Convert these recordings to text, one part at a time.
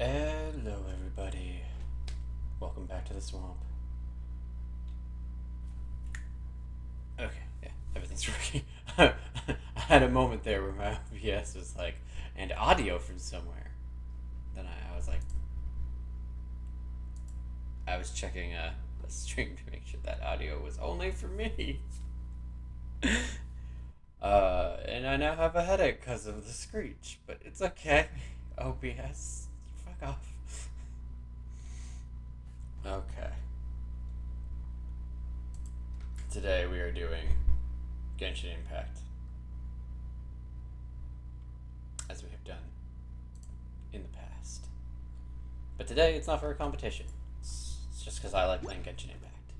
Hello, everybody. Welcome back to the swamp. Okay, yeah, everything's working. I had a moment there where my OBS was like, and audio from somewhere. Then I was like, I was checking a stream to make sure that audio was only for me. And I now have a headache because of the screech, but it's okay. OBS, fuck off. Okay. Today we are doing Genshin Impact, as we have done in the past. But today it's not for a competition. It's just because I like playing Genshin Impact.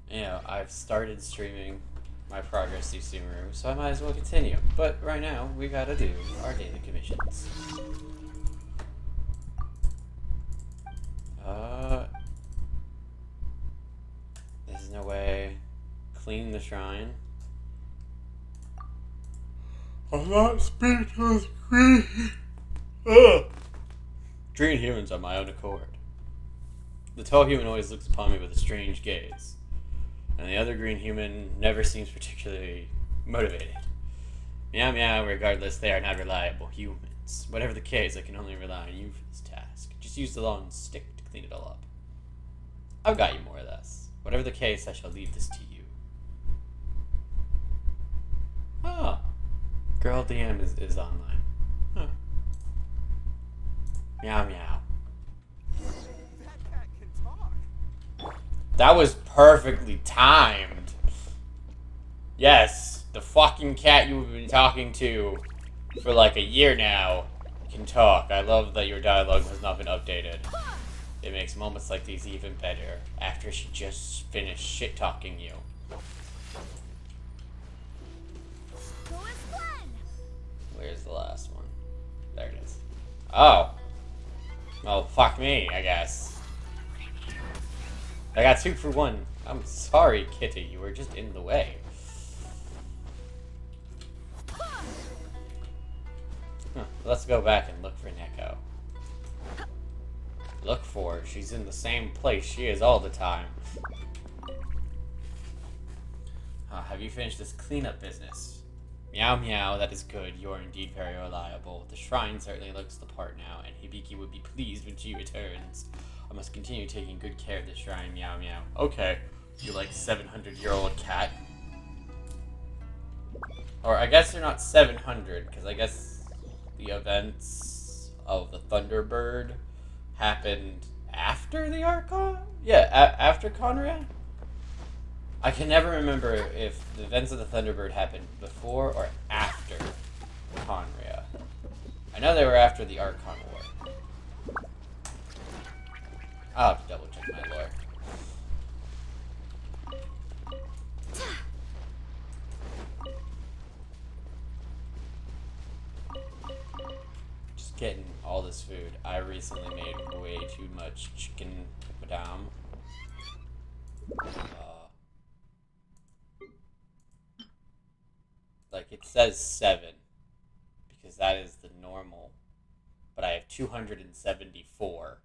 You know, I've started streaming my progress through Sumeru, so I might as well continue. But right now, we gotta do our daily commissions. There's no way. Clean the shrine. I'm not speechless, green. Green humans on my own accord. The tall human always looks upon me with a strange gaze, and the other green human never seems particularly motivated. Meow meow, regardless, they are not reliable humans. Whatever the case, I can only rely on you for this task. Just use the long stick to clean it all up. I've got you more or less. Whatever the case, I shall leave this to you. Oh. Girl DM is online. Huh. Meow meow. That cat can talk. That was perfectly timed. Yes, the fucking cat you've been talking to for like a year now can talk. I love that your dialogue has not been updated. It makes moments like these even better after she just finished shit-talking you. Where's the last one? There it is. Oh. Well, fuck me, I guess. I got 2 for 1. I'm sorry, Kitty. You were just in the way. Huh. Let's go back and look for Neko. Look for her. She's in the same place she is all the time. Have you finished this cleanup business? Meow meow, that is good. You are indeed very reliable. The shrine certainly looks the part now, and Hibiki would be pleased when she returns. I must continue taking good care of the shrine, meow meow. Okay, you like 700-year-old cat. Or I guess they're not 700, because I guess the events of the Thunderbird happened after the Archon? Yeah, after Conrad? I can never remember if the events of the Thunderbird happened before or after Conria. I know they were after the Archon War. I'll have to double check my lore. Just getting all this food. I recently made way too much chicken madame. Like, it says 7, because that is the normal, but I have 274.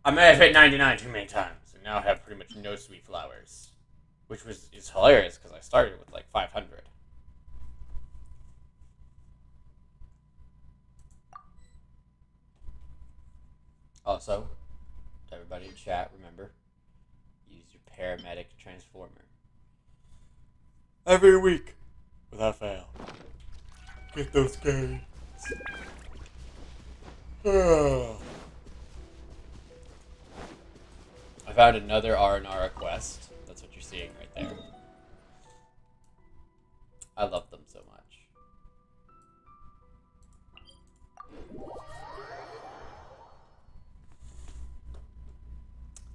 I may have hit 99 too many times, and now I have pretty much no sweet flowers, which is hilarious, because I started with, like, 500. Also, everybody in chat, remember, use your paramedic transformer. Every week, without fail. Get those gains. I found another Aranara quest. That's what you're seeing right there. I love them so much.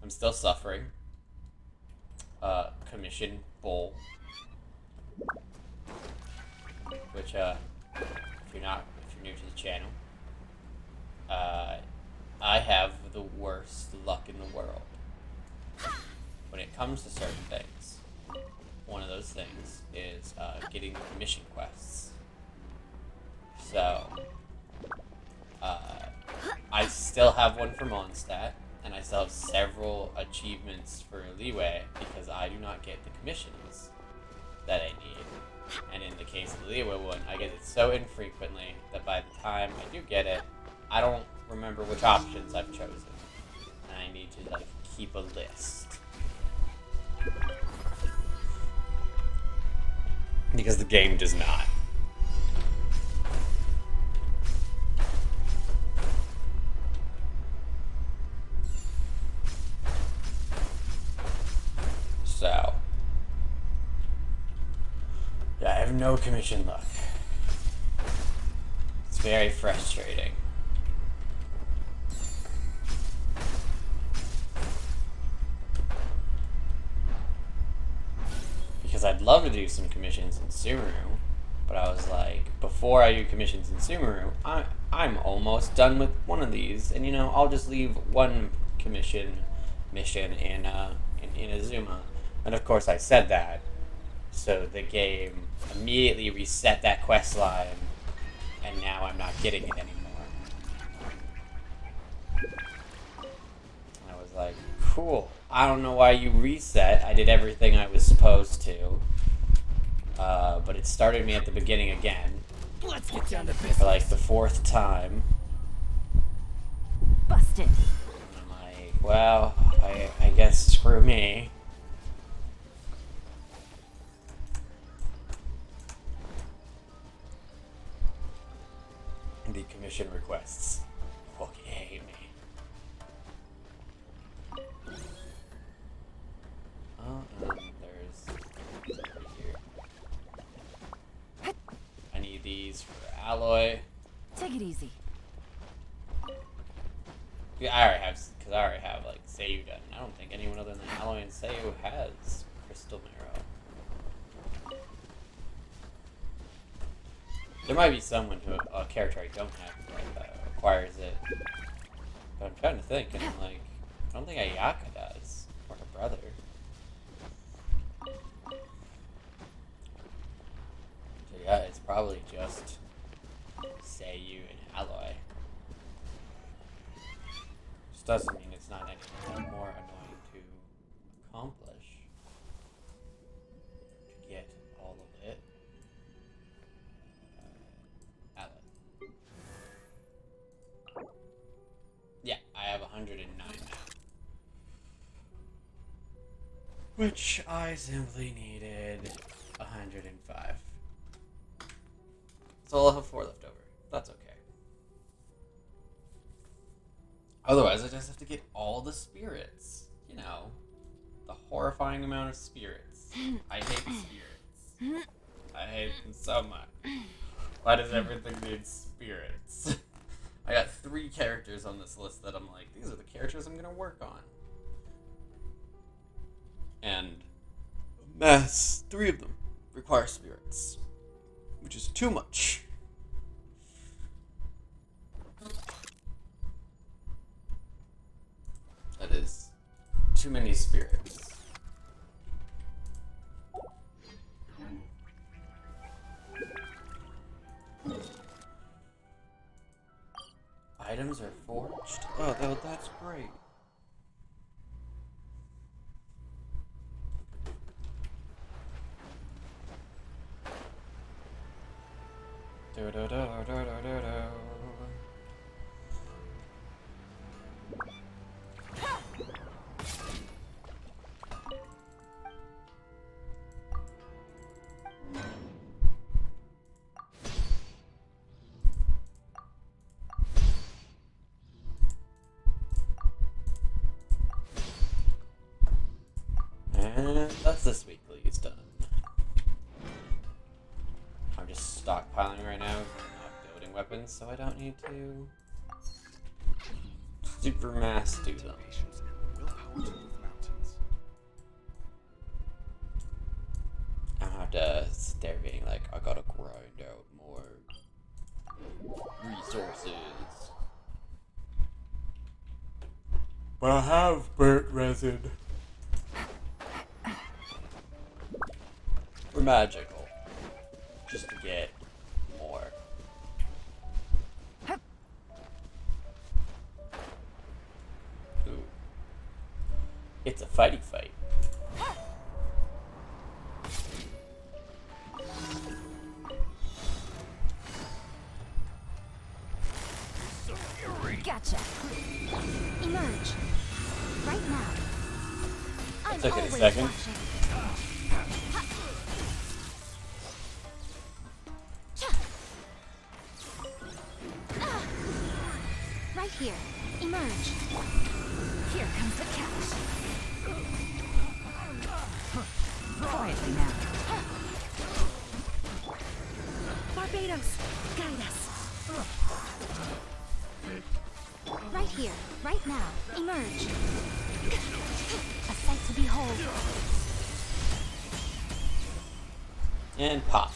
I'm still suffering. Commission bull. Which, if you're new to the channel, I have the worst luck in the world when it comes to certain things. One of those things is getting the commission quests. So, still have one for Mondstadt, and I still have several achievements for Leeway because I do not get the commissions that I need. And in the case of the Leeway one, I get it so infrequently that by the time I do get it, I don't remember which options I've chosen. And I need to, like, keep a list. Because the game does not. So, yeah, I have no commission luck. It's very frustrating. Because I'd love to do some commissions in Sumeru, but I was like, before I do commissions in Sumeru, I'm almost done with one of these, and I'll just leave one mission in Azuma. And of course I said that, so the game immediately reset that quest line, and now I'm not getting it anymore. I was like, cool. I don't know why you reset. I did everything I was supposed to. But it started me at the beginning again. Let's get down to business. For like the 4th time. Busted. And I'm like, well, I guess screw me. The commission requests fucking hate me. Oh, there's over here. I need these for alloy. Take it easy. Yeah, I already have like Seiyu done. I don't think anyone other than Alloy and Seiyu has Crystal Marrow. There might be someone who a character I don't have that acquires it. But I'm trying to think, and I'm like, I don't think Ayaka does, or her brother. So yeah, it's probably just Seiyu and Alloy. Which doesn't mean it's not any more annoying to accomplish. To get all of it. Alloy. Yeah, I have 109 now. Which I simply needed 105. So I'll have 4 left over. That's okay. Otherwise, I just have to get all the spirits. The horrifying amount of spirits. I hate spirits. I hate them so much. Why does everything need spirits? I got 3 characters on this list that I'm like, these are the characters I'm gonna work on. And a mess, 3 of them require spirits. Which is too much. That is too many spirits. Items are forged? Oh, that's great. And that's this weekly's done. I'm just stockpiling right now, not building weapons, so I don't need to super mass do them. Patience and willpower to move mountains. I don't have to sit there being like, I gotta grind out more resources. But I have burnt resin. For magical. Just to get more. Gotcha. Emerge. Right now. I'm Took it a always second. watching. Right here. Emerge. Here comes the catch. Quietly now. Barbados, guide us. Right here, right now. Emerge. A sight to behold. And pop.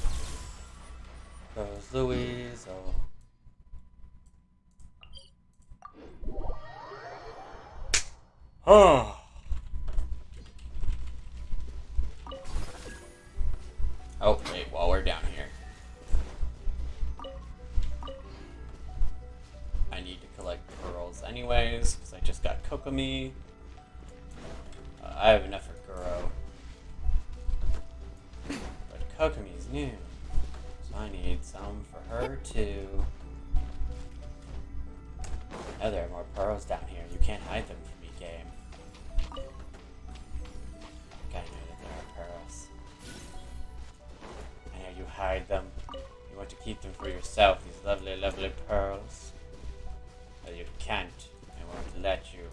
Goes Louise. Oh. Oh. Oh, wait, while we're down here. I need to collect pearls anyways, because I just got Kokomi. I have enough for Guro. But Kokomi's new, so I need some for her too. Oh, there are more pearls down here. You can't hide them from me, game. I know that there are pearls. I know you hide them. You want to keep them for yourself, these lovely, lovely pearls. But you can't. I won't let you.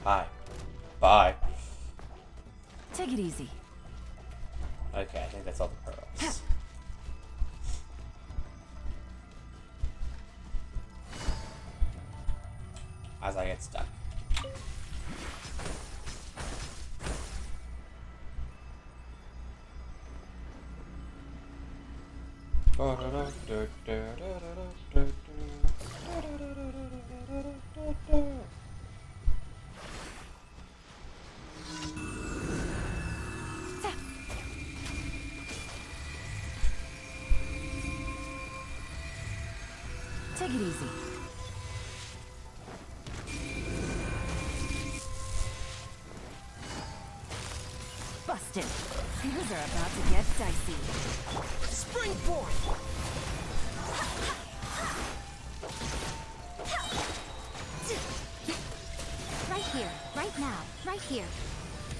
Bye. Bye. Take it easy. Okay, I think that's all the pearls. As I get stuck. Take it easy. Busted. Things are about to get dicey. Springboard! Right here, right now, right here.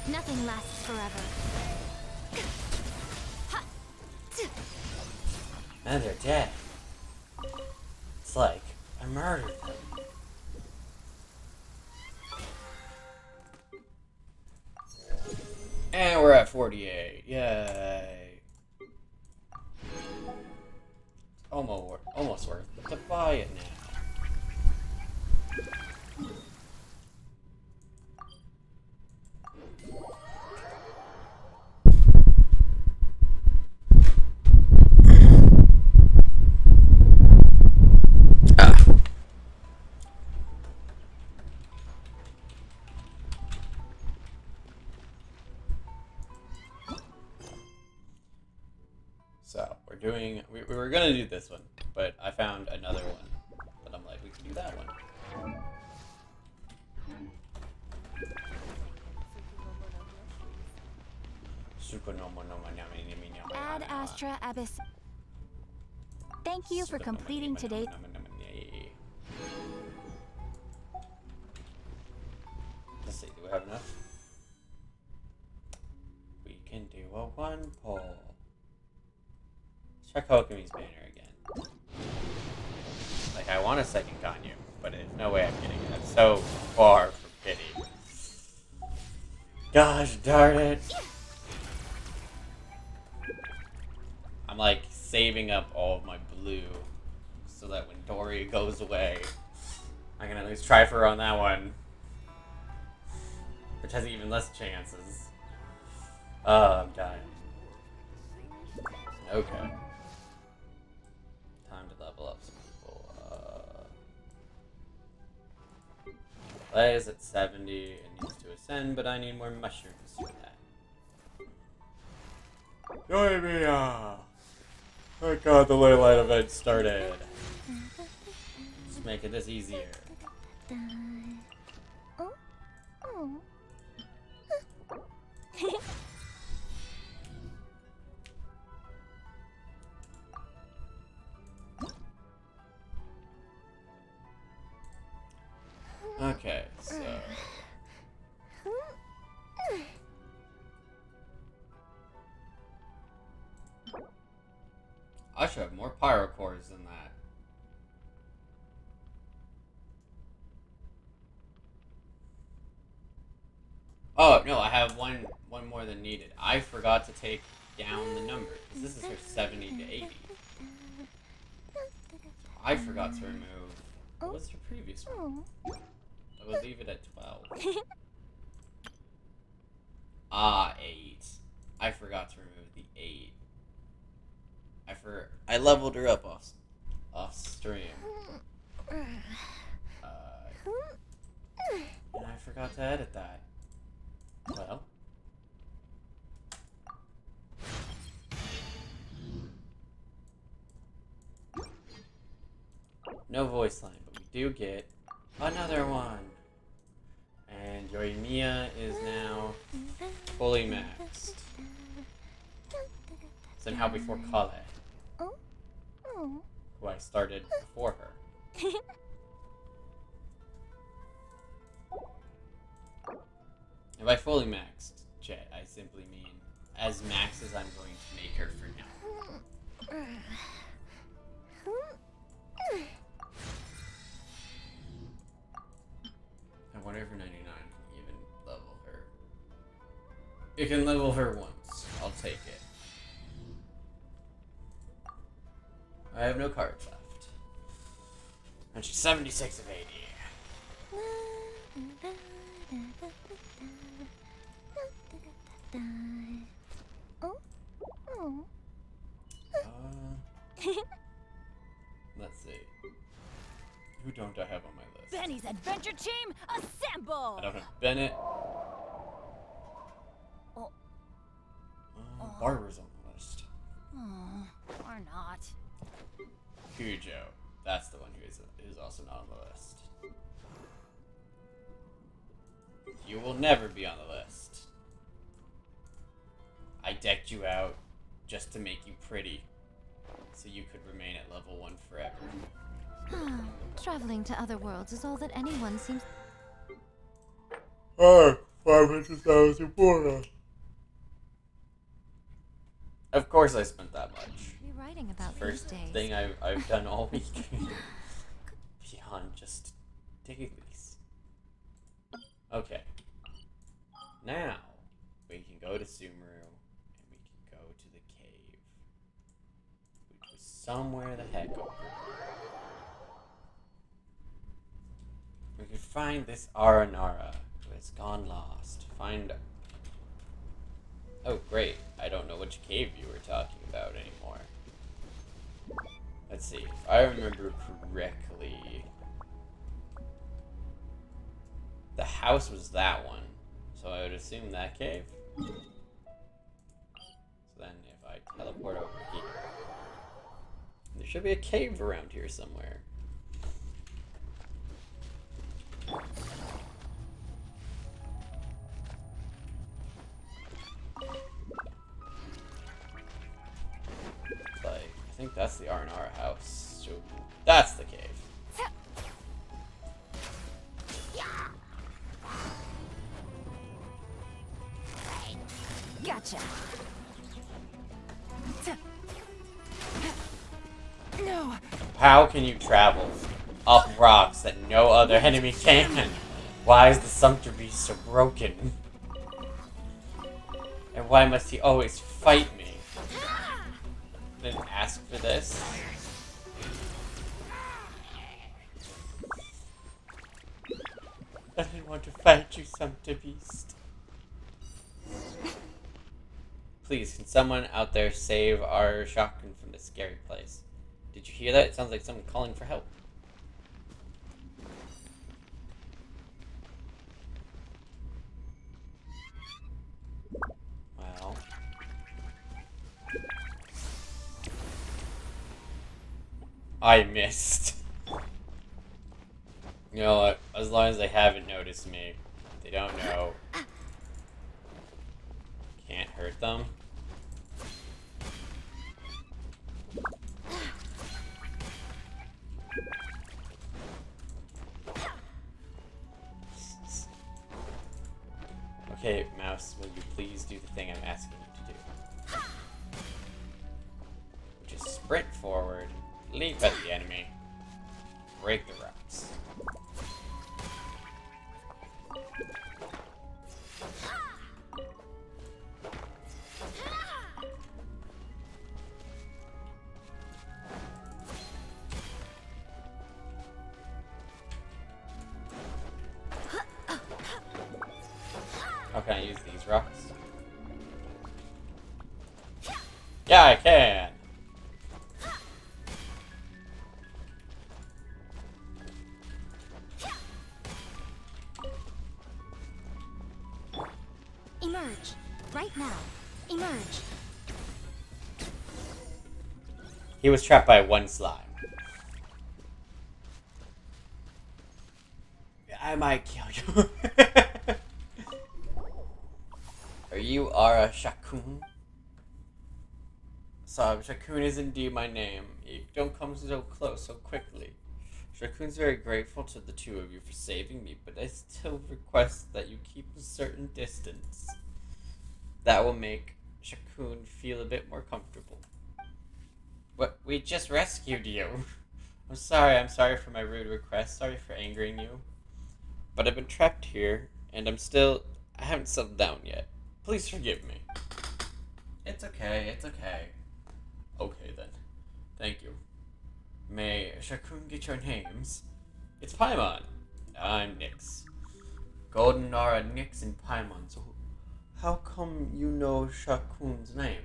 Nothing lasts forever. And they're dead. It's like I murdered them. And we're at 48. Yay. Almost worth it to buy it now. So, we were gonna do this one, but I found another one. But I'm like, we can do that one. Ad Astra Abyss. Thank you for completing today. Let's see, do we have enough? We can do a one pull. Let's try Kokomi's banner again. Like, I want a second Ganyu, but there's no way I'm getting it. I'm so far from pity. Gosh darn it. I'm like saving up all of my blue so that when Dory goes away, I can at least try for her on that one. Which has even less chances. Oh, I'm dying. Okay. Time to level up some people. Lay is at 70. It needs to ascend, but I need more mushrooms for that. Join me! Oh god, the Leyline event started. Let's make it this easier. So... I should have more pyro cores than that. Oh, no, I have one more than needed. I forgot to take down the number, because this is her 70 to 80. I forgot to remove... What was her previous one? I would leave it at 12. Ah, 8. I forgot to remove the 8. I leveled her up off stream. And I forgot to edit that. Well. No voice line, but we do get another one. And Yoimiya is now fully maxed. Somehow before Kale, who I started before her. And by fully maxed, Jet, I simply mean as max as I'm going to make her for now. I wonder if 99 can even level her. It can level her once. I'll take it. I have no cards left. And she's 76 of 80. Let's see. Who don't I have on my list? Benny's adventure team, assemble! I don't have Bennett. Barber's on the list. Or not. Cujo. That's the one who's also not on the list. You will never be on the list. I decked you out just to make you pretty, so you could remain at level 1 forever. Traveling to other worlds is all that anyone seems... Oh, 500,000 more. Of course I spent that much. Be writing about First these days. thing I've done all week. Beyond just dailies. Okay. Now, we can go to Sumeru, and we can go to the cave. Which was somewhere the heck over there. We could find this Aranara, who has gone lost. Find... Oh, great. I don't know which cave you were talking about anymore. Let's see. If I remember correctly... The house was that one. So I would assume that cave. So then if I teleport over here... There should be a cave around here somewhere. Like, I think that's the Aranara house. So that's the cave. Gotcha. No. How can you travel up rocks that no other enemy can? Why is the Sumpter Beast so broken? And why must he always fight me? Didn't ask for this. I didn't want to fight you, Sumpter Beast. Please, can someone out there save our shotgun from this scary place? Did you hear that? It sounds like someone calling for help. Well. I missed. You know what? As long as they haven't noticed me, they don't know. Can't hurt them. Okay, Mouse, will you please do the thing I'm asking you to do? Which is sprint forward, leap at the enemy, break the ropes. How can I use these rocks? Yeah, I can! Emerge. Right now. Emerge. He was trapped by one slime. I might kill you. Are you Ara Shakun? Sob, Shakun is indeed my name. You don't come so close so quickly. Shakun's very grateful to the two of you for saving me, but I still request that you keep a certain distance. That will make Shakun feel a bit more comfortable. What? We just rescued you. I'm sorry for my rude request, sorry for angering you. But I've been trapped here, and I haven't settled down yet. Please forgive me. It's okay. Okay then. Thank you. May Shakun get your names? It's Paimon. I'm Nyx. Golden Nara, Nyx, and Paimon. So how come you know Shakun's name?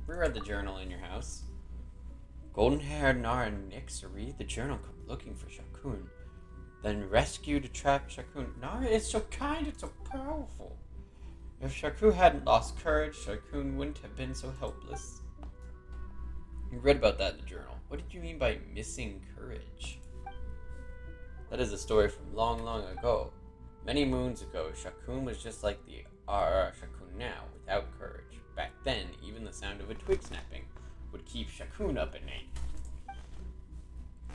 We read the journal in your house. Golden-haired Nara and Nyx read the journal, come looking for Shakun. Then rescue to trap Shakun. Nara is so kind and so powerful. If Shakun hadn't lost courage, Shakun wouldn't have been so helpless. You read about that in the journal. What did you mean by missing courage? That is a story from long, long ago. Many moons ago, Shakun was just like the Shakun now, without courage. Back then, even the sound of a twig snapping would keep Shakun up at night.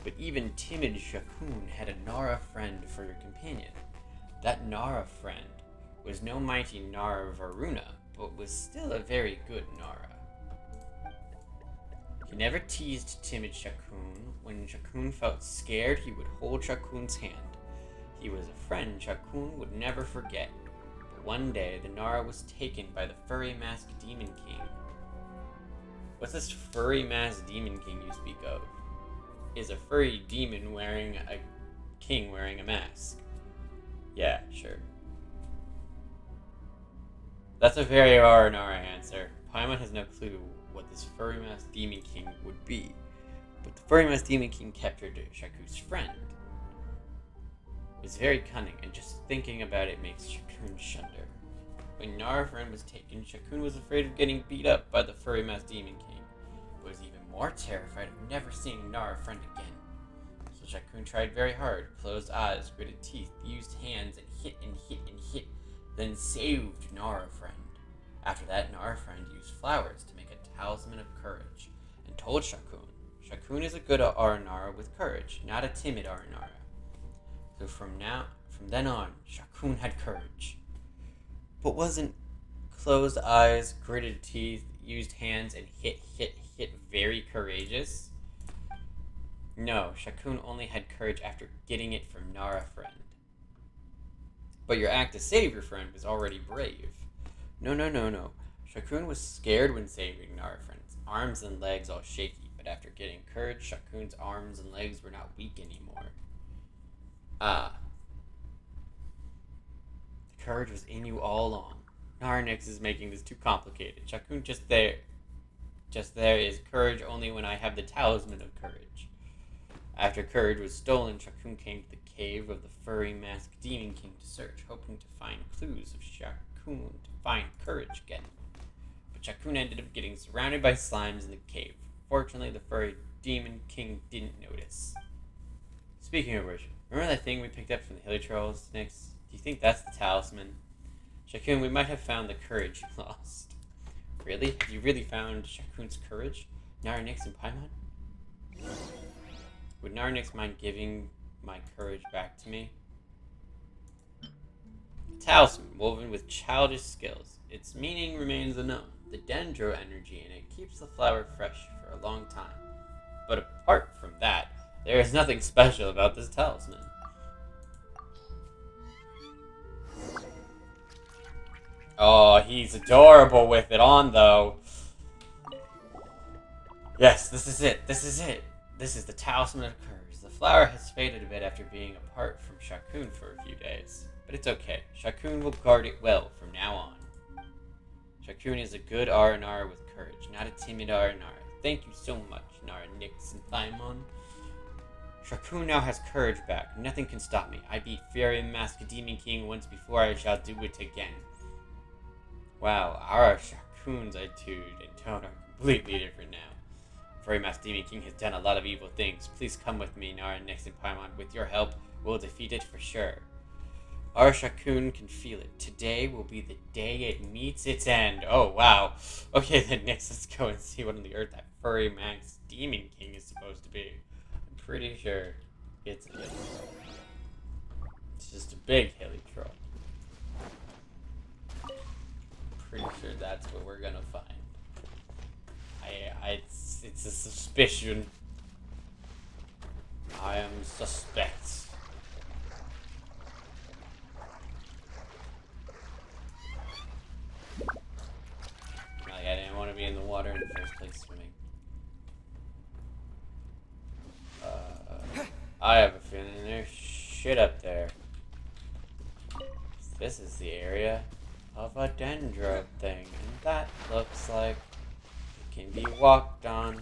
But even timid Shakun had a Nara friend for your companion. That Nara friend was no mighty Nara Varuna, but was still a very good Nara. He never teased timid Shakun. When Shakun felt scared, he would hold Shakun's hand. He was a friend Shakun would never forget. But one day, the Nara was taken by the furry masked Demon King. What's this furry masked Demon King you speak of? Is a furry demon wearing a king wearing a mask. Yeah, sure. That's a very Aranara answer. Paimon has no clue what this furry masked Demon King would be, but the furry masked Demon King captured Shaku's friend. It's very cunning, and just thinking about it makes Shakun shudder. When Nara friend was taken, Shakun was afraid of getting beat up by the furry masked Demon King, but was even more terrified of never seeing Nara friend again. So Shakun tried very hard, closed eyes, gritted teeth, used hands, and hit and hit and hit, then saved Nara friend. After that, Nara friend used flowers to make a talisman of courage, and told Shakun, Shakun is a good Aranara with courage, not a timid Aranara. So from then on, Shakun had courage. But wasn't closed eyes, gritted teeth, used hands, and hit very courageous? No, Shakun only had courage after getting it from Nara friend. But your act to save your friend was already brave. No. Shakun was scared when saving Nara friend's arms and legs all shaky, but after getting courage, Shakun's arms and legs were not weak anymore. Ah. The courage was in you all along. Narnix is making this too complicated. Shakun just there is courage only when I have the talisman of courage. After courage was stolen, Shakun came to the cave of the furry masked Demon King to search, hoping to find clues of Shakun to find courage again. But Shakun ended up getting surrounded by slimes in the cave. Fortunately, the furry Demon King didn't notice. Speaking of which, remember that thing we picked up from the Hilly Trolls, Nyx? Do you think that's the talisman? Shakun, we might have found the courage you lost. Really? Have you really found Shakun's courage? Nara, Nyx, and Paimon? Would Nara, Nyx mind giving my courage back to me? A Talisman, woven with childish skills. Its meaning remains unknown. The dendro energy in it keeps the flower fresh for a long time. But apart from that, there is nothing special about this talisman. Oh, he's adorable with it on, though. Yes, this is it. This is it. This is the Talisman of Courage. The flower has faded a bit after being apart from Shakun for a few days. But it's okay. Shakun will guard it well from now on. Shakun is a good Aranara with courage, not a timid Aranara. Thank you so much, Nara, Nyx, and Paimon. Shakun now has courage back. Nothing can stop me. I beat Fury and Masked Demon King once before. I shall do it again. Wow, our Shakun's attitude and tone are completely different now. Furry Masked Demon King has done a lot of evil things. Please come with me, Nara, Nyx, and Paimon. With your help, we'll defeat it for sure. Our Shakun can feel it. Today will be the day it meets its end. Oh, wow. Okay, then Nyx, let's go and see what on the earth that Furry Masked Demon King is supposed to be. I'm pretty sure it's a hilly troll. It's just a big hilly troll. Pretty sure that's what we're gonna find. It's a suspicion. I am suspect. Like, I didn't want to be in the water in the first place swimming. I have a feeling there's shit up there. This is the area of a dendro thing, and that looks like it can be walked on.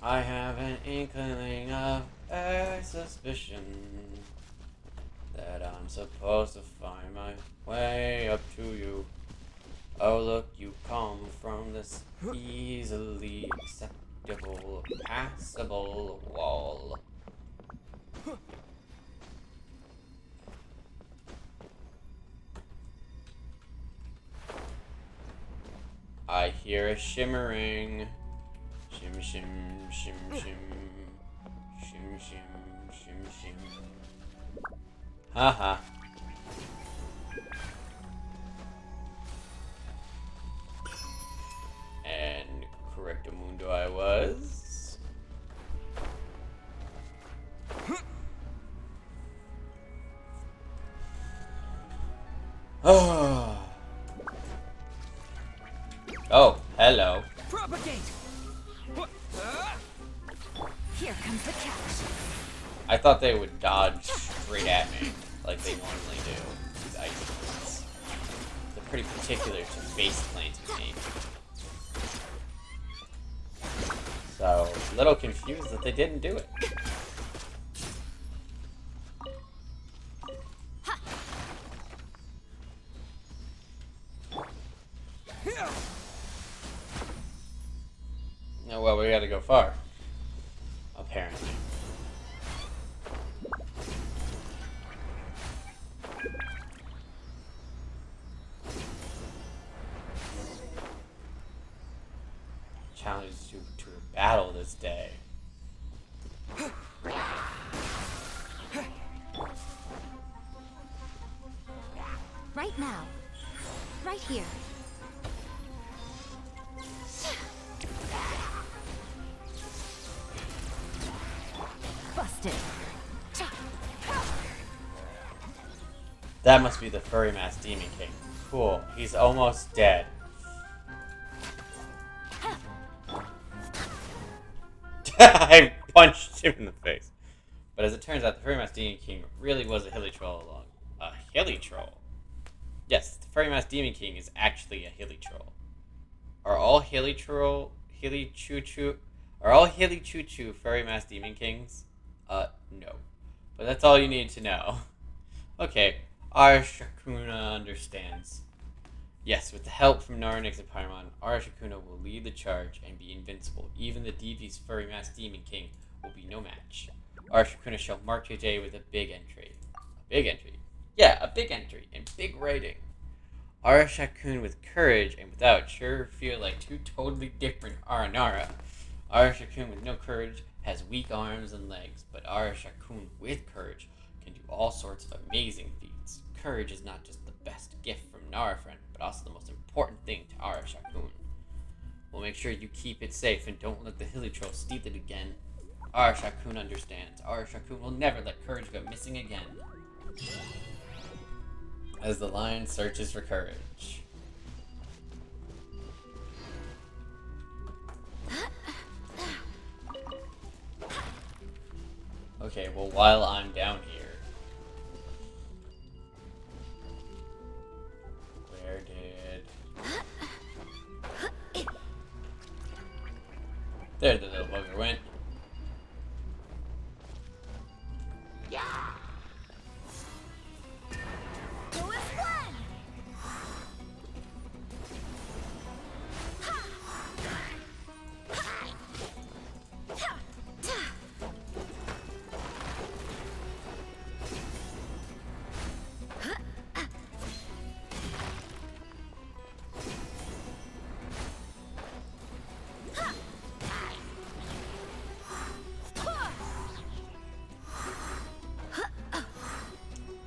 I have an inkling of a suspicion that I'm supposed to find my way up to you. Oh look, you come from this easily acceptable, passable wall. I hear a shimmering. Shim shim shim shim. Shim shim shim shim. Haha. And correctamundo I was. Oh. Oh, hello. Propagate. Here comes the catch. I thought they would dodge straight at me, like they normally do. These ice plants. They're pretty particular to face planting me. So, a little confused that they didn't do it. Oh, well, we gotta go far. Apparently. Challenge you to a battle this day. Right now. Right here. Busted. That must be the Furry Masked Demon King. Cool. He's almost dead. I punched him in the face. But as it turns out, the Furry Masked Demon King really was a hilly troll along. A hilly troll? Yes, the Furry Masked Demon King is actually a hilly troll. Are all hilly choo choo Furry Masked Demon Kings? No. But that's all you need to know. Okay, our Shakuna understands. Yes, with the help from Nara, Nyx, and Paimon, our Shakuna will lead the charge and be invincible. Even the devious Furry Masked Demon King will be no match. Our Shakuna shall mark your day with a big entry. A big entry? Yeah, a big entry and big writing. Our Shakun with courage and without sure feel like two totally different Aranara. Our Shakun with no courage has weak arms and legs, but Arashakun with courage can do all sorts of amazing feats. Courage is not just the best gift from Narafriend, but also the most important thing to Arashakun. We'll make sure you keep it safe and don't let the Hilly Troll steal it again. Arashakun understands. Arashakun will never let courage go missing again. As the lion searches for courage. Okay, well, while I'm down here, where did... There the little bugger went.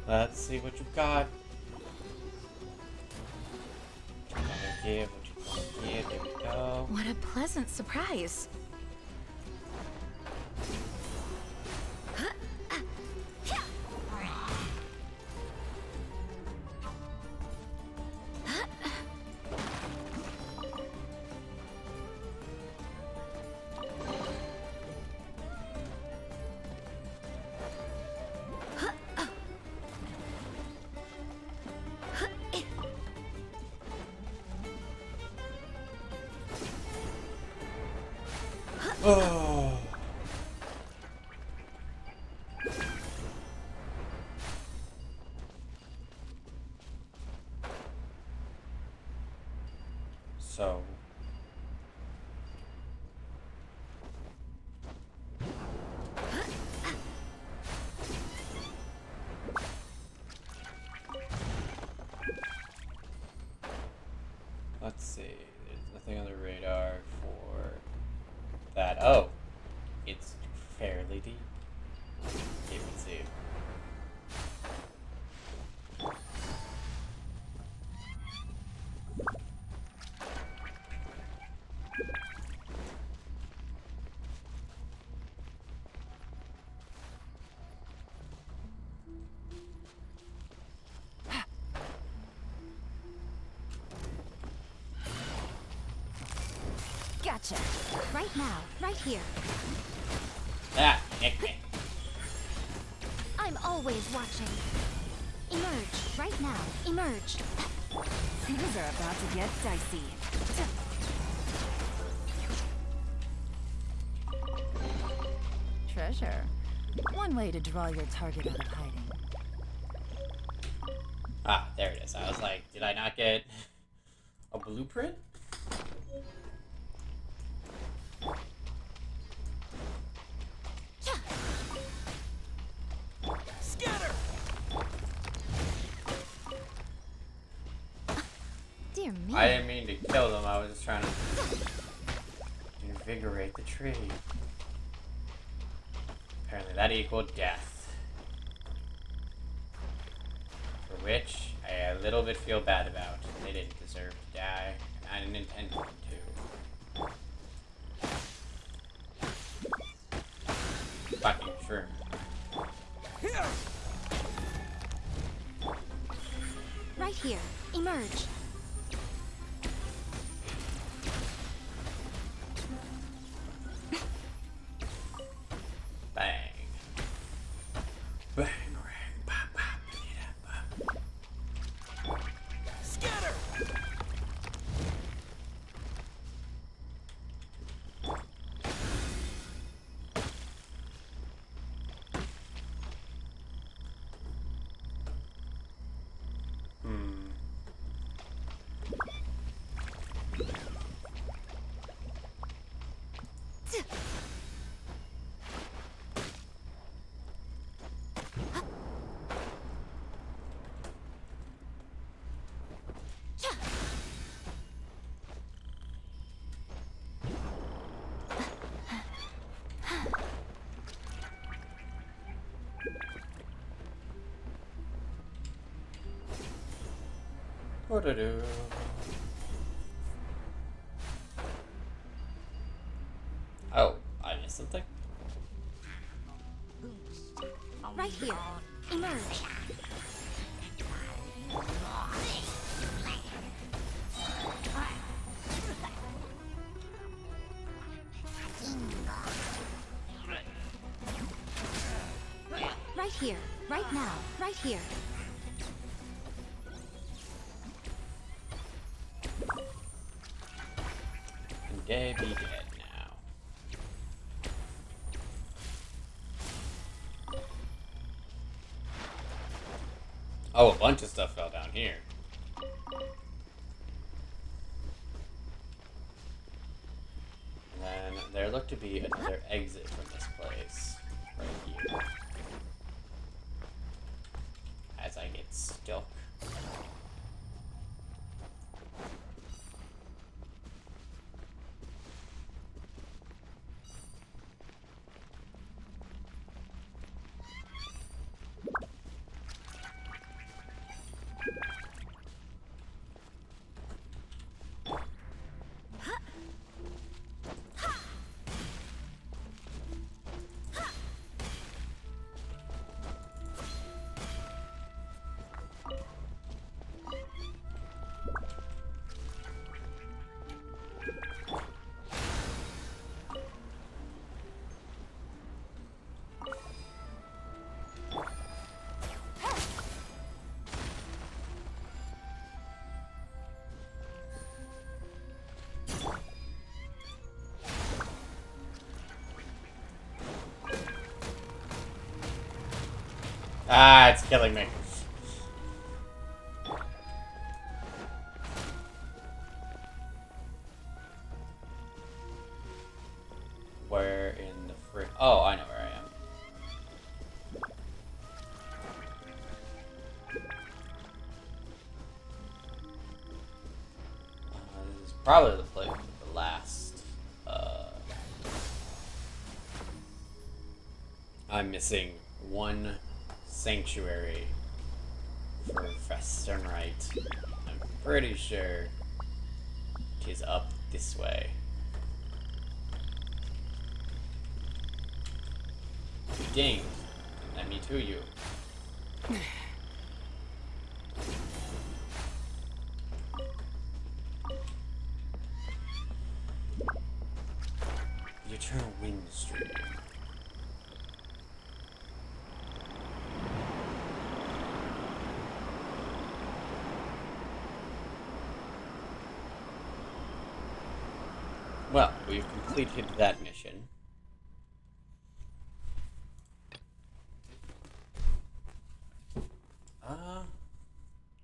Let's see what you got. What you gonna give? What you gonna give? Here we go. What a pleasant surprise. Oh. So. Let's see. There's nothing on the radar for that. Oh, it's fairly deep. Okay, let's see. Gotcha. Right now, right here. Ah, nick me. I'm always watching. Emerge. Right now. Emerge. Things are about to get dicey. Treasure. One way to draw your target out of hiding. Ah, there it is. I was like, did I not get a blueprint? Dear me. I didn't mean to kill them. I was just trying to invigorate the tree. Apparently that equaled death. For which I a little bit feel bad about. They didn't deserve to die. I didn't intend for them to. Fucking shroom. Right here. Emerge. Bang. Bang, rang, pop, pop, pop. Scatter! Doo-doo-doo. Oh, I missed something? Right here. Emerge. Right here. Right now. Right here. And they be dead now. Oh, a bunch of stuff fell down here. And then there looked to be another exit from this place. Right here. As I get stuck. Ah, it's killing me. Where in the frick? Oh, I know where I am. This is probably the place for the last. I'm missing one sanctuary for Festernite. I'm pretty sure it is up this way. Ding! Let me to you. The eternal wind stream. Well, we've completed that mission.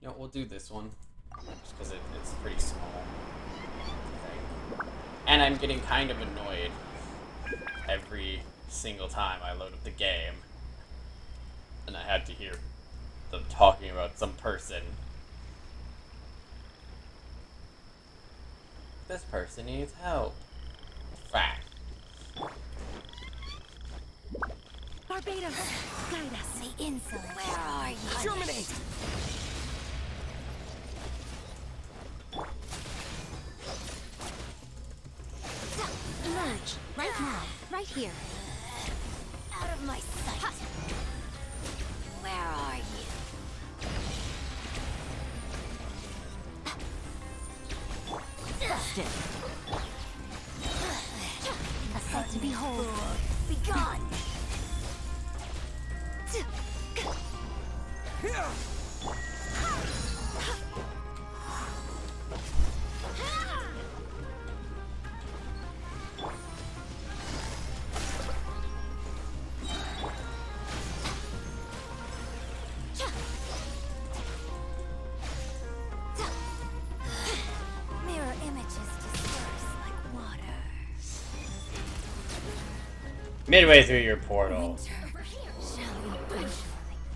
No, we'll do this one. Just because it's pretty small. I think. And I'm getting kind of annoyed every single time I load up the game. And I had to hear them talking about some person. This person needs help. Fact. Barbados, guide us. The insolent. Where are you? Germinate! Emerge. Right now. Right here. Out of my sight. Where are you? Busted. A sight to behold. Be gone. Mirror images disperse like water. Midway through your portal. Shall eventually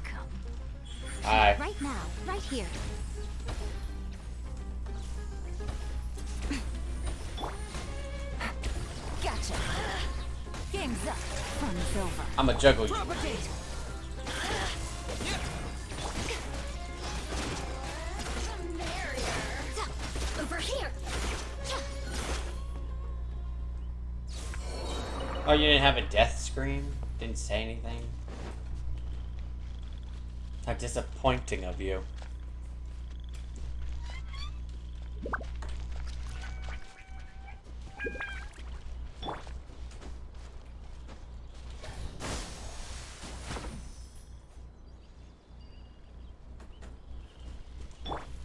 come. Hi. Right now, right here. Gotcha. Game's up. Fun's over. I'm a juggle you. Propagate! Oh, you didn't have a death scream? Didn't say anything? How disappointing of you.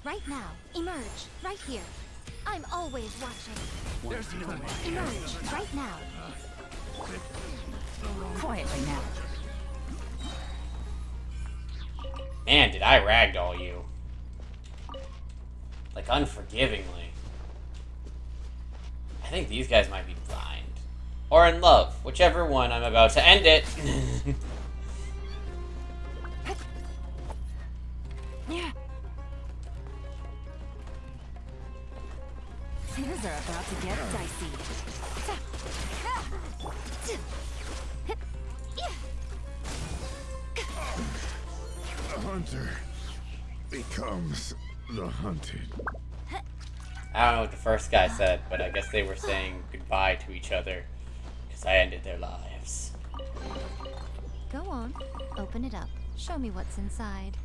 Right now, emerge, right here. I'm always watching. There's no way. Emerge, right now. Quietly now. Man, did I ragdoll you. Like, unforgivingly. I think these guys might be blind. Or in love. Whichever one, I'm about to end it. Yeah. Things are about to get dicey. The hunter becomes the hunted. I don't know what the first guy said, but I guess they were saying goodbye to each other. Because I ended their lives. Go on, open it up. Show me what's inside.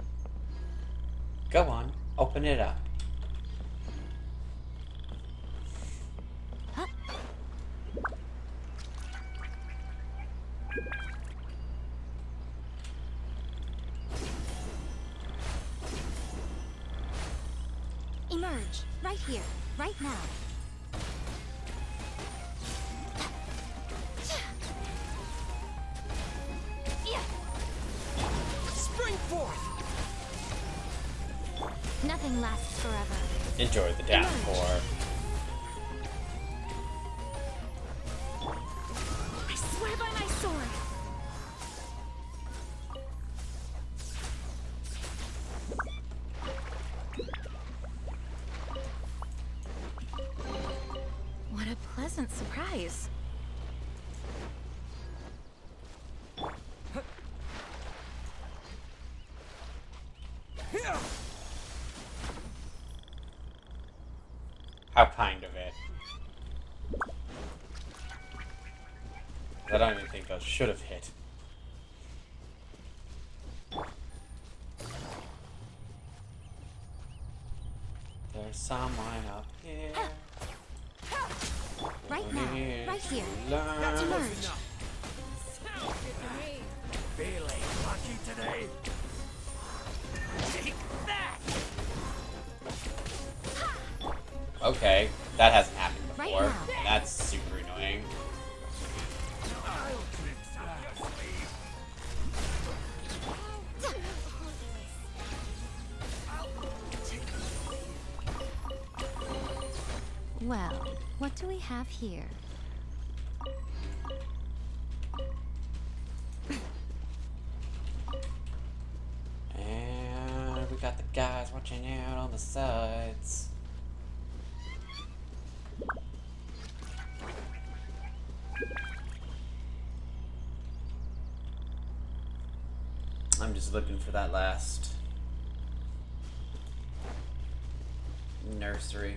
Go on, open it up. Emerge, right here, right now. Spring forth! Nothing lasts forever. Enjoy the downpour. I swear by my sword. What a pleasant surprise. How kind of it. I don't even think those should have hit. There's someone up here. Right now, right here. Learn. Emerge. Feeling lucky today? Take that! Okay, that hasn't happened Right before. now. And that's super annoying. I'll fix up your sleeve. Well, what do we have here? And we got the guys watching out on the sides. I'm just looking for that last nursery.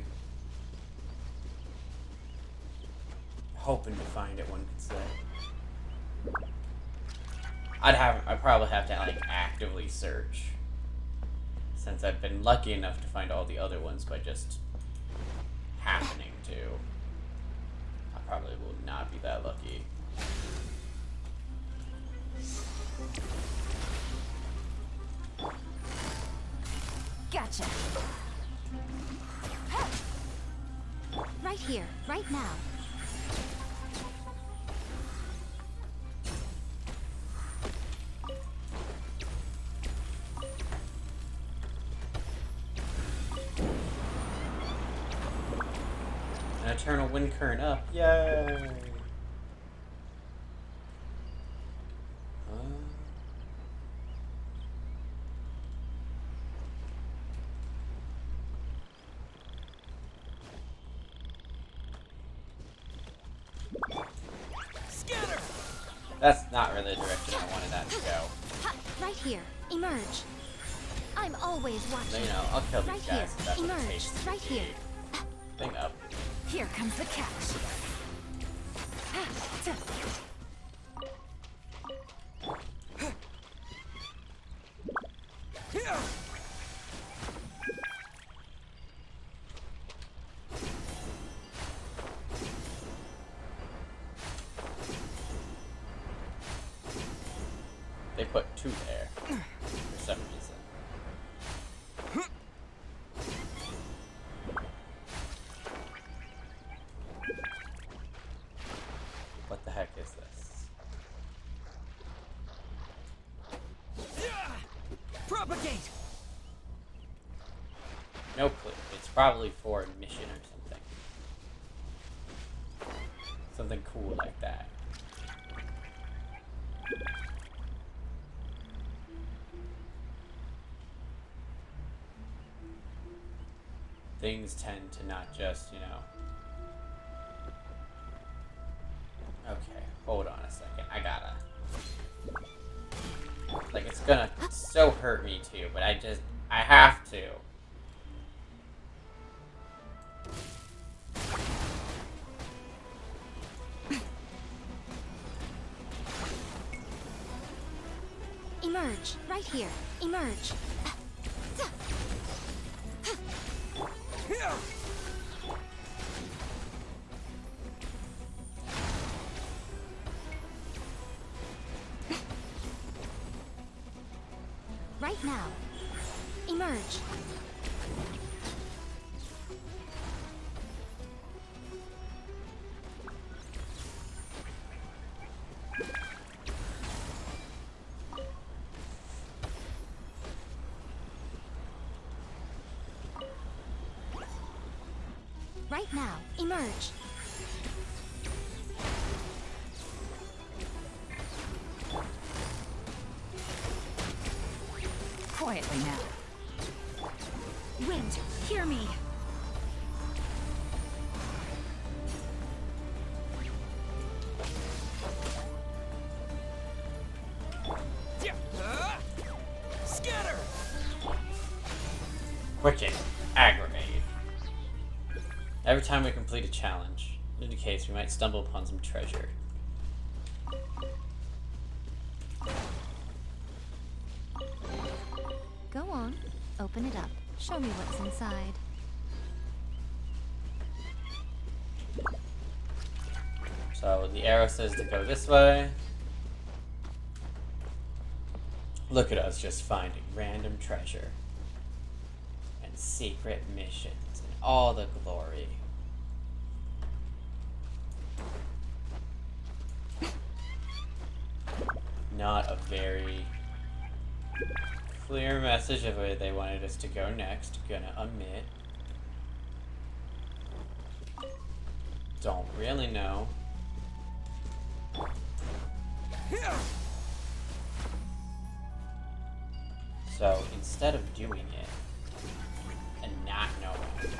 Hoping to find it, one could say. I'd probably have to like actively search, since I've been lucky enough to find all the other ones by just happening to. I probably will not be that lucky. Gotcha. Right here, right now. An eternal wind current up. Yay! Scatter! That's not really the direction I wanted that to go. Ha, right here, emerge. I'm always So, watching. you know, I'll kill these Right here, guys if that's what it emerge. takes to Right here. thing up. Here comes the catch. They put two there for some reason. What the heck is this? Propagate! No clue. It's probably for a mission or something. Something cool like that. Things tend to not just, you know... Okay, hold on a second. I gotta... Like, it's gonna so hurt me too, but I have to. Emerge. Right here. Emerge. Right now. Emerge. Right now. Emerge. Quietly now. Wind, hear me. Scatter! Quicken. Aggravate. Every time we complete a challenge, it indicates we might stumble upon some treasure. Go on. Open it up. Show me what's inside. So the arrow says to go this way. Look at us just finding random treasure and secret missions and all the glory. Not a very clear message of where they wanted us to go next. Gonna omit. Don't really know. So instead of doing it and not knowing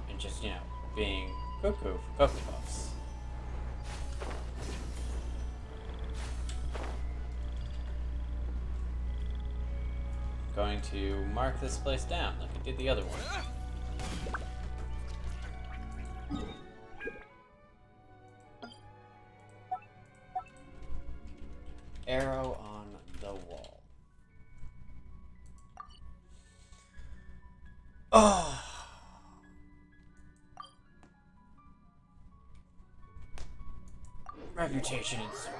and just, you know, being cuckoo for Cocoa Puffs, going to mark this place down like I did the other one. Arrow on the wall. Oh. Reputation and Sumeru.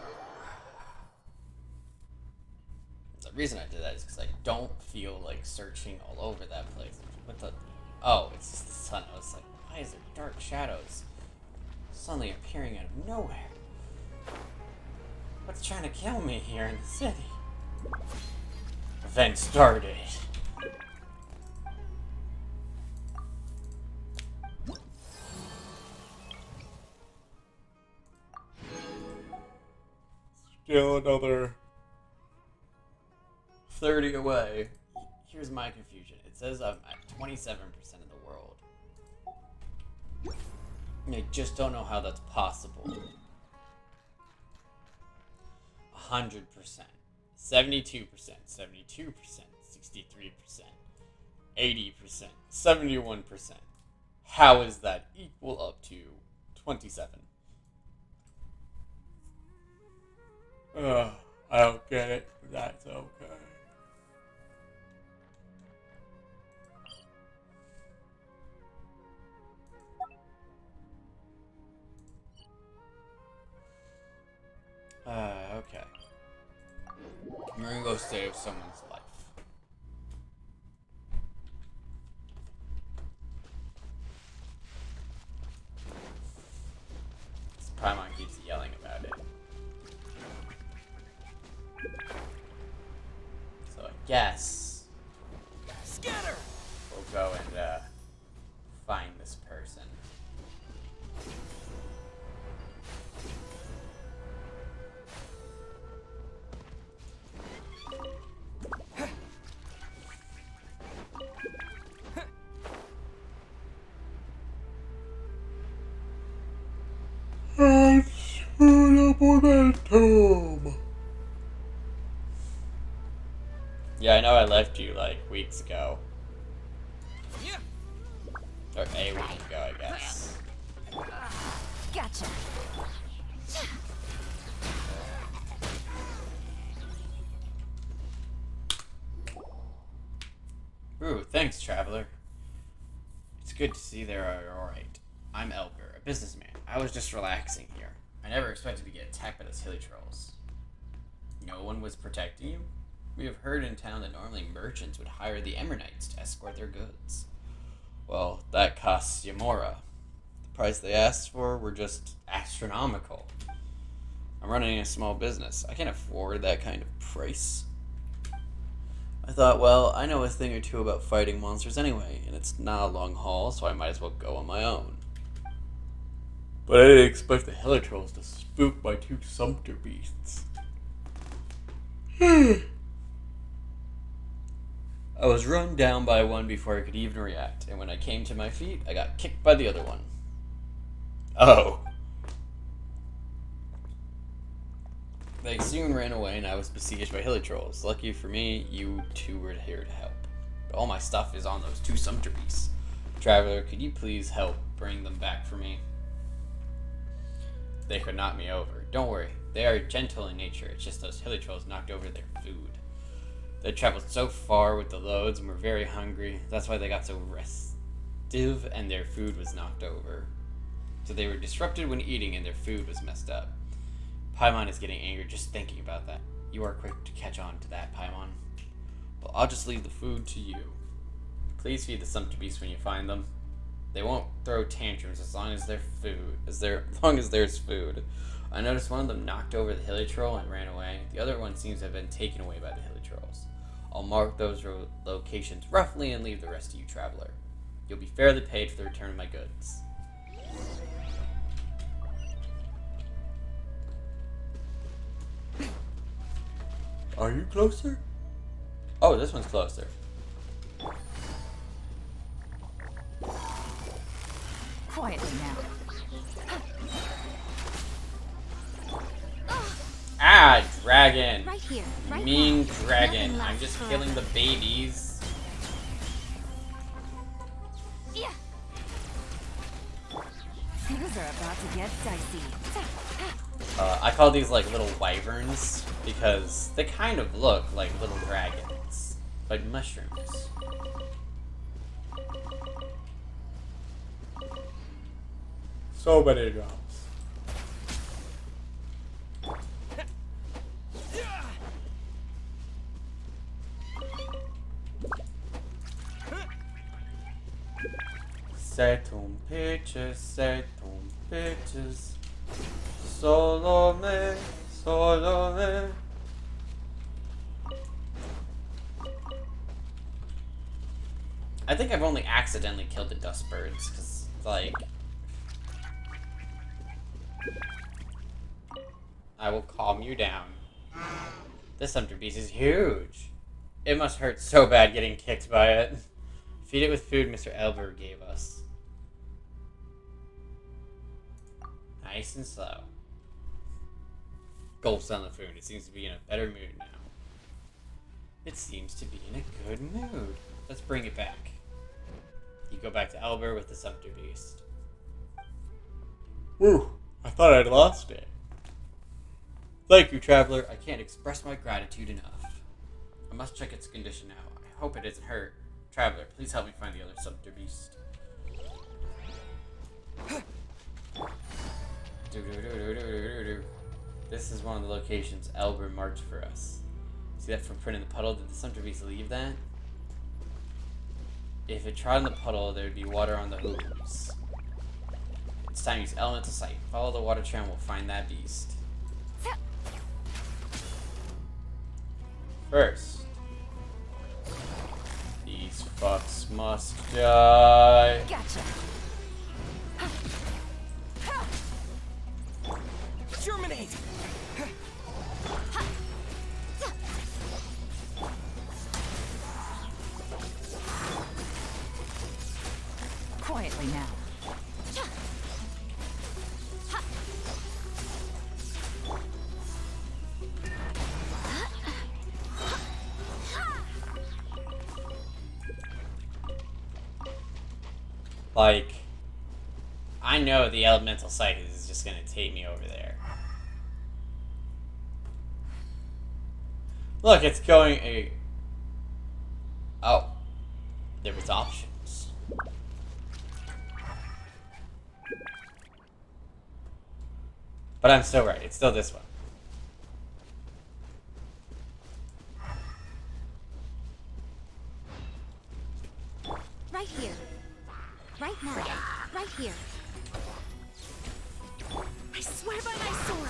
The reason I did that is because I don't feel like searching all over that place. What the? Oh, it's just the sun. I was like, why is there dark shadows suddenly appearing out of nowhere? What's trying to kill me here in the city? Event started. Still another 30 away. Here's my confusion. It says I'm at 27% of the world. And I just don't know how that's possible. 100%, 72%, 72%, 63%, 80%, 71%. How is that equal up to 27. Ugh, I don't get it. That's okay. Okay. We're gonna go save someone's life. This Paimon keeps yelling about it. So I guess Scatter! we'll go and find this person. It's full of momentum. Yeah, I know I left you like weeks ago. Yeah. Or a week ago, I guess. Gotcha. Ooh, thanks, traveler. It's good to see they're alright. I'm Elgar, a businessman. I was just relaxing here. I never expected to get attacked by those hilly trolls. No one was protecting you? We have heard in town that normally merchants would hire the Emernites to escort their goods. Well, that costs Yamora. The price they asked for were just astronomical. I'm running a small business. I can't afford that kind of price. I thought, well, I know a thing or two about fighting monsters anyway, and it's not a long haul, so I might as well go on my own. But I didn't expect the Hilly Trolls to spook my two sumpter beasts. I was run down by one before I could even react, and when I came to my feet, I got kicked by the other one. Oh. They soon ran away, and I was besieged by hilly trolls. Lucky for me, you two were here to help. But all my stuff is on those two sumpter beasts. Traveler, could you please help bring them back for me? They could knock me over. Don't worry, they are gentle in nature. It's just those hilly trolls knocked over their food. They traveled so far with the loads and were very hungry. That's why they got so restive and their food was knocked over. So they were disrupted when eating and their food was messed up. Paimon is getting angry just thinking about that. You are quick to catch on to that, Paimon. Well, I'll just leave the food to you. Please feed the sumpter beasts when you find them. They won't throw tantrums as long as there's food. I noticed one of them knocked over the hilly troll and ran away. The other one seems to have been taken away by the hilly trolls. I'll mark those locations roughly and leave the rest to you, traveler. You'll be fairly paid for the return of my goods. Are you closer? Oh, this one's closer. Quietly now. Ah, dragon! Right here, right Mean now. dragon. Nothing I'm lasts just forever. killing the babies. Yeah. Things are about to get dicey. I call these like little wyverns because they kind of look like little dragons, like mushrooms. So many drops. Set on pictures. Solo me. I think I've only accidentally killed the dust birds, because, like... I will calm you down. This sumpter beast is huge. It must hurt so bad getting kicked by it. Feed it with food Mr. Elber gave us. Nice and slow. Gulps on the food. It seems to be in a better mood now. It seems to be in a good mood. Let's bring it back. You go back to Elber with the sumpter beast. Whew, I thought I'd lost it. Thank you, traveler. I can't express my gratitude enough. I must check its condition now. I hope it isn't hurt. Traveler, please help me find the other subter beast. This is one of the locations Elber marked for us. See that footprint in the puddle? Did the subter beast leave that? If it trod in the puddle, there would be water on the hooves. It's time to use elemental sight. Follow the water trail and we'll find that beast. First, these fucks must die. Gotcha. Germinate! Quietly now. Like, I know the elemental sight is just gonna take me over there. Look, it's going a... Oh. There was options. But I'm still right. It's still this one. Right here. Right now. Right here. I swear by my sword.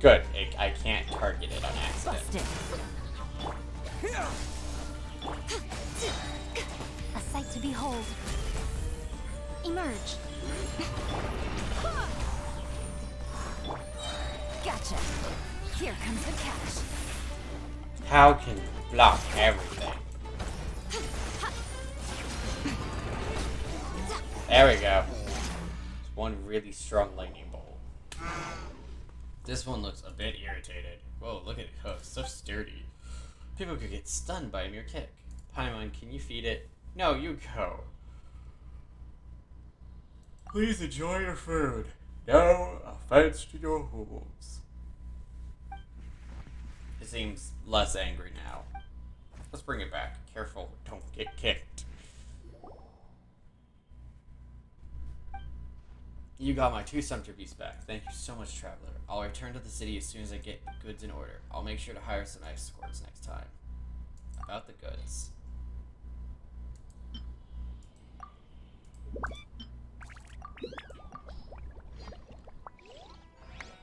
Good. I can't target it on accident. Busted. A sight to behold. Emerge. Gotcha. Here comes the catch. How can you block everything? There we go. It's one really strong lightning bolt. This one looks a bit irritated. Whoa, look at it. Oh, it's so sturdy. People could get stunned by a mere kick. Paimon, can you feed it? No, you go. Please enjoy your food. No offense to your hooves. It seems less angry now. Let's bring it back. Careful, don't get kicked. You got my 2 sumpter beasts back. Thank you so much, traveler. I'll return to the city as soon as I get goods in order. I'll make sure to hire some escorts next time. About the goods.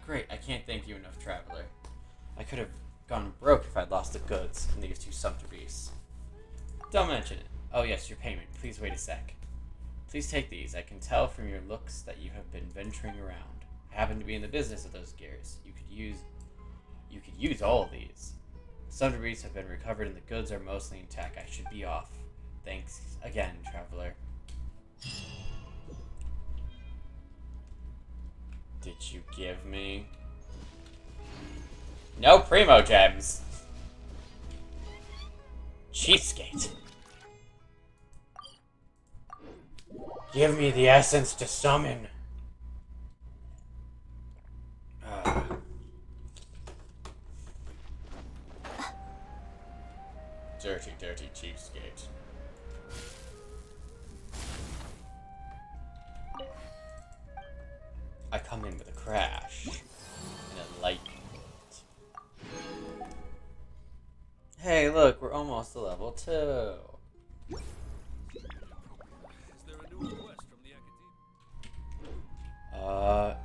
Great, I can't thank you enough, traveler. I could have gone broke if I'd lost the goods and these 2 sumpter beasts. Don't mention it. Oh yes, your payment. Please wait a sec. Please take these. I can tell from your looks that you have been venturing around. I happen to be in the business of those gears. You could use all of these. Sumpter beasts have been recovered and the goods are mostly intact. I should be off. Thanks again, traveler. Did you give me... No primo gems! Cheapskate! Give me the essence to summon! Dirty, dirty cheapskate. I come in with a crash. And enlightenment. Hey, look, we're almost to level 2. Is there a new request from the Academy?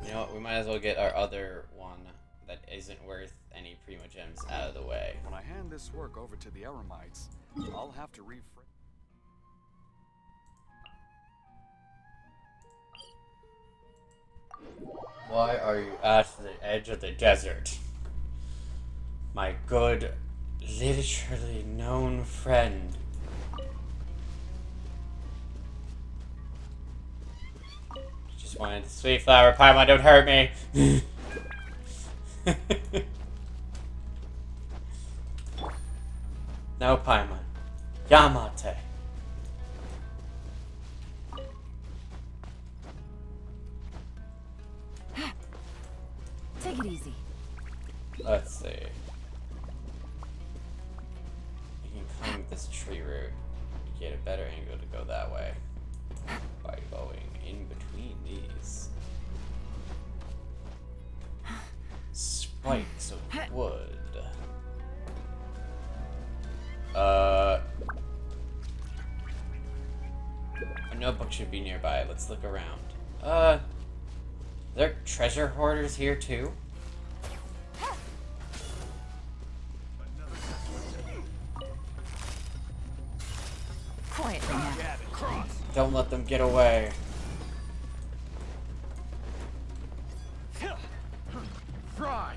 You know what? We might as well get our other one that isn't worth any primo gems out of the way. When I hand this work over to the Eremites, I'll have to rephrase. Why are you at the edge of the desert? My good, literally known friend. Just wanted the sweet flower. Paimon, don't hurt me. No, Paimon. Yamate. Take it easy. Let's see. You can climb this tree root. You get a better angle to go that way by going in between these spikes of wood. A notebook should be nearby. Let's look around. Are there treasure hoarders here too? Quietly now. Don't let them get away. Fry!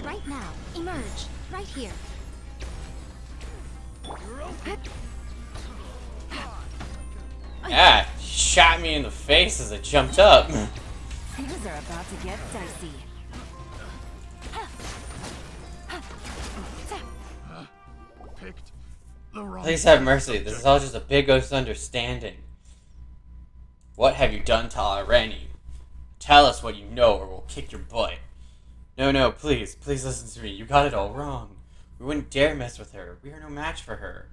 Right now. Emerge. Right here. Ah, shot me in the face as I jumped up. Things are about to get dicey. Picked the wrong. Please have mercy. This is all just a big misunderstanding. What have you done to Aranara? Tell us what you know or we'll kick your butt. No, please listen to me. You got it all wrong. We wouldn't dare mess with her. We are no match for her.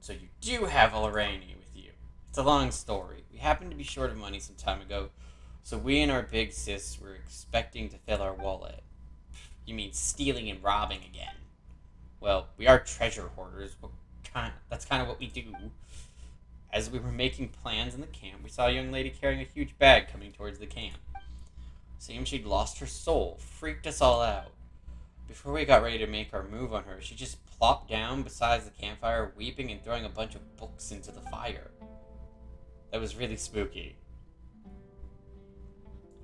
So you do have Aranara with you. It's a long story. We happened to be short of money some time ago, so we and our big sis were expecting to fill our wallet. You mean stealing and robbing again? Well, we are treasure hoarders. That's kind of what we do. As we were making plans in the camp, we saw a young lady carrying a huge bag coming towards the camp. Seemed she'd lost her soul. Freaked us all out. Before we got ready to make our move on her, she just plopped down beside the campfire, weeping and throwing a bunch of books into the fire. That was really spooky.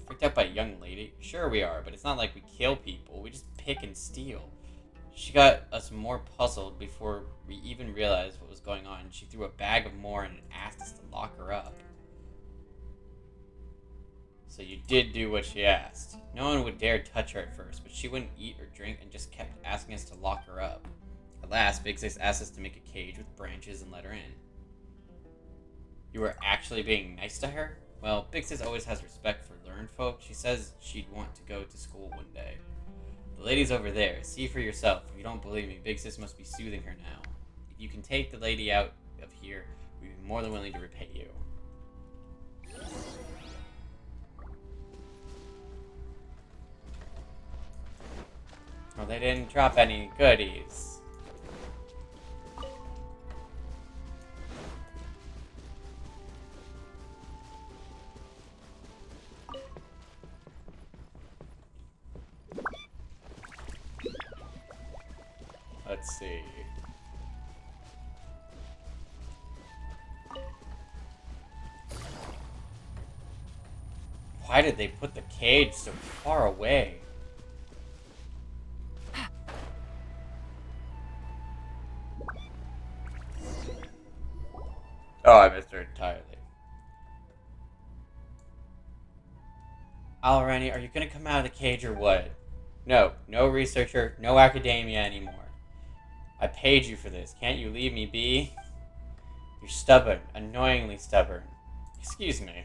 Freaked out by a young lady? Sure we are, but it's not like we kill people. We just pick and steal. She got us more puzzled before we even realized what was going on. She threw a bag of more and asked us to lock her up. So you did do what she asked. No one would dare touch her at first, but she wouldn't eat or drink and just kept asking us to lock her up. At last, Big Sis asked us to make a cage with branches and let her in. You were actually being nice to her? Well, Big Sis always has respect for learned folk. She says she'd want to go to school one day. The lady's over there. See for yourself. If you don't believe me, Big Sis must be soothing her now. If you can take the lady out of here, we'd be more than willing to repay you. Well, they didn't drop any goodies. Let's see. Why did they put the cage so far away? Oh, I missed her entirely. Aranara, are you gonna come out of the cage or what? No researcher, no academia anymore. I paid you for this. Can't you leave me be? You're stubborn, annoyingly stubborn. Excuse me.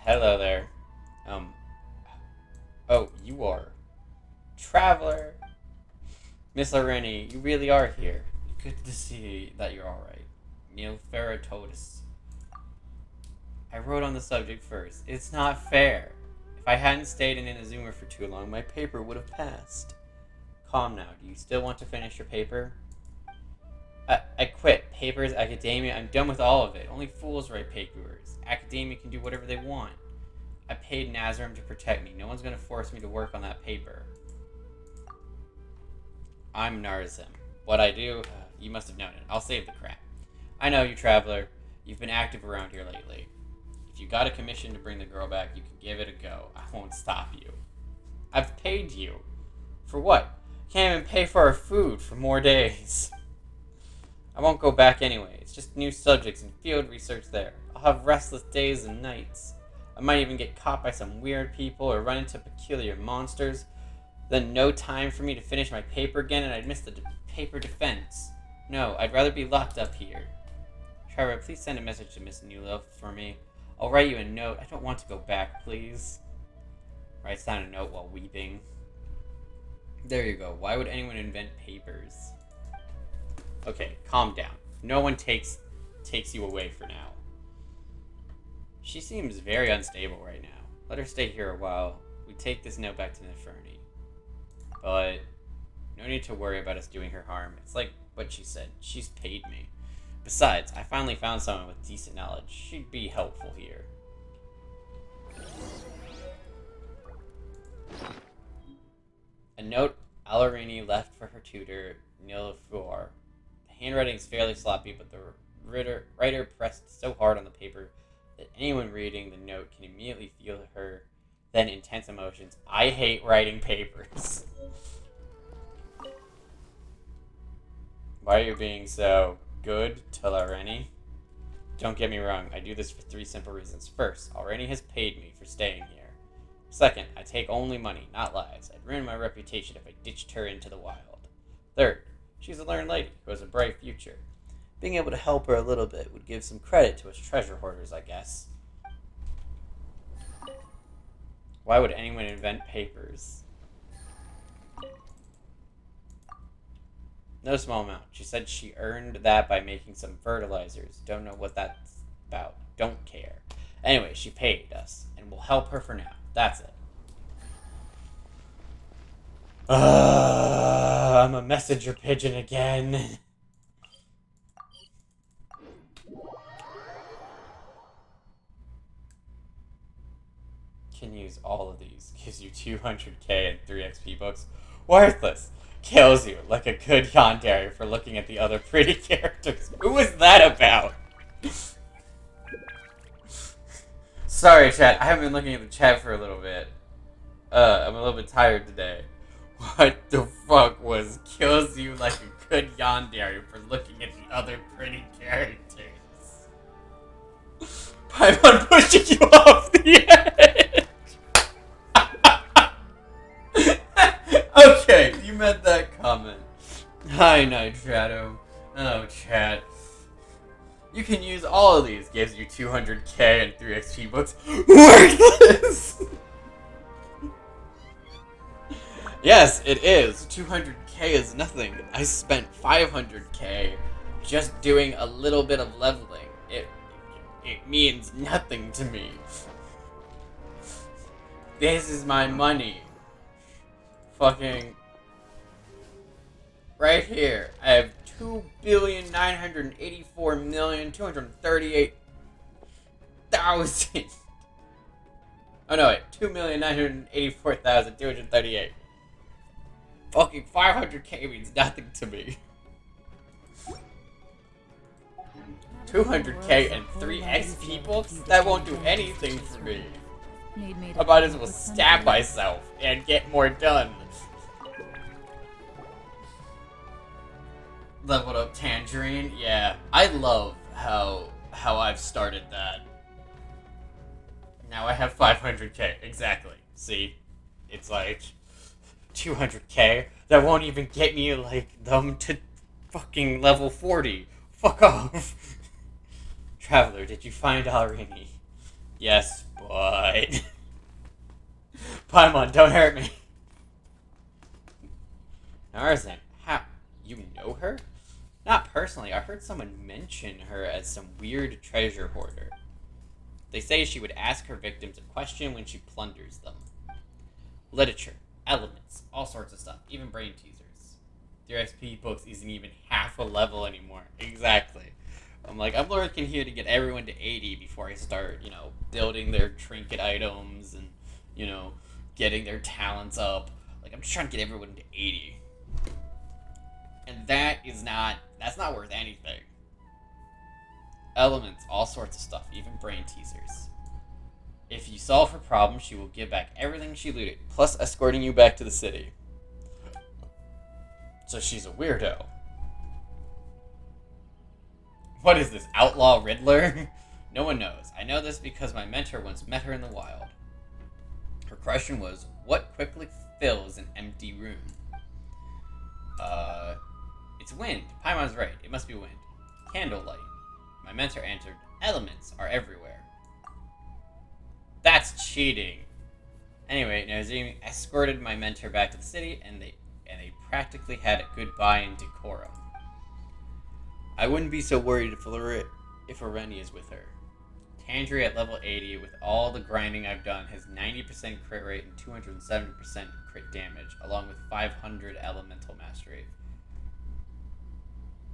Hello there. Oh, you are. Traveler. Miss Aranara, you really are here. Good to see that you're alright. Neoferatotus. I wrote on the subject first. It's not fair. If I hadn't stayed in Inazuma for too long, my paper would have passed. Calm now. Do you still want to finish your paper? I quit. Papers, academia, I'm done with all of it. Only fools write papers. Academia can do whatever they want. I paid Nazarim to protect me. No one's going to force me to work on that paper. I'm Narzim. What I do, you must have known it. I'll save the crap. I know you, Traveler. You've been active around here lately. If you got a commission to bring the girl back, you can give it a go. I won't stop you. I've paid you. For what? Can't even pay for our food for more days. I won't go back anyway. It's just new subjects and field research there. I'll have restless days and nights. I might even get caught by some weird people or run into peculiar monsters. Then no time for me to finish my paper again, and I'd miss the paper defense. No, I'd rather be locked up here. Trevor, please send a message to Miss Newloaf for me. I'll write you a note. I don't want to go back, please. Writes down a note while weeping. There you go. Why would anyone invent papers? Okay, calm down. No one takes you away for now. She seems very unstable right now. Let her stay here a while. We take this note back to Neferni. But no need to worry about us doing her harm. It's like what she said. She's paid me. Besides, I finally found someone with decent knowledge. She'd be helpful here. A note Alarini left for her tutor, Nilafur. The handwriting is fairly sloppy, but the writer pressed so hard on the paper that anyone reading the note can immediately feel her then intense emotions. I hate writing papers. Why are you being so good, Talareni? Don't get me wrong, I do this for 3 simple reasons. First, Alreni has paid me for staying here. Second, I take only money, not lives. I'd ruin my reputation if I ditched her into the wild. Third, she's a learned lady who has a bright future. Being able to help her a little bit would give some credit to us treasure hoarders, I guess. Why would anyone invent papers? No small amount. She said she earned that by making some fertilizers. Don't know what that's about. Don't care. Anyway, she paid us, and we'll help her for now. That's it. I'm a messenger pigeon again. Can use all of these. Gives you 200k and 3 XP books. Worthless. Kills you like a good yandere for looking at the other pretty characters. Who was that about? Sorry, chat. I haven't been looking at the chat for a little bit. I'm a little bit tired today. What the fuck was kills you like a good yandere for looking at the other pretty characters? Paimon pushing you off the edge! Okay, you meant that comment. Hi, Nitrato. Oh, chat. You can use all of these. Gives you 200k and 3 XP books. Worthless! Yes, it is. 200k is nothing. I spent 500k just doing a little bit of leveling. It means nothing to me. This is my money. Fucking right here. I have 2,984,238,000. Oh no, wait. 2,984,238. Fucking 500k means nothing to me. 200k and 3 XP books? That won't do anything for me. I might as well stab myself and get more done. Leveled up Tangerine? Yeah. I love how I've started that. Now I have 500k. Exactly. See? It's like 200k. That won't even get me like them to fucking level 40. Fuck off. Traveler, did you find Alrini? Yes, but... Paimon, don't hurt me. Narzan, how? You know her? Not personally. I heard someone mention her as some weird treasure hoarder. They say she would ask her victims a question when she plunders them. Literature, elements, all sorts of stuff, even brain teasers. Their XP books isn't even half a level anymore. Exactly. I'm lurking here to get everyone to 80 before I start, building their trinket items and, getting their talents up. I'm just trying to get everyone to 80. And that's not worth anything. Elements, all sorts of stuff, even brain teasers. If you solve her problem, she will give back everything she looted, plus escorting you back to the city. So she's a weirdo. What is this, Outlaw Riddler? No one knows. I know this because my mentor once met her in the wild. Her question was, what fills an empty room. It's wind. Paimon's right. It must be wind. Candlelight. My mentor answered, elements are everywhere. That's cheating. Anyway, Nazim escorted my mentor back to the city, and they practically had a goodbye in decorum. I wouldn't be so worried if Areni is with her. Tandri at level 80, with all the grinding I've done, has 90% crit rate and 270% crit damage, along with 500 elemental mastery.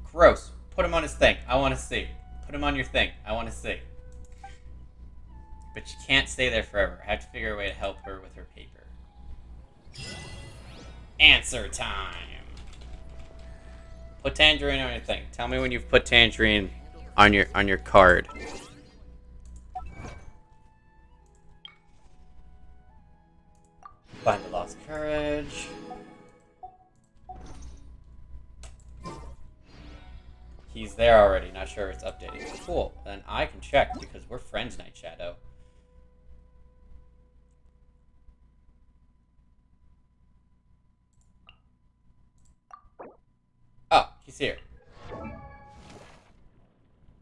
Gross. Put him on his thing. I want to see. Put him on your thing. I want to see. But she can't stay there forever. I have to figure a way to help her with her paper. Answer time. Put Tangerine on your thing. Tell me when you've put Tangerine on your card. Find the lost courage. He's there already. Not sure if it's updated. Cool. Then I can check because we're friends, Night Shadow. Oh, he's here.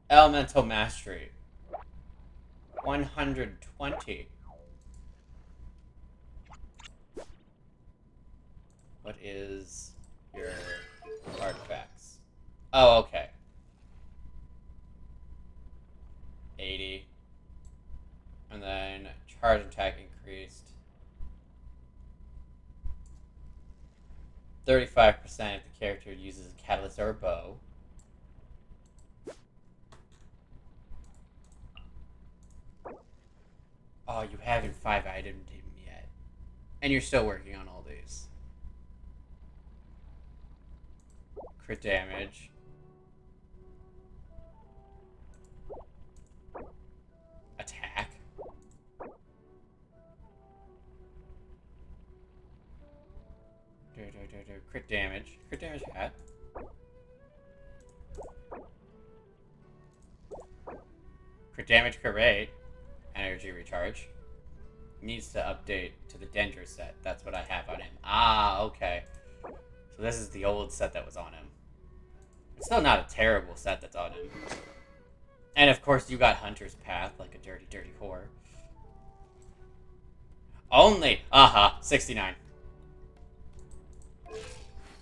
Elemental Mastery. 120. What is your artifacts? Oh, okay. 80. And then charge attack increased. 35% if the character uses a catalyst or a bow. Oh, you haven't 5-itemed him yet. And you're still working on all these. Crit damage. Attack. Crit damage. Crit damage hat. Crit damage, crit rate. Energy recharge. Needs to update to the Dendro set. That's what I have on him. Ah, okay. So this is the old set that was on him. It's still not a terrible set that's on him. And of course you got Hunter's Path, like a dirty, dirty whore. Only! Aha, 69.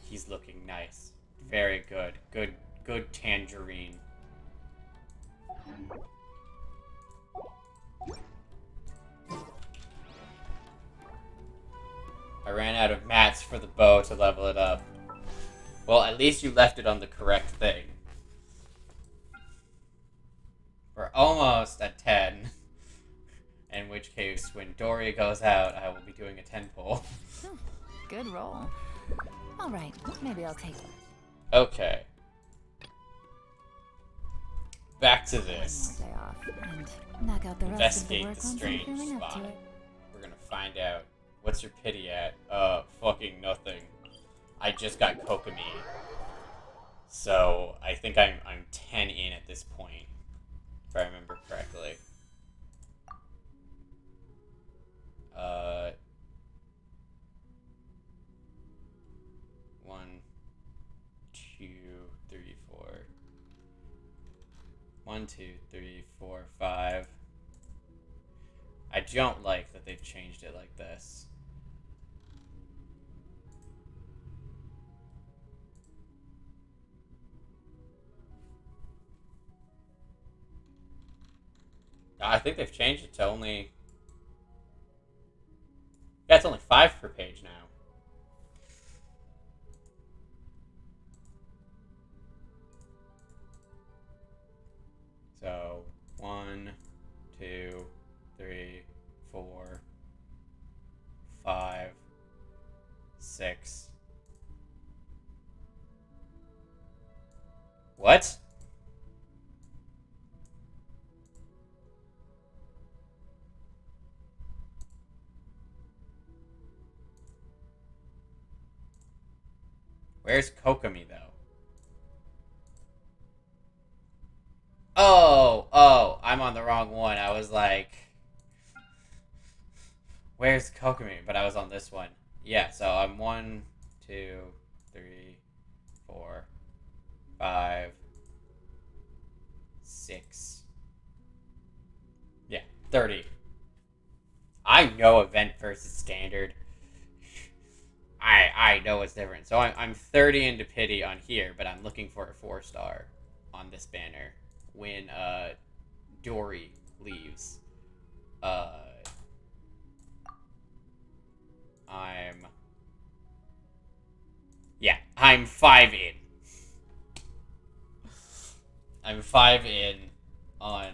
He's looking nice. Very good. Good Tangerine. I ran out of mats for the bow to level it up. Well, at least you left it on the correct thing. We're almost at 10. In which case, when Dory goes out, I will be doing a 10 pull. Good roll. All right, maybe I'll take it. Okay. Back to this. One more day off and knock out the rest of the Investigate work the once I'm strange feeling up to spot. it. We're gonna find out. What's your pity at? Fucking nothing. I just got Kokomi. So, I think I'm 10 in at this point. If I remember correctly. 1, 2, 3, 4. 1, 2, 3, 4, 5. I don't like that they've changed it like this. I think they've changed it to only... Yeah, it's only 5 per page now. So, 1, 2, 3, 4, 5, 6. What? Where's Kokomi, though? Oh, I'm on the wrong one. I was like... Where's Kokomi? But I was on this one. Yeah, so I'm 1, 2, 3, 4, 5, 6. Yeah, 30. I know event versus standard. I know it's different. So I'm 30 into pity on here, but I'm looking for a 4-star on this banner when Dory leaves. I'm 5 in. I'm 5 in on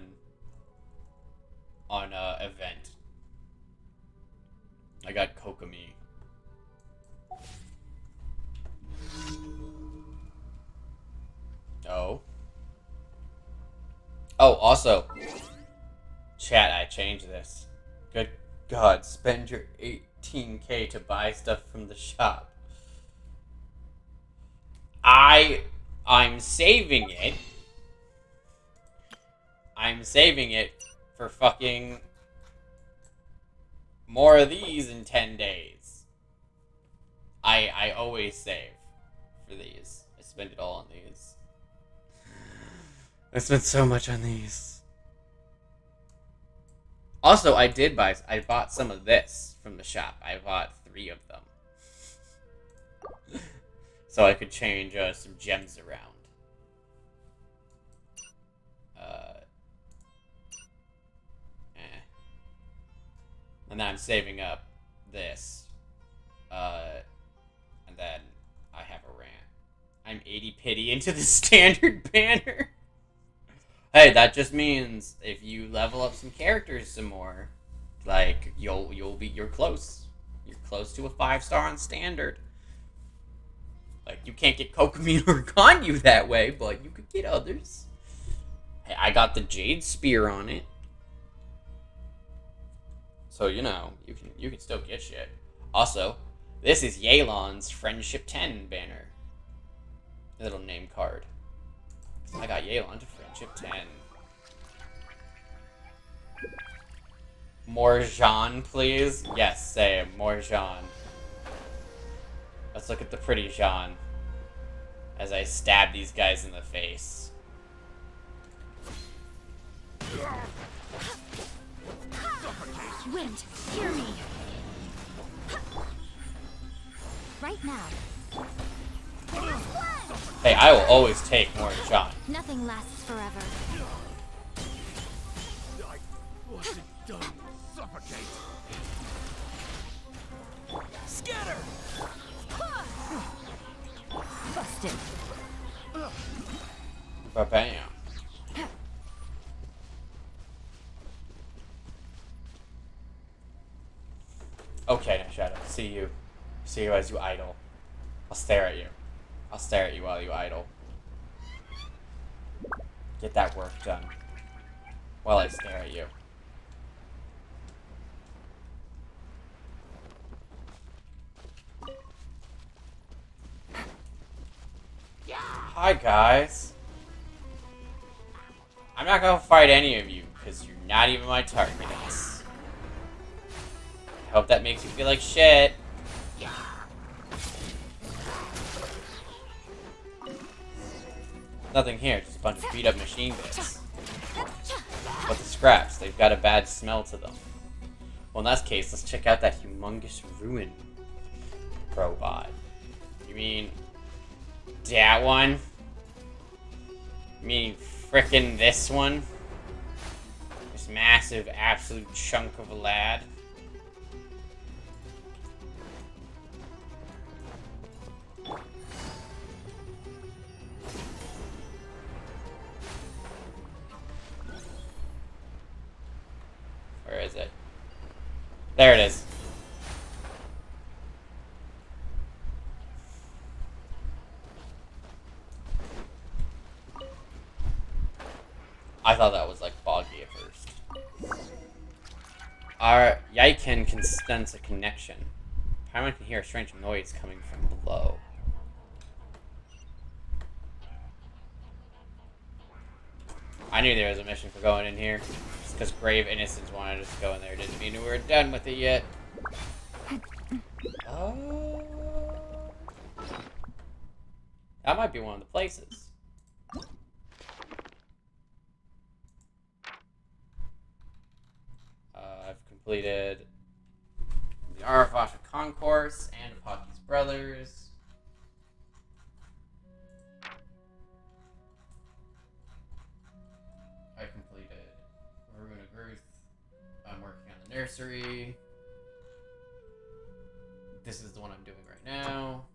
event. I got Kokomi. Oh. Oh, also, chat, I changed this. Good God, spend your 18k to buy stuff from the shop. I'm saving it. I'm saving it for fucking more of these in 10 days. I always save for these. I spend it all on these. I spent so much on these. Also, I bought some of this from the shop. I bought 3 of them. So I could change some gems around. And then I'm saving up this. And then I have a rant. I'm 80 pity into the standard banner. Hey, that just means if you level up some characters some more, like you're close. You're close to a 5-star on standard. Like you can't get Kokomi or Ganyu that way, but you could get others. Hey, I got the Jade Spear on it. So you know, you can still get shit. Also, this is Yelan's Friendship 10 banner. Little name card. I got Yelan to Friendship 10. More Jean, please? Yes, same. More Jean. Let's look at the pretty Jean. As I stab these guys in the face. Wind, hear me. Right now. Hey, I will always take more Jean. Nothing lasts forever. I wasn't done. Suffocate. Scatter. Busted. Ba-bam. Okay, now Shadow. See you. See you as you idle. I'll stare at you. I'll stare at you while you idle. Get that work done. While I stare at you. Hi, guys. I'm not gonna fight any of you, because you're not even my targets. I hope that makes you feel like shit. Nothing here, just a bunch of beat up machine bits. But the scraps, they've got a bad smell to them. Well, in that case, let's check out that humongous ruin robot. You mean that one? You mean frickin' this one? This massive, absolute chunk of a lad? Where is it? There it is. I thought that was like boggy at first. Our Yaiken can sense a connection. Paimon can hear a strange noise coming from below. I knew there was a mission for going in here. It's because Grave Innocence wanted us to go in there. Didn't mean we were done with it yet. Oh. That might be one of the places. I've completed the Aravasha Concourse and Apocky's Brothers. I completed Ruin of Gruth. I'm working on the nursery. This is the one I'm doing right now.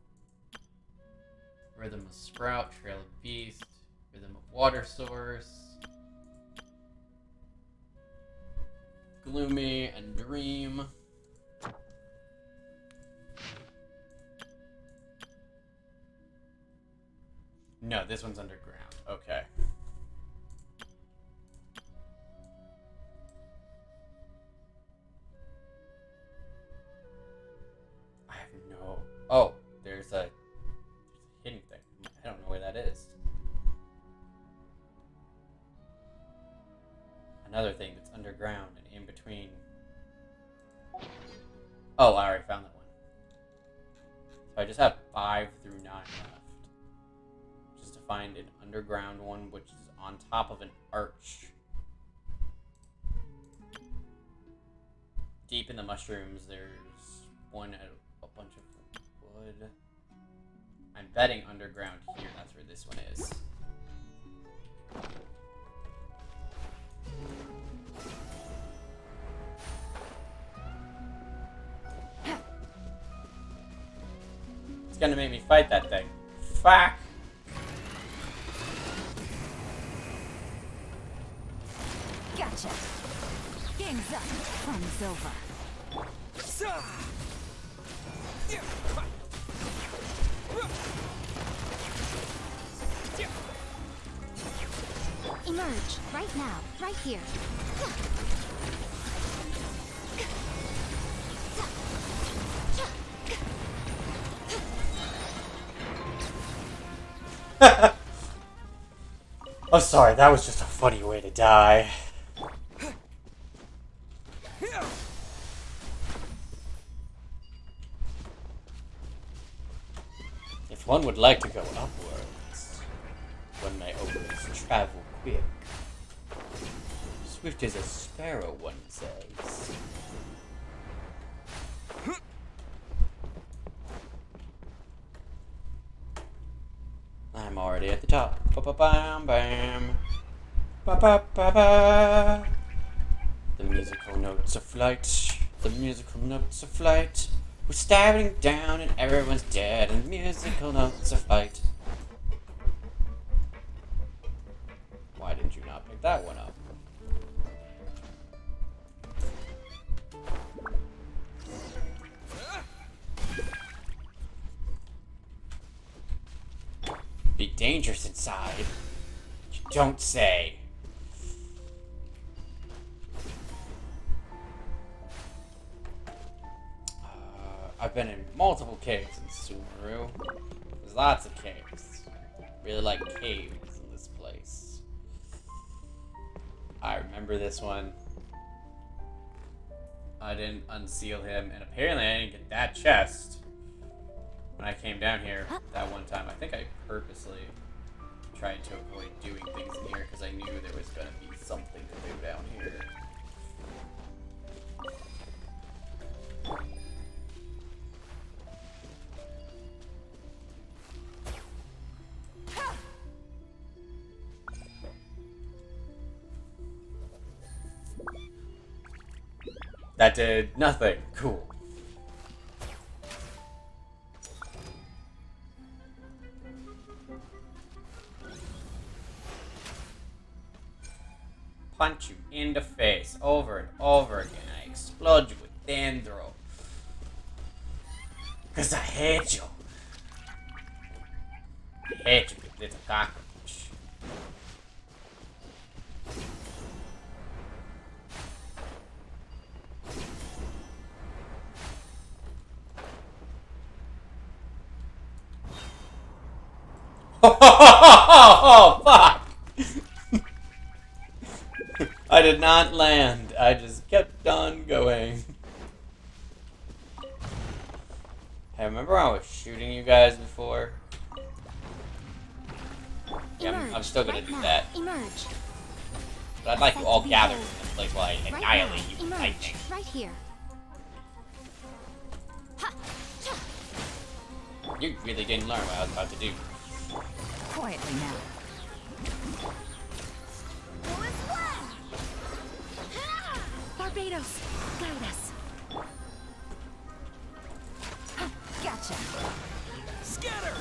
Rhythm of Sprout, Trail of Beast, Rhythm of Water Source, Gloomy and Dream. No, this one's underground. Okay. I have no... Oh, there's a hidden thing. I don't know where that is. Another thing that's underground and in between. Oh, I already found that one. So I just have 5 through 9 left. Just to find an underground one, which is on top of an arch. Deep in the mushrooms, there's one at a bunch of wood. I'm betting underground here, that's where this one is. It's gonna make me fight that thing. Fuck! Gotcha. Game's up. Fun's over. Emerge, right now, right here. Oh, sorry, that was just a funny way to die. If one would like to go upwards, one may always travel quick. Swift as a sparrow, one says. I'm already at the top. Ba-ba-bam, bam. Ba-ba-ba-ba. The musical notes of flight. The musical notes of flight. We're staring down and everyone's dead. And musical notes of flight. Why didn't you not pick that one up? Be dangerous inside. You don't say. I've been in multiple caves in Sumeru. There's lots of caves. Really like caves in this place. I remember this one. I didn't unseal him, and apparently I didn't get that chest when I came down here that one time. I think I purposely tried to avoid doing things in here because I knew there was going to be something to do down here. That did nothing. Cool. Punch you in the face over and over again. I explode you with dendro. Cause I hate you. I hate you, little cockroach. Oh, fuck! I did not land. I just kept on going. Hey, remember when I was shooting you guys before? Yeah, I'm still gonna right do now. that. Emerge. But I'd like you Set all to gathered in behold. a place while I Right annihilate now. you with Emerge. lightning. Right here. Ha! Cha! You really didn't learn what I was about to do. Quietly now. Bullet splash! Ha! Barbados, guide us. Gotcha. Scatter!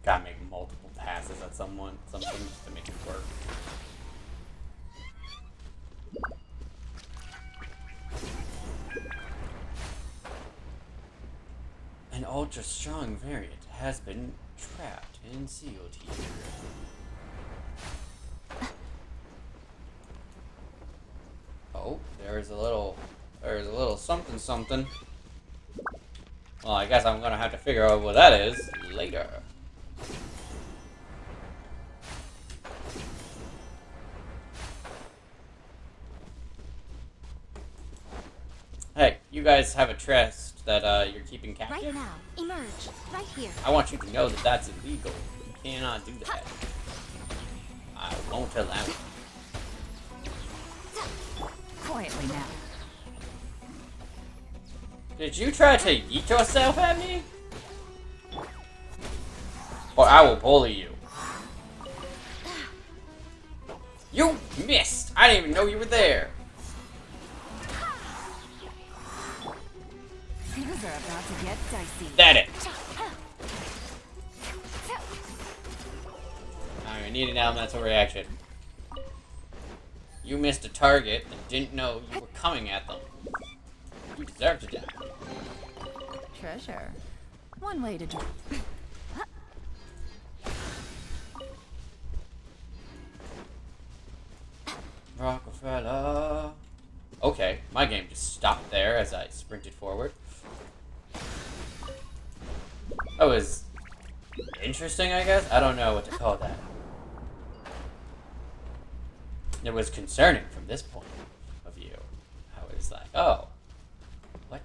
Gotta make multiple passes at something just to make it work. An ultra strong variant has been trapped and sealed here. Oh, there's a little something something. Well, I guess I'm gonna have to figure out what that is later. Hey, you guys have a chest that you're keeping captive? Right now. Emerge. Right here. I want you to know that that's illegal. You cannot do that. I won't allow it. Quietly now. Did you try to yeet yourself at me? Or I will bully you. You missed! I didn't even know you were there. Things are about to get dicey. That it. I need an elemental reaction. You missed a target and didn't know you were coming at them. You deserve to die. Treasure. One way to do. Rockefeller. Okay, my game just stopped there as I sprinted forward. That was interesting, I guess? I don't know what to call that. It was concerning from this point of view. I was like, oh. What?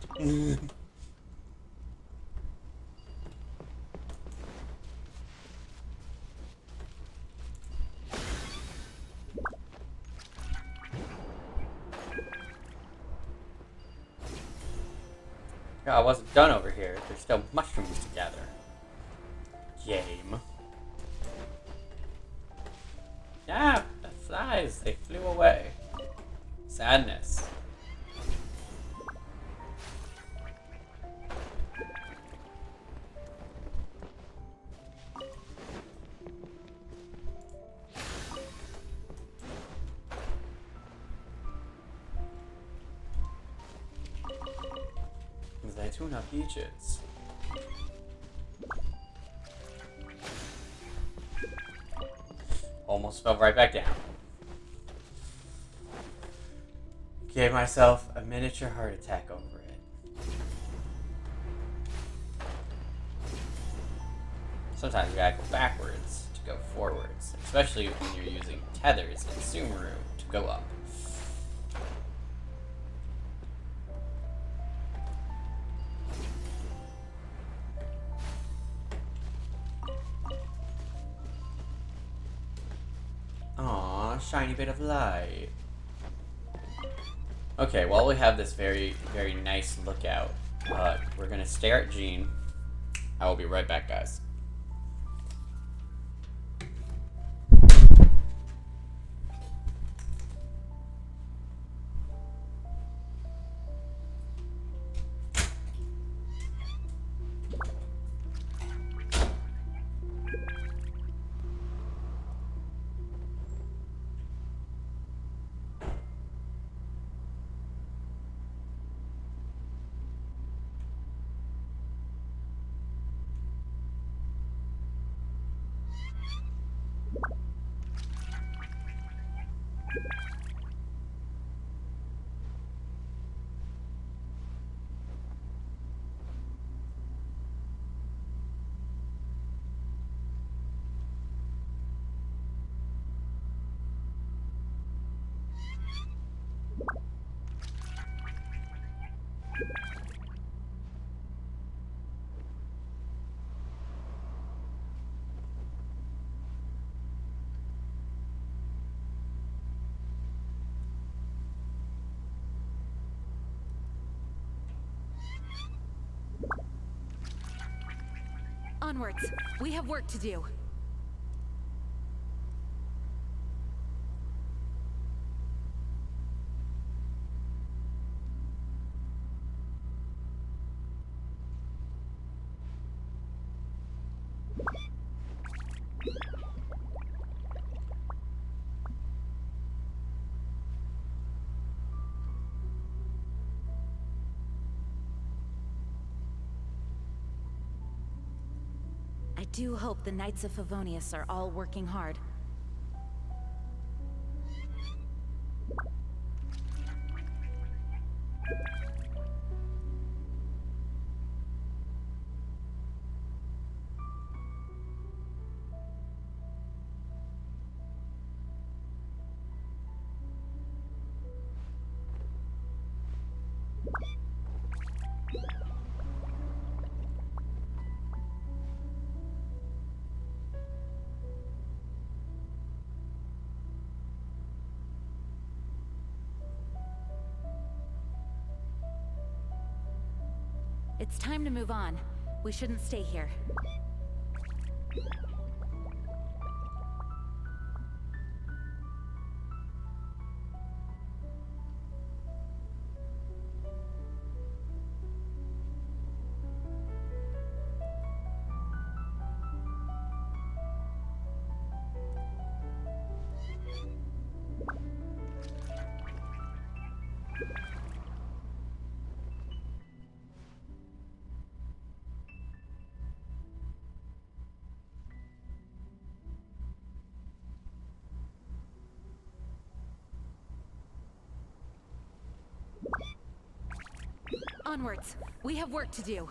I wasn't done over here. There's still mushrooms to gather. Game. Ah, the flies. They flew away. Sadness. Zaytuna Beaches. Almost fell right back down. Gave myself a miniature heart attack over it. Sometimes you gotta go backwards to go forwards, especially when you're using tethers in Sumeru to go up. Aw, shiny bit of light. Okay, while we have this very, very nice lookout, we're gonna stare at Jean. I will be right back, guys. Onwards. We have work to do. I do hope the Knights of Favonius are all working hard. It's time to move on. We shouldn't stay here. Onwards. We have work to do.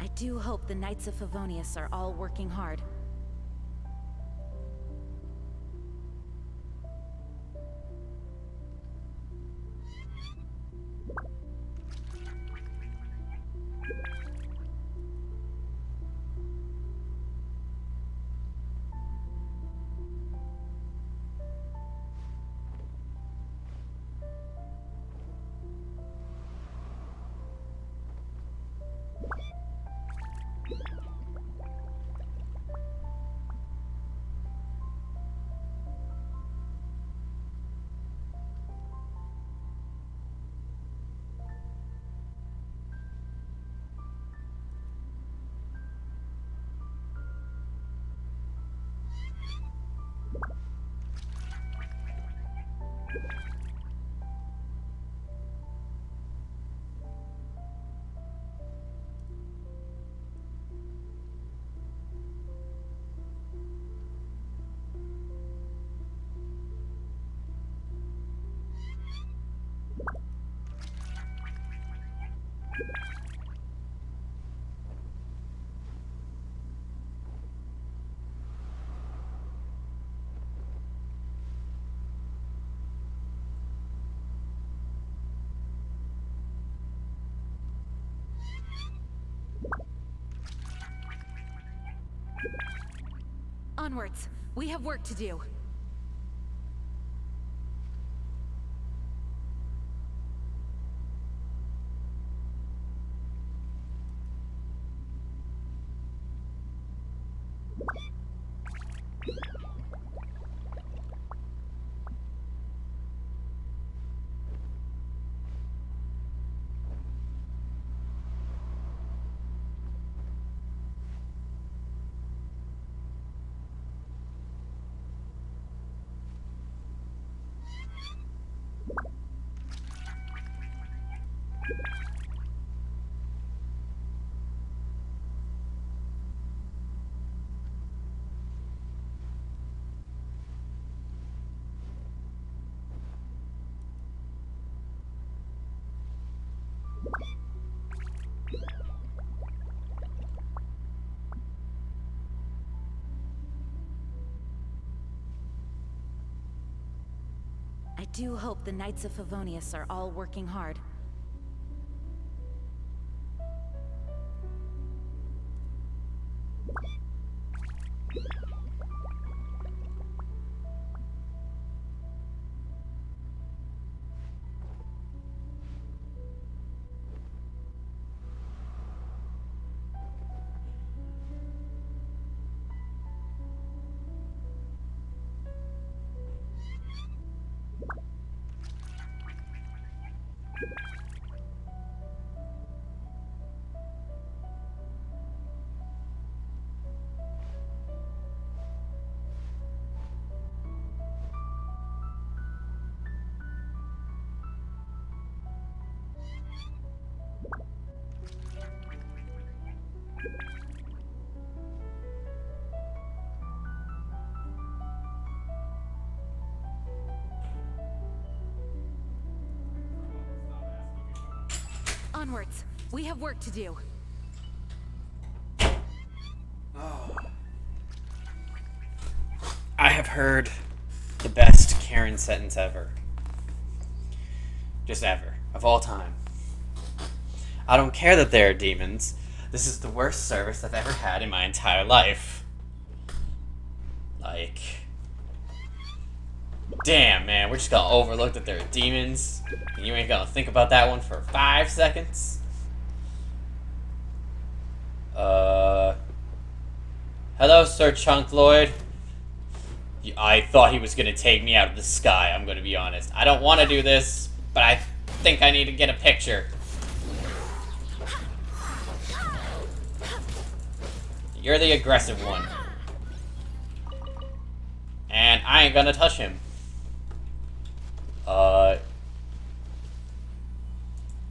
I do hope the Knights of Favonius are all working hard. Onwards. We have work to do. I do hope the Knights of Favonius are all working hard. Onwards. We have work to do. I have heard the best Karen sentence ever. Just ever. Of all time. I don't care that there are demons. This is the worst service I've ever had in my entire life. Like... Damn, man. We're just gonna overlook that there are demons. And you ain't gonna think about that one for 5 seconds? Hello, Sir Chunk Lloyd. I thought he was gonna take me out of the sky, I'm gonna be honest. I don't want to do this, but I think I need to get a picture. You're the aggressive one. And I ain't gonna touch him.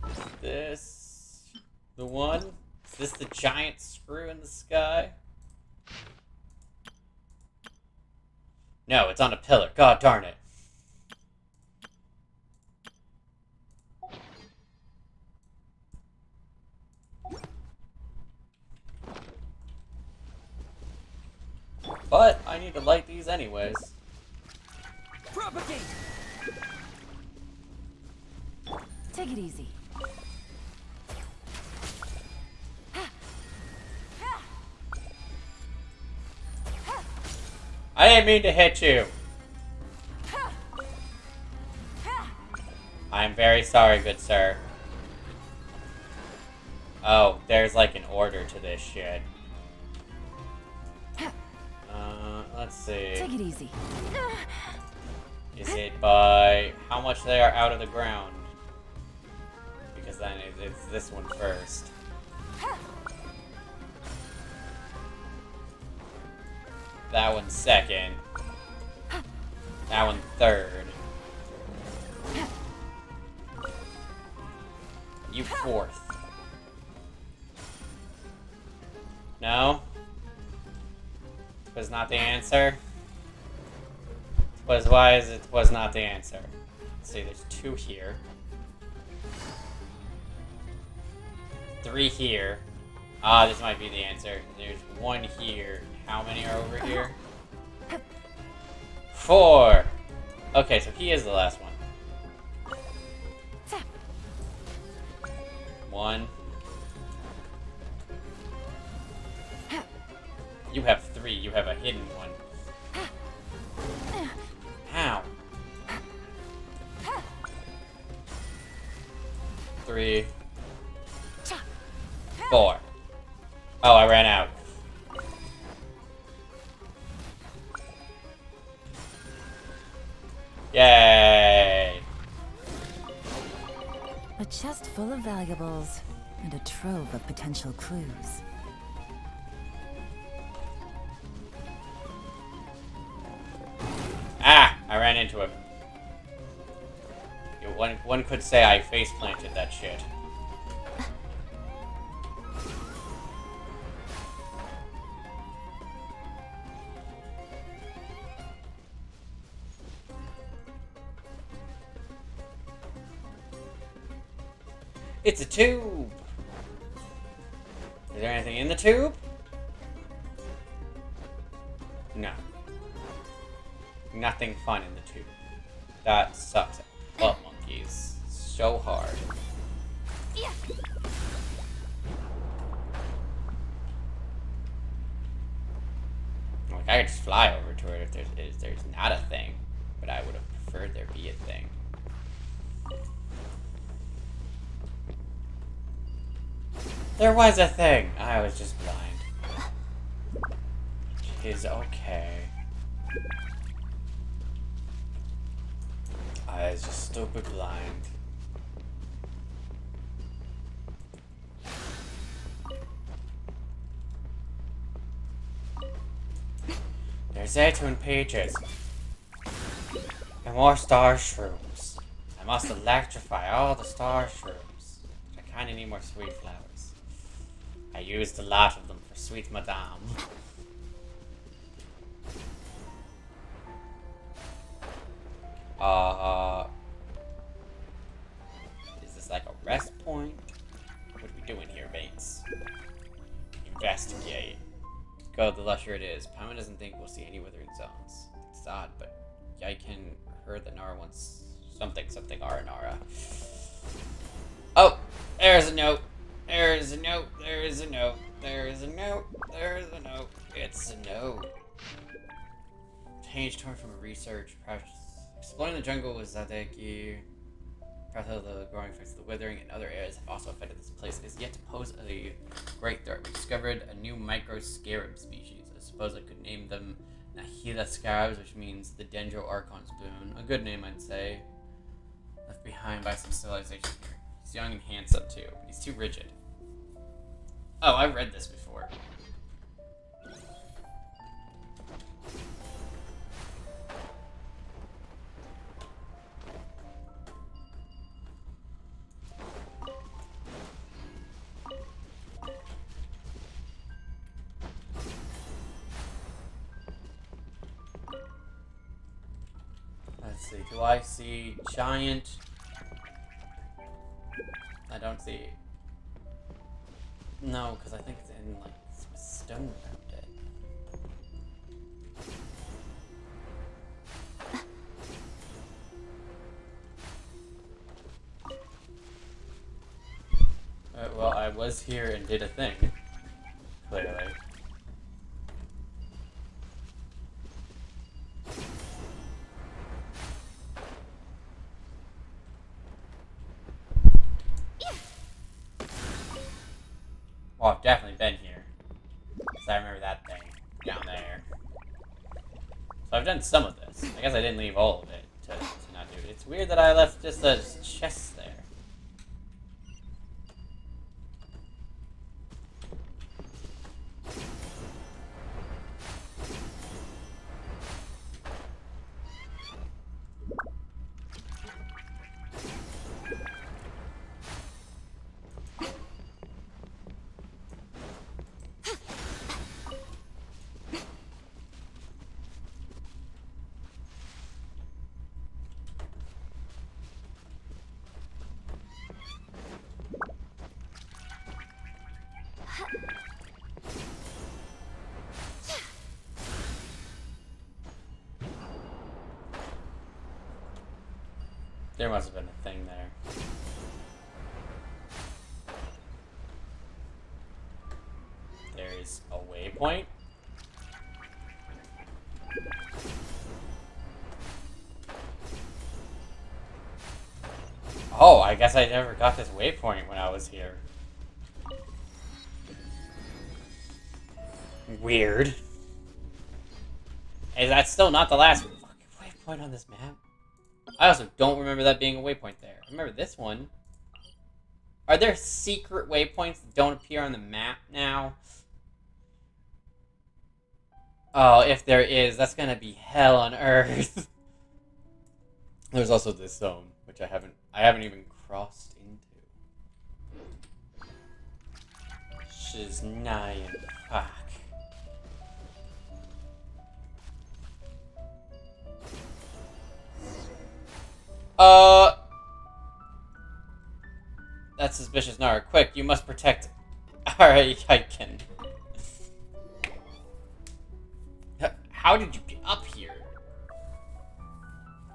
Is this the one? Is this the giant screw in the sky? No, it's on a pillar. God darn it. But I need to light these anyways. Propagate! Take it easy. I didn't mean to hit you. I'm very sorry, good sir. Oh, there's like an order to this shit. Let's see. Take it easy. Is it by how much they are out of the ground? Because then it's this one first. That one second. That one third. You fourth. No? Was not the answer? Why is it was not the answer? Let's see, there's 2 here. 3 here. Ah, this might be the answer. There's 1 here. How many are over here? 4! Okay, so he is the last one. 1. You have 3. You have a hidden one. How? 3, 4. Oh, I ran out. Yay! A chest full of valuables and a trove of potential clues. Ah! I ran into him. One could say I face planted that shit. It's a tube! Is there anything in the tube? No. Nothing fun in the tube. That sucks. Butt monkeys. So hard. Like, I could just fly over to it if there's not a thing. But I would have preferred there be a thing. There was a thing! I was just blind. Which is okay. I was just stupid blind. There's 18 pages. And more star shrooms. I must electrify all the star shrooms. I kinda need more sweet flowers. I used a lot of them for sweet madame. Is this like a rest point? What are we doing here, Bates? Investigate. God, the lusher it is. Paimon doesn't think we'll see any withering zones. It's odd, but Yaiken heard that Nara wants something Aranara. Oh! There's a note! There is a note! There is a note! There is a note! There is a note! It's a note! Page torn from a research. Exploring the jungle with Zadeki. Perhaps the growing effects of the withering and other areas have also affected this place. It is yet to pose a great threat. We discovered a new micro scarab species. I suppose I could name them Nahila scarabs, which means the Dendro Archon's boon. A good name, I'd say. Left behind by some civilization here. He's young and handsome too, but he's too rigid. Oh, I've read this before. Let's see, do I see giant? I don't see. No, because I think it's in like stone around it. Well, I was here and did a thing. Clearly. Well, I've definitely been here. Because I remember that thing down there. So I've done some of this. I guess I didn't leave all of it to not do it. It's weird that I left just a chest there. There must have been a thing there. There's a waypoint? Oh, I guess I never got this waypoint when I was here. Weird. Is that still not the last fucking waypoint on this map? I also don't remember that being a waypoint there. I remember this one. Are there secret waypoints that don't appear on the map now? Oh, if there is, that's gonna be hell on earth. There's also this zone, which I haven't even crossed into. She's nine. Fuck. That's suspicious, Nara. Quick, you must protect. Alright, I can. How did you get up here?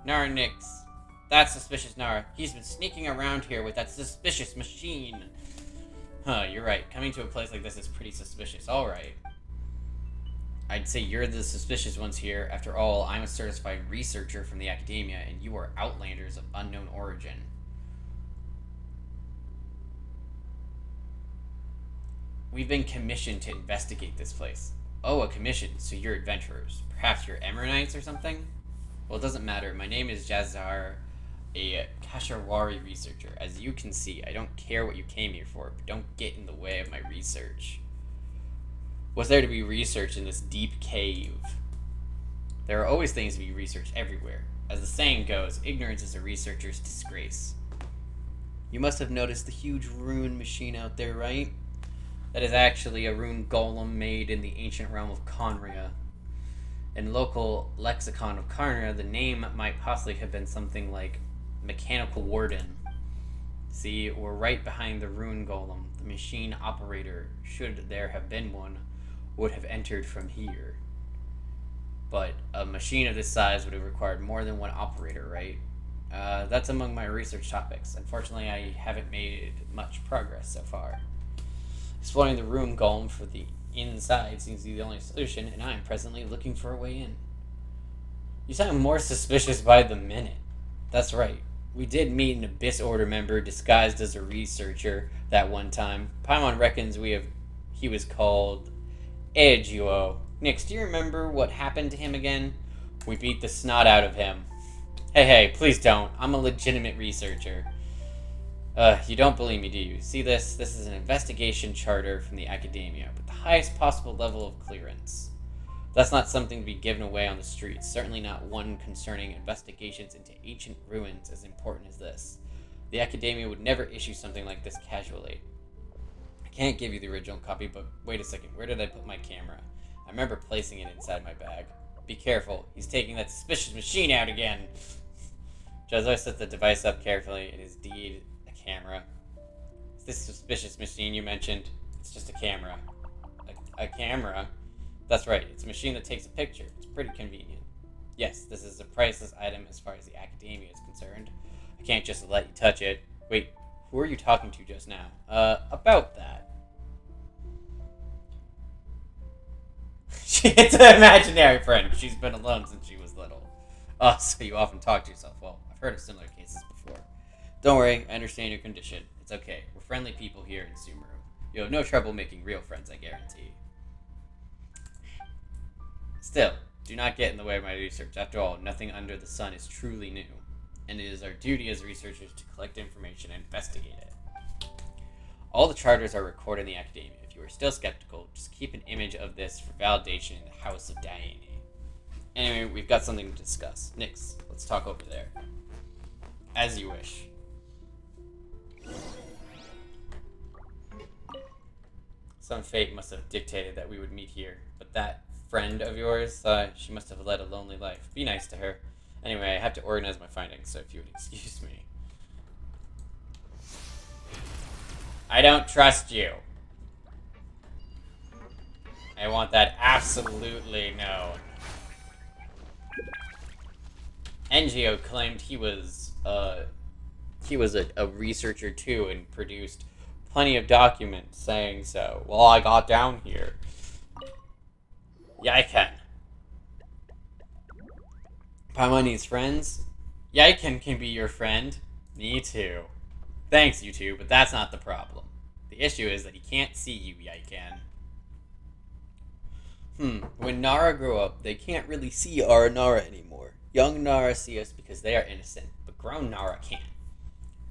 Nara Nix. That's suspicious, Nara. He's been sneaking around here with that suspicious machine. Huh, you're right. Coming to a place like this is pretty suspicious. Alright. I'd say you're the suspicious ones here. After all, I'm a certified researcher from the academia, and you are outlanders of unknown origin. We've been commissioned to investigate this place. Oh, a commission, so you're adventurers. Perhaps you're Emeronites or something? Well, it doesn't matter. My name is Jazar, a Kashawari researcher. As you can see, I don't care what you came here for, but don't get in the way of my research. What's there to be researched in this deep cave? There are always things to be researched everywhere. As the saying goes, ignorance is a researcher's disgrace. You must have noticed the huge rune machine out there, right? That is actually a rune golem made in the ancient realm of Conria. In local lexicon of Conria, the name might possibly have been something like Mechanical Warden. See, we're right behind the rune golem. The machine operator, should there have been one, would have entered from here. But a machine of this size would have required more than one operator, right? That's among my research topics. Unfortunately, I haven't made much progress so far. Exploring the rune golem for the inside seems to be the only solution, and I am presently looking for a way in. You sound more suspicious by the minute. That's right. We did meet an Abyss Order member disguised as a researcher that one time. Paimon reckons he was called Ejuo. Nix, do you remember what happened to him again? We beat the snot out of him. Hey, please don't. I'm a legitimate researcher. You don't believe me, do you? See this? This is an investigation charter from the academia, with the highest possible level of clearance. That's not something to be given away on the streets, certainly not one concerning investigations into ancient ruins as important as this. The academia would never issue something like this casually. I can't give you the original copy, but wait a second, where did I put my camera? I remember placing it inside my bag. Be careful, he's taking that suspicious machine out again. Jazar set the device up carefully. It is indeed a camera. It's this suspicious machine you mentioned. It's just a camera. A camera? That's right, it's a machine that takes a picture. It's pretty convenient. Yes, this is a priceless item as far as the academia is concerned. I can't just let you touch it. Wait, who are you talking to just now? About that. It's an imaginary friend. She's been alone since she was little. Oh, so you often talk to yourself. Well, I've heard of similar cases before. Don't worry, I understand your condition. It's okay. We're friendly people here in Sumeru. You'll have no trouble making real friends, I guarantee. Still, do not get in the way of my research. After all, nothing under the sun is truly new. And it is our duty as researchers to collect information and investigate it. All the charters are recorded in the academia. If you are still skeptical, just keep an image of this for validation in the House of Diane. Anyway, we've got something to discuss. Nix, let's talk over there. As you wish. Some fate must have dictated that we would meet here, but that friend of yours, she must have led a lonely life. Be nice to her. Anyway, I have to organize my findings, so if you would excuse me. I don't trust you. I want that absolutely known. NGO claimed he was a researcher too and produced plenty of documents saying so. Well, I got down here. Yeah, I can. Paimon needs friends? Yaiken can be your friend. Me too. Thanks, you two, but that's not the problem. The issue is that he can't see you, Yaiken. When Nara grow up, they can't really see Aranara anymore. Young Nara see us because they are innocent, but grown Nara can't.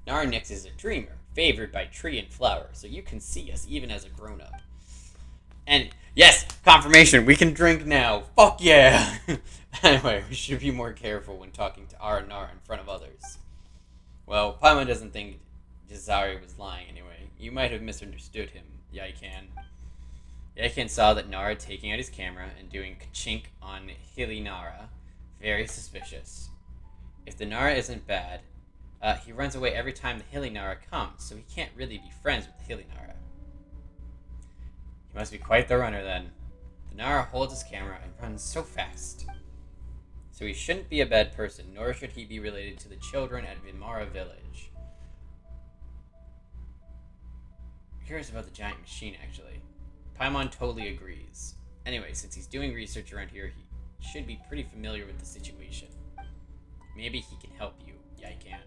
Nara Nix is a dreamer, favored by tree and flower, so you can see us even as a grown-up. And, yes, confirmation, we can drink now. Fuck yeah! Anyway, we should be more careful when talking to Aranara in front of others. Well, Paimon doesn't think Jazari was lying anyway. You might have misunderstood him, Yaiken. Yaiken saw that Nara taking out his camera and doing ka-chink on Hilly Nara. Very suspicious. If the Nara isn't bad, he runs away every time the Hilly Nara comes, so he can't really be friends with the Hilly Nara. He must be quite the runner then. The Nara holds his camera and runs so fast. So he shouldn't be a bad person, nor should he be related to the children at Vimara village. I'm curious about the giant machine, actually. Paimon totally agrees. Anyway, since he's doing research around here, he should be pretty familiar with the situation. Maybe he can help you, Yaiken.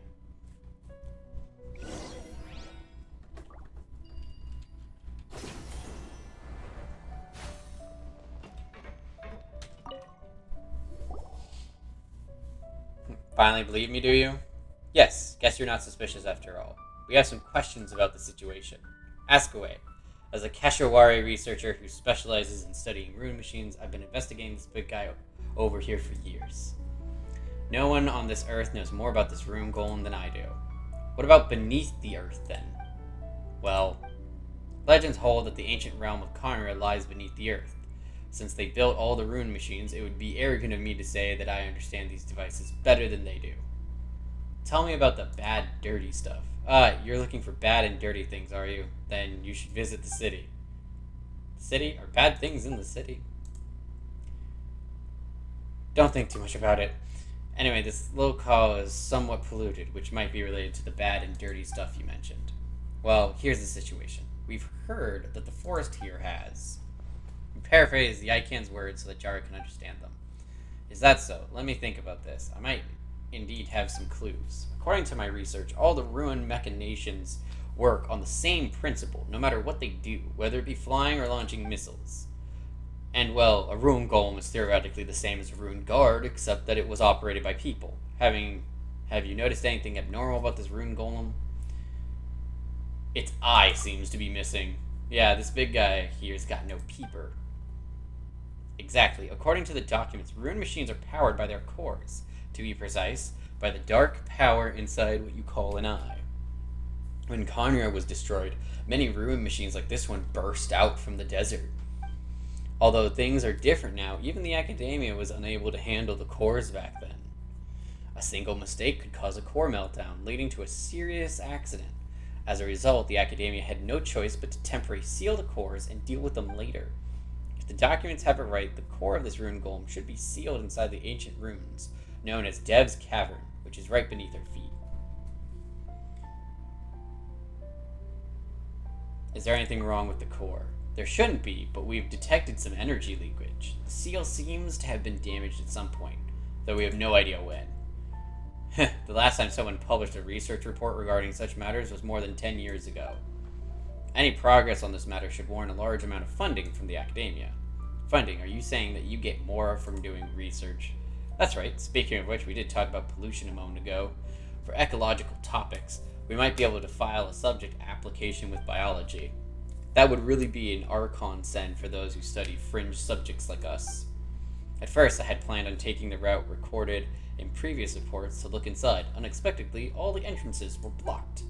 Finally believe me, do you? Yes, guess you're not suspicious after all. We have some questions about the situation. Ask away. As a Kashawari researcher who specializes in studying rune machines, I've been investigating this big guy over here for years. No one on this earth knows more about this rune golem than I do. What about beneath the earth, then? Well, legends hold that the ancient realm of Aranara lies beneath the earth. Since they built all the rune machines, it would be arrogant of me to say that I understand these devices better than they do. Tell me about the bad, dirty stuff. You're looking for bad and dirty things, are you? Then you should visit the city. The city? Are bad things in the city? Don't think too much about it. Anyway, this locale is somewhat polluted, which might be related to the bad and dirty stuff you mentioned. Well, here's the situation. We've heard that the forest here has... Paraphrase Yaiken's words so that Jara can understand them. Is that so? Let me think about this. I might indeed have some clues. According to my research, all the ruined machinations work on the same principle, no matter what they do, whether it be flying or launching missiles. And, well, a rune golem is theoretically the same as a rune guard, except that it was operated by people. Have you noticed anything abnormal about this rune golem? Its eye seems to be missing. Yeah, this big guy here's got no peeper. Exactly. According to the documents, rune machines are powered by their cores. To be precise, by the dark power inside what you call an eye. When Aranara was destroyed, many rune machines like this one burst out from the desert. Although things are different now, even the academia was unable to handle the cores back then. A single mistake could cause a core meltdown, leading to a serious accident. As a result, the academia had no choice but to temporarily seal the cores and deal with them later. If the documents have it right, the core of this rune golem should be sealed inside the ancient runes, known as Dev's Cavern, which is right beneath our feet. Is there anything wrong with the core? There shouldn't be, but we've detected some energy leakage. The seal seems to have been damaged at some point, though we have no idea when. The last time someone published a research report regarding such matters was more than 10 years ago. Any progress on this matter should warrant a large amount of funding from the academia. Funding? Are you saying that you get more from doing research? That's right. Speaking of which, we did talk about pollution a moment ago. For ecological topics, we might be able to file a subject application with biology. That would really be an Archon send for those who study fringe subjects like us. At first, I had planned on taking the route recorded in previous reports to look inside. Unexpectedly, all the entrances were blocked.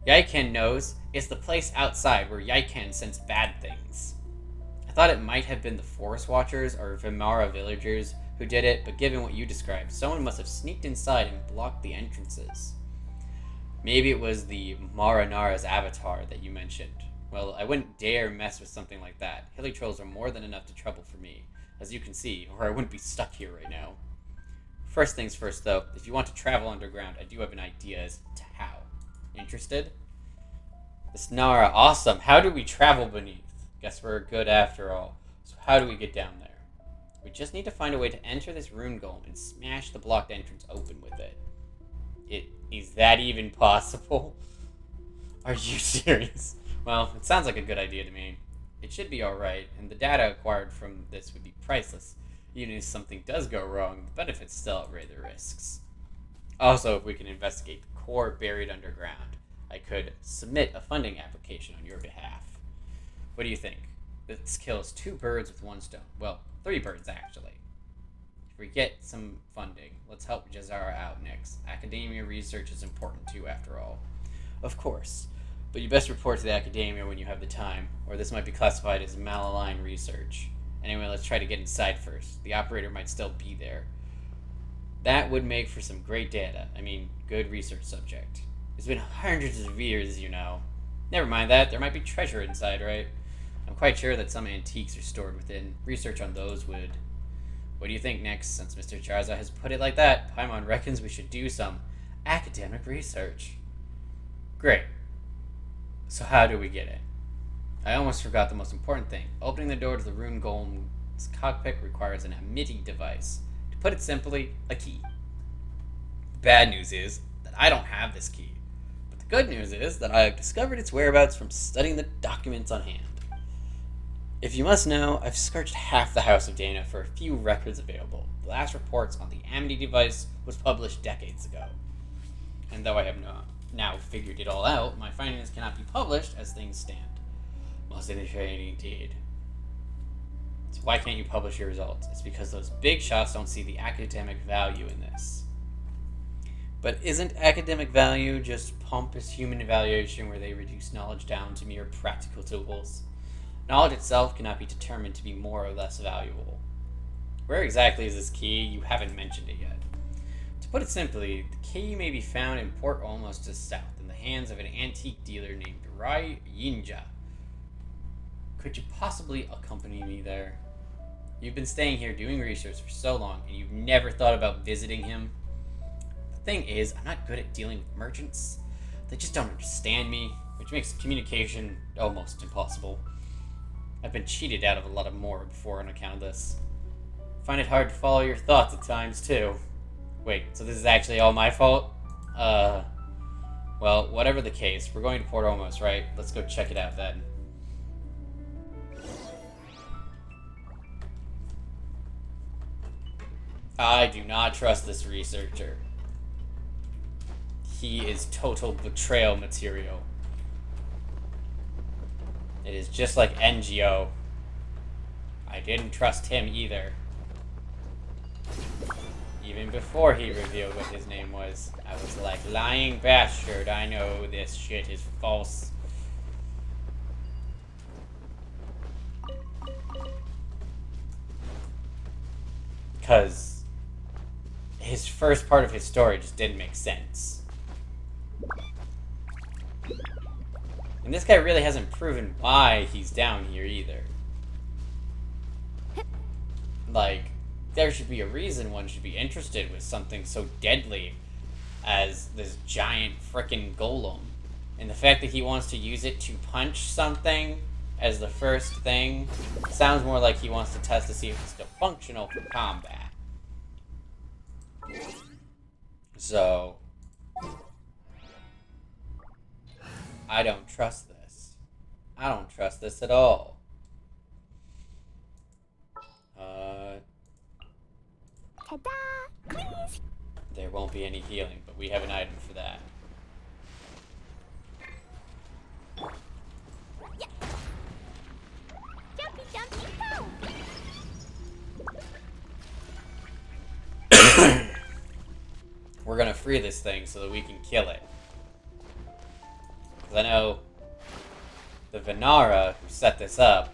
Yaiken knows. It's the place outside where Yaiken sensed bad things. I thought it might have been the Forest Watchers or Vimara villagers who did it, but given what you described, someone must have sneaked inside and blocked the entrances. Maybe it was the Aranara's avatar that you mentioned. Well, I wouldn't dare mess with something like that. Hilly trolls are more than enough to trouble for me, as you can see, or I wouldn't be stuck here right now. First things first, though, if you want to travel underground, I do have an idea as to how. Interested? This Nara, awesome. How do we travel beneath? Guess we're good after all. So how do we get down there? We just need to find a way to enter this rune golem and smash the blocked entrance open with it. Is that even possible? Are you serious? Well, it sounds like a good idea to me. It should be alright, and the data acquired from this would be priceless. Even if something does go wrong, the benefits still outweigh the risks. Also, if we can investigate the core buried underground, I could submit a funding application on your behalf. What do you think? This kills 2 birds with 1 stone. Well, 3 birds, actually. If we get some funding, let's help Jazara out next. Academia research is important too, after all. Of course. But you best report to the academia when you have the time, or this might be classified as malaligned research. Anyway, let's try to get inside first. The operator might still be there. That would make for some great data. I mean, good research subject. It's been hundreds of years, you know. Never mind that, there might be treasure inside, right? I'm quite sure that some antiques are stored within. Research on those would... What do you think next? Since Mr. Charza has put it like that, Paimon reckons we should do some academic research. Great. So how do we get it? I almost forgot the most important thing. Opening the door to the Rune Golem's cockpit requires an emitting device. To put it simply, a key. The bad news is that I don't have this key. But the good news is that I have discovered its whereabouts from studying the documents on hand. If you must know, I've searched half the House of Dana for a few records available. The last reports on the Amity device was published decades ago. And though I have now figured it all out, my findings cannot be published as things stand. Most initiating indeed. So why can't you publish your results? It's because those big shots don't see the academic value in this. But isn't academic value just pompous human evaluation where they reduce knowledge down to mere practical tools? Knowledge itself cannot be determined to be more or less valuable. Where exactly is this key? You haven't mentioned it yet. To put it simply, the key may be found in Port Olmos to south, in the hands of an antique dealer named Rai Yinja. Could you possibly accompany me there? You've been staying here doing research for so long, and you've never thought about visiting him? The thing is, I'm not good at dealing with merchants. They just don't understand me, which makes communication almost impossible. I've been cheated out of a lot of more before on account of this. I find it hard to follow your thoughts at times, too. Wait, so this is actually all my fault? Well, whatever the case, we're going to Port Olmos, right? Let's go check it out then. I do not trust this researcher. He is total betrayal material. It is just like NGO. I didn't trust him either. Even before he revealed what his name was, I was like, lying bastard, I know this shit is false. Because his first part of his story just didn't make sense. And this guy really hasn't proven why he's down here either. Like, there should be a reason one should be interested with something so deadly as this giant frickin' golem. And the fact that he wants to use it to punch something as the first thing sounds more like he wants to test to see if it's still functional for combat. So, I don't trust this. I don't trust this at all. Ta-da! Please! There won't be any healing, but we have an item for that. Yeah. Jumpy, jumpy, go! We're gonna free this thing so that we can kill it. Because I know the Aranara who set this up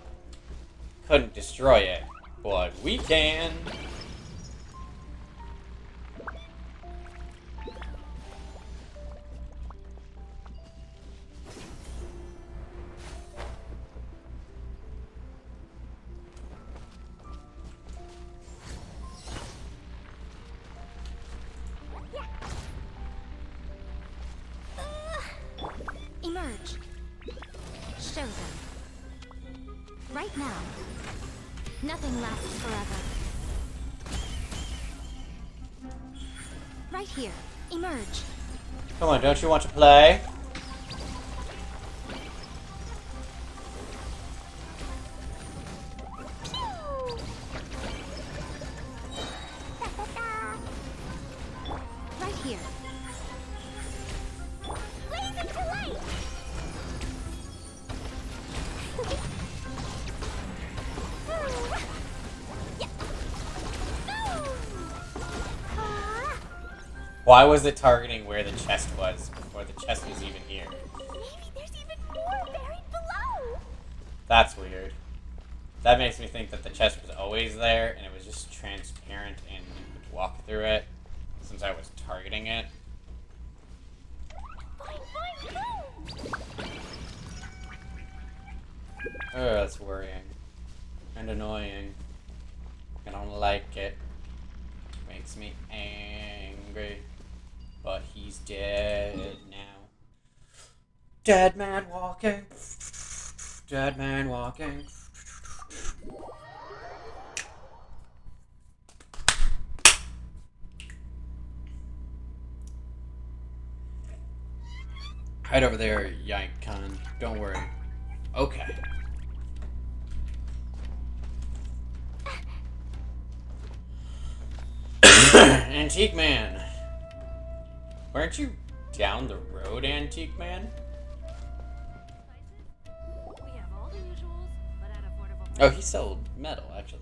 couldn't destroy it, but we can. Emerge. Show them. Right now. Nothing lasts forever. Right here. Emerge. Come on, don't you want to play? Right here. Blaze into light! Why was it targeting where the chest was before the chest was even here? Maybe there's even more buried below. That's weird. That makes me think that the chest was always there and it was just transparent and you could walk through it since I was targeting it. Oh, that's worrying. And annoying. I don't like it. Makes me angry. But he's dead now. Dead man walking. Dead man walking. Right over there, Yank-Con. Don't worry. Okay. Antique Man. Weren't you down the road, Antique Man? We have all the usuals, but at affordable Oh, he sold metal, actually.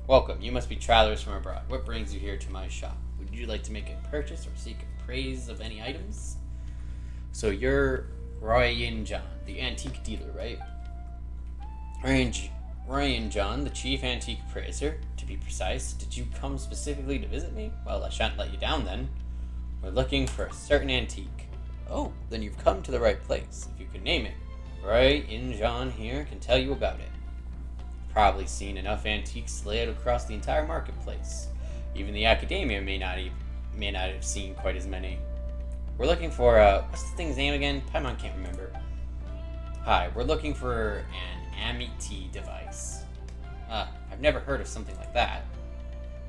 Welcome. You must be travelers from abroad. What brings you here to my shop? Would you like to make a purchase or seek appraise of any items? So you're Ryan John, the antique dealer, right? Ryan John, the chief antique appraiser, to be precise. Did you come specifically to visit me? Well, I shan't let you down then. We're looking for a certain antique. Oh, then you've come to the right place. If you could name it, Ryan John here can tell you about it. Probably seen enough antiques laid across the entire marketplace. Even the academia may not have seen quite as many. We're looking for what's the thing's name again? Paimon can't remember. Hi, we're looking for an Amity device. I've never heard of something like that.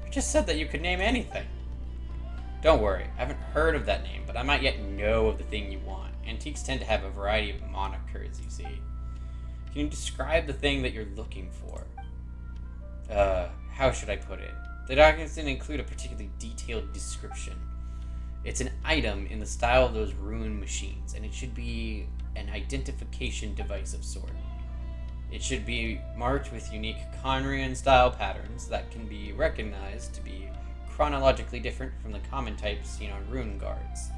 You just said that you could name anything. Don't worry, I haven't heard of that name, but I might yet know of the thing you want. Antiques tend to have a variety of monikers, you see. Can you describe the thing that you're looking for? How should I put it? The documents didn't include a particularly detailed description. It's an item in the style of those rune machines, and it should be an identification device of sort. It should be marked with unique Conrian-style patterns that can be recognized to be chronologically different from the common types seen on rune guards,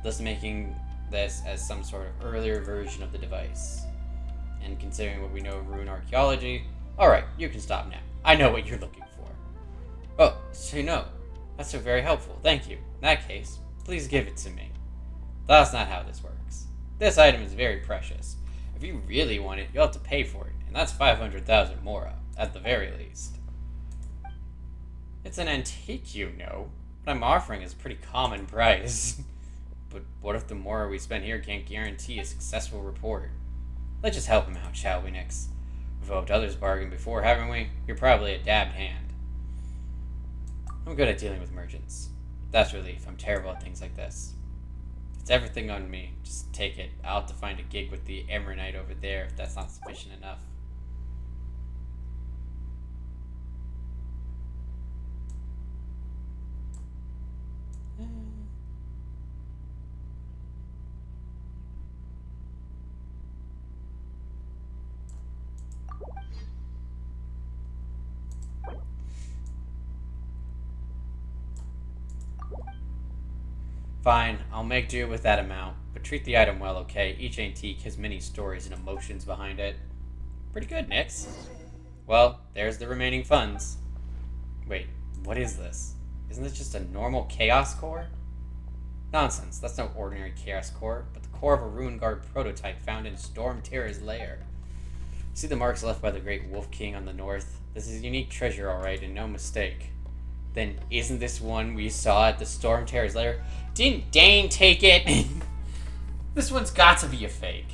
thus making this as some sort of earlier version of the device. And considering what we know of rune archaeology, alright, you can stop now. I know what you're looking for. Oh, so you know. That's so very helpful, thank you. In that case, please give it to me. That's not how this works. This item is very precious. If you really want it, you'll have to pay for it, and that's 500,000 mora, at the very least. It's an antique, you know. What I'm offering is a pretty common price. But what if the mora we spend here can't guarantee a successful report? Let's just help him out, shall we, Nix? We've helped others bargain before, haven't we? You're probably a dabbed hand. I'm good at dealing with merchants. That's relief. I'm terrible at things like this. It's everything on me. Just take it. I'll have to find a gig with the Emeronite over there if that's not sufficient enough. Fine, I'll make do with that amount, but treat the item well, okay? Each antique has many stories and emotions behind it. Pretty good, Nix. Well, there's the remaining funds. Wait, what is this? Isn't this just a normal Chaos Core? Nonsense, that's no ordinary Chaos Core, but the core of a Rune Guard prototype found in Storm Terror's lair. See the marks left by the Great Wolf King on the north? This is a unique treasure, alright, and no mistake. Then isn't this one we saw at the Storm Terror's lair? Didn't Dane take it? This one's got to be a fake.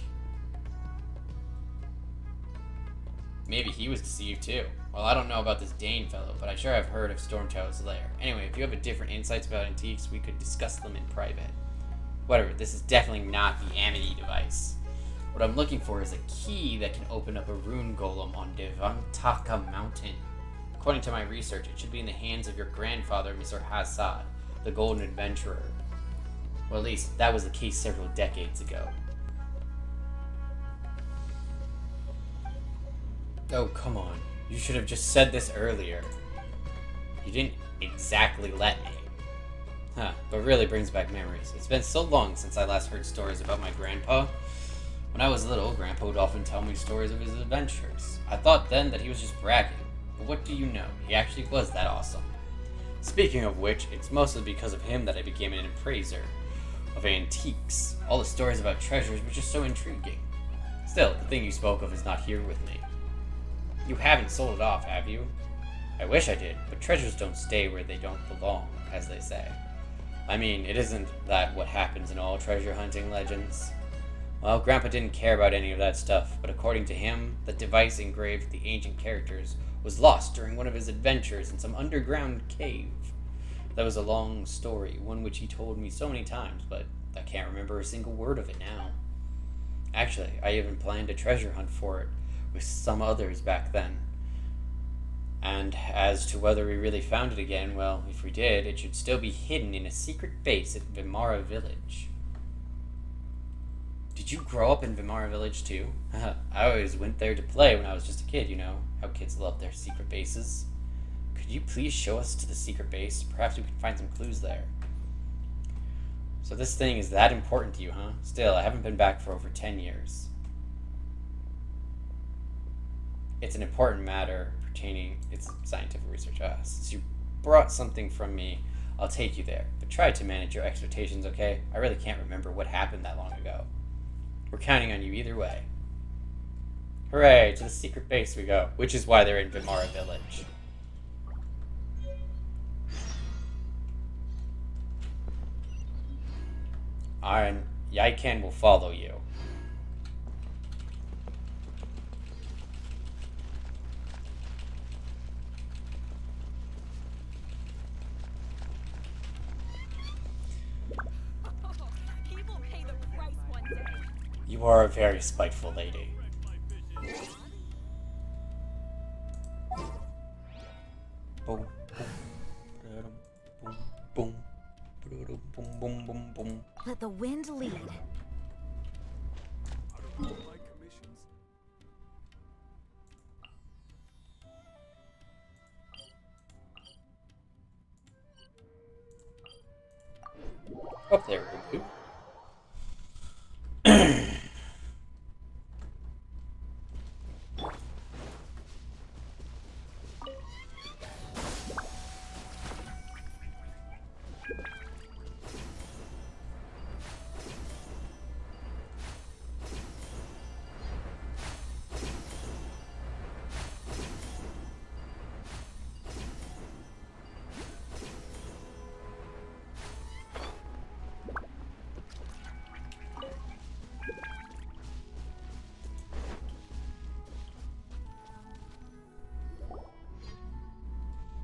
Maybe he was deceived too. Well, I don't know about this Dane fellow, but I sure have heard of Storm Terror's lair. Anyway, if you have different insights about antiques, we could discuss them in private. Whatever, this is definitely not the Amity device. What I'm looking for is a key that can open up a rune golem on Devantaka Mountain. According to my research, it should be in the hands of your grandfather, Mr. Hassad, the Golden Adventurer. Well, at least that was the case several decades ago. Oh, come on. You should have just said this earlier. You didn't exactly let me. Huh, but really brings back memories. It's been so long since I last heard stories about my grandpa. When I was little, Grandpa would often tell me stories of his adventures. I thought then that he was just bragging. But what do you know? He actually was that awesome. Speaking of which, it's mostly because of him that I became an appraiser of antiques. All the stories about treasures were just so intriguing. Still, the thing you spoke of is not here with me. You haven't sold it off, have you? I wish I did, but treasures don't stay where they don't belong, as they say. I mean, it isn't that what happens in all treasure hunting legends? Well, Grandpa didn't care about any of that stuff, but according to him, the device engraved with the ancient characters was lost during one of his adventures in some underground cave. That was a long story, one which he told me so many times, but I can't remember a single word of it now. Actually, I even planned a treasure hunt for it with some others back then. And as to whether we really found it again, well, if we did, it should still be hidden in a secret base at Vimara Village. Did you grow up in Vimara Village too? I always went there to play when I was just a kid, you know, how kids love their secret bases. Could you please show us to the secret base? Perhaps we can find some clues there. So this thing is that important to you, huh? Still, I haven't been back for over 10 years. It's an important matter pertaining its scientific research. Since you brought something from me, I'll take you there. But try to manage your expectations, okay? I really can't remember what happened that long ago. We're counting on you either way. Hooray, to the secret base we go, which is why they're in Vimara Village. Aran, Yaiken will follow you. He will pay the price one day. You are a very spiteful lady. Boom, boom, boom, boom, boom, boom, boom. Let the wind lead. My commissions. Up there, we go.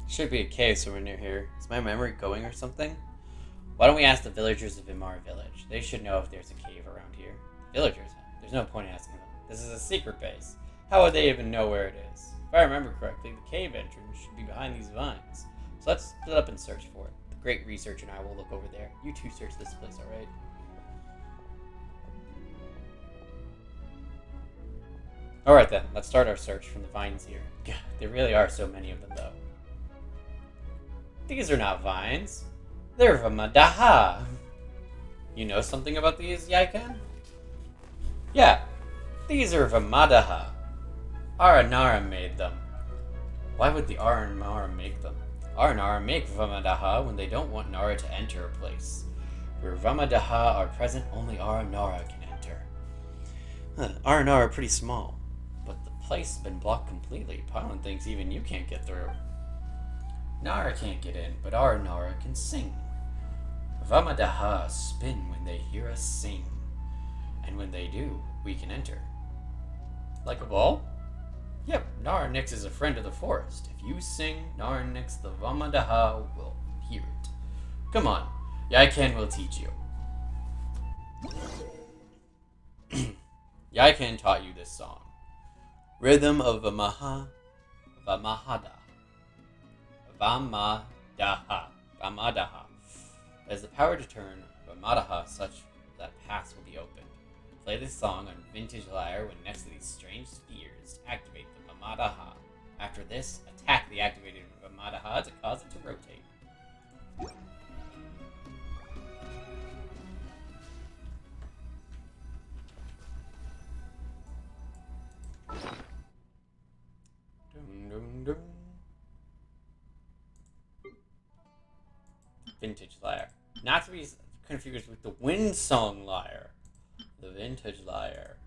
Should be a cave somewhere near here. Is my memory going or something? Why don't we ask the villagers of Vimara Village? They should know if there's a cave around here. Villagers? There's no point in asking them. This is a secret base. How would they even know where it is? If I remember correctly, the cave entrance should be behind these vines. So let's split up and search for it. The great researcher and I will look over there. You two search this place, alright? Alright then, let's start our search from the vines here. God, there really are so many of them though. These are not vines. They're Vamadaha. You know something about these, Yaiken? Yeah, these are Vamadaha. Aranara made them. Why would the Aranara make them? Aranara make Vamadaha when they don't want Nara to enter a place. Where Vamadaha are present, only Aranara can enter. Aranara are pretty small, but the place has been blocked completely. Pylon thinks even you can't get through. Nara can't get in, but Aranara can sing. Vamadaha spin when they hear us sing. And when they do, we can enter. Like a ball? Yep, Naranix is a friend of the forest. If you sing, Naranix the Vamadaha will hear it. Come on, Yaiken will teach you. Yaiken taught you this song. Rhythm of Vamahada. Vamadaha. Has the power to turn Vamadaha such that paths will be opened. Play this song on Vintage Lyre when next to these strange spheres to activate the Vamadaha. After this, attack the activated Vamadaha to cause it to rotate. Dun, dun, dun. Vintage Lyre. Not to be confused with the Windsong Lyre. The Vintage Lyre.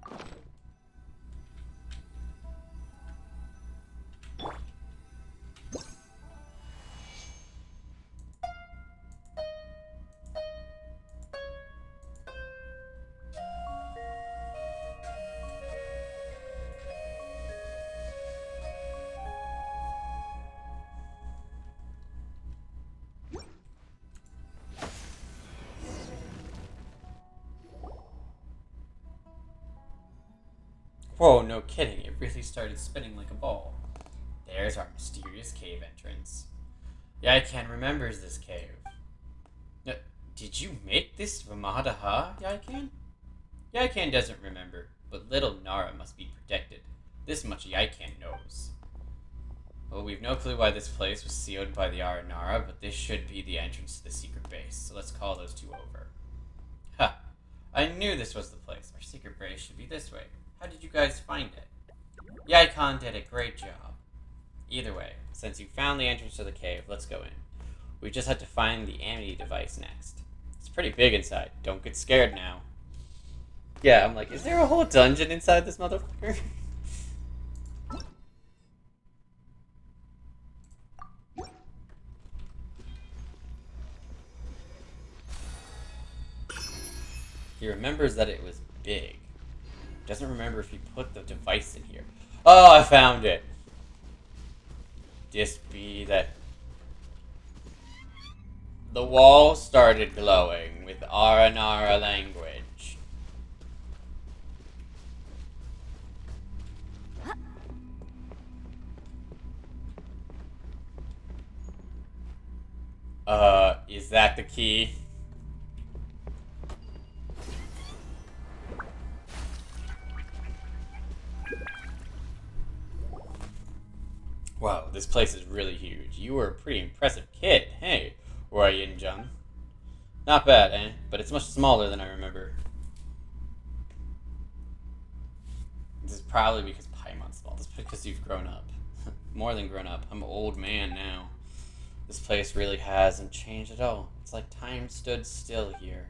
Whoa, no kidding, it really started spinning like a ball. There's our mysterious cave entrance. Yaiken remembers this cave. Did you make this Vamadaha, Yaiken? Yaiken doesn't remember, but little Nara must be protected. This much Yaiken knows. Well, we've no clue why this place was sealed by the Aranara, but this should be the entrance to the secret base, so let's call those two over. Ha! I knew this was the place. Our secret base should be this way. How did you guys find it? Yaiken did a great job. Either way, since you found the entrance to the cave, let's go in. We just have to find the amity device next. It's pretty big inside. Don't get scared now. Yeah, I'm like, is there a whole dungeon inside this motherfucker? He remembers that it was big. Doesn't remember if he put the device in here. Oh, I found it! Just be that the wall started glowing with Aranara language. Is that the key? Wow, this place is really huge. You were a pretty impressive kid. Hey, Roy Yin-jung. Not bad, eh? But it's much smaller than I remember. This is probably because Paimon's small. This is because you've grown up. More than grown up. I'm an old man now. This place really hasn't changed at all. It's like time stood still here.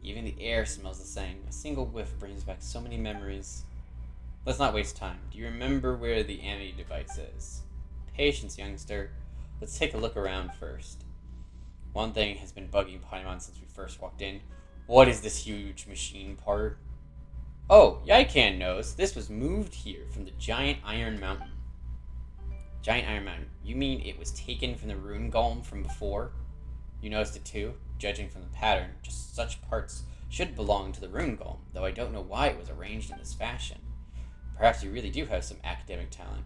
Even the air smells the same. A single whiff brings back so many memories. Let's not waste time. Do you remember where the amity device is? Patience, youngster. Let's take a look around first. One thing has been bugging Paimon since we first walked in. What is this huge machine part? Oh, Yaiken knows. This was moved here from the giant iron mountain. Giant iron mountain. You mean it was taken from the rune golem from before? You noticed it too? Judging from the pattern, just such parts should belong to the rune golem, though I don't know why it was arranged in this fashion. Perhaps you really do have some academic talent.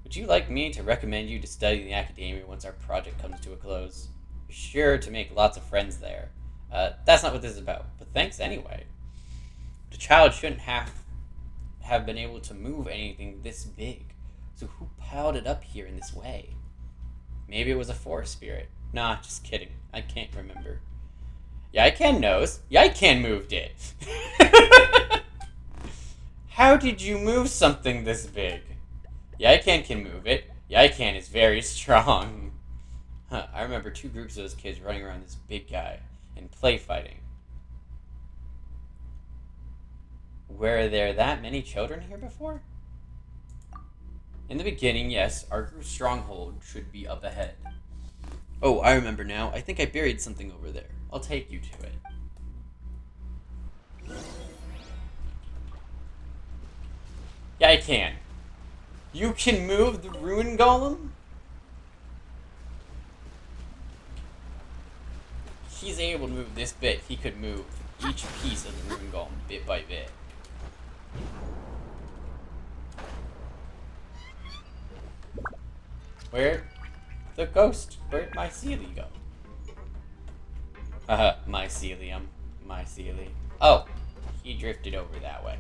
Would you like me to recommend you to study in the academia once our project comes to a close? You're sure to make lots of friends there. That's not what this is about, but thanks anyway. The child shouldn't have been able to move anything this big, so who piled it up here in this way? Maybe it was a forest spirit. Nah, just kidding. I can't remember. Yaiken knows. Yaiken moved it. How did you move something this big? Yaiken can move it. Yaiken is very strong. Huh, I remember two groups of those kids running around this big guy and play fighting. Were there that many children here before? In the beginning, yes, our group's stronghold should be up ahead. Oh, I remember now. I think I buried something over there. I'll take you to it. Yeah, I can. You can move the ruin golem? He's able to move this bit. He could move each piece of the rune golem bit by bit. Where'd the ghost, where'd mycelium go? Haha, mycelium. Mycelium. Oh, he drifted over that way.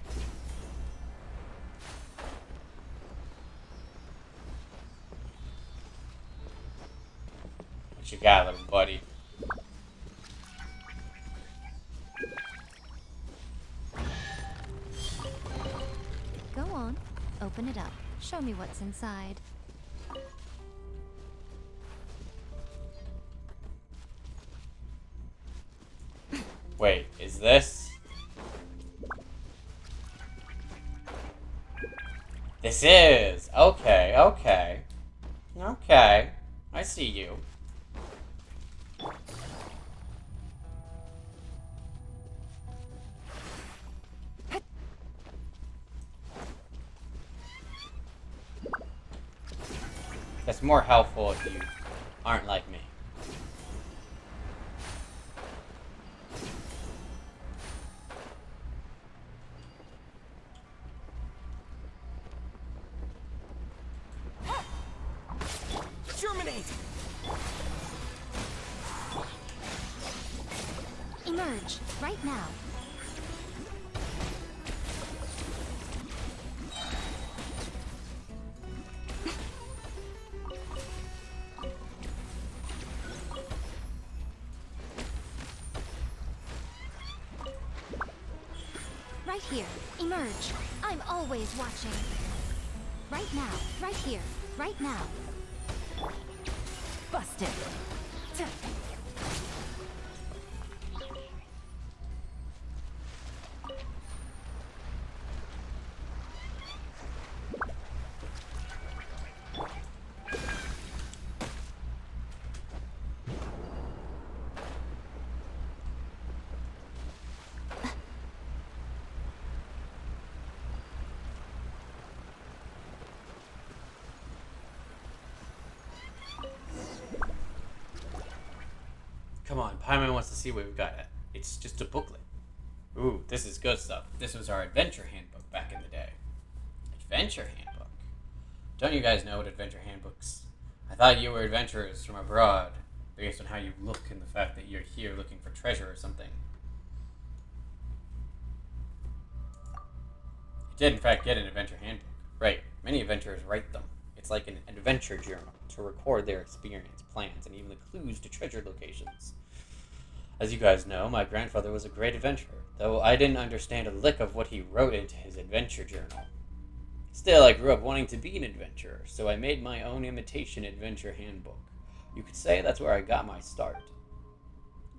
What you got, little buddy? Go on, open it up. Show me what's inside. Wait, is this? This is! Okay, okay. Okay. I see you. That's more helpful if you aren't like me. Germinate! Emerge, right now. Right here, emerge. I'm always watching. Right now, right here, right now. Busted. Come on, Paimon wants to see what we've got. It's just a booklet. Ooh, this is good stuff. This was our adventure handbook back in the day. Adventure handbook? Don't you guys know what adventure handbooks? I thought you were adventurers from abroad, based on how you look and the fact that you're here looking for treasure or something. You did in fact get an adventure handbook. Right, many adventurers write them. It's like an adventure journal to record their experience, plans, and even the clues to treasure locations. As you guys know, my grandfather was a great adventurer, though I didn't understand a lick of what he wrote into his adventure journal. Still, I grew up wanting to be an adventurer, so I made my own imitation adventure handbook. You could say that's where I got my start.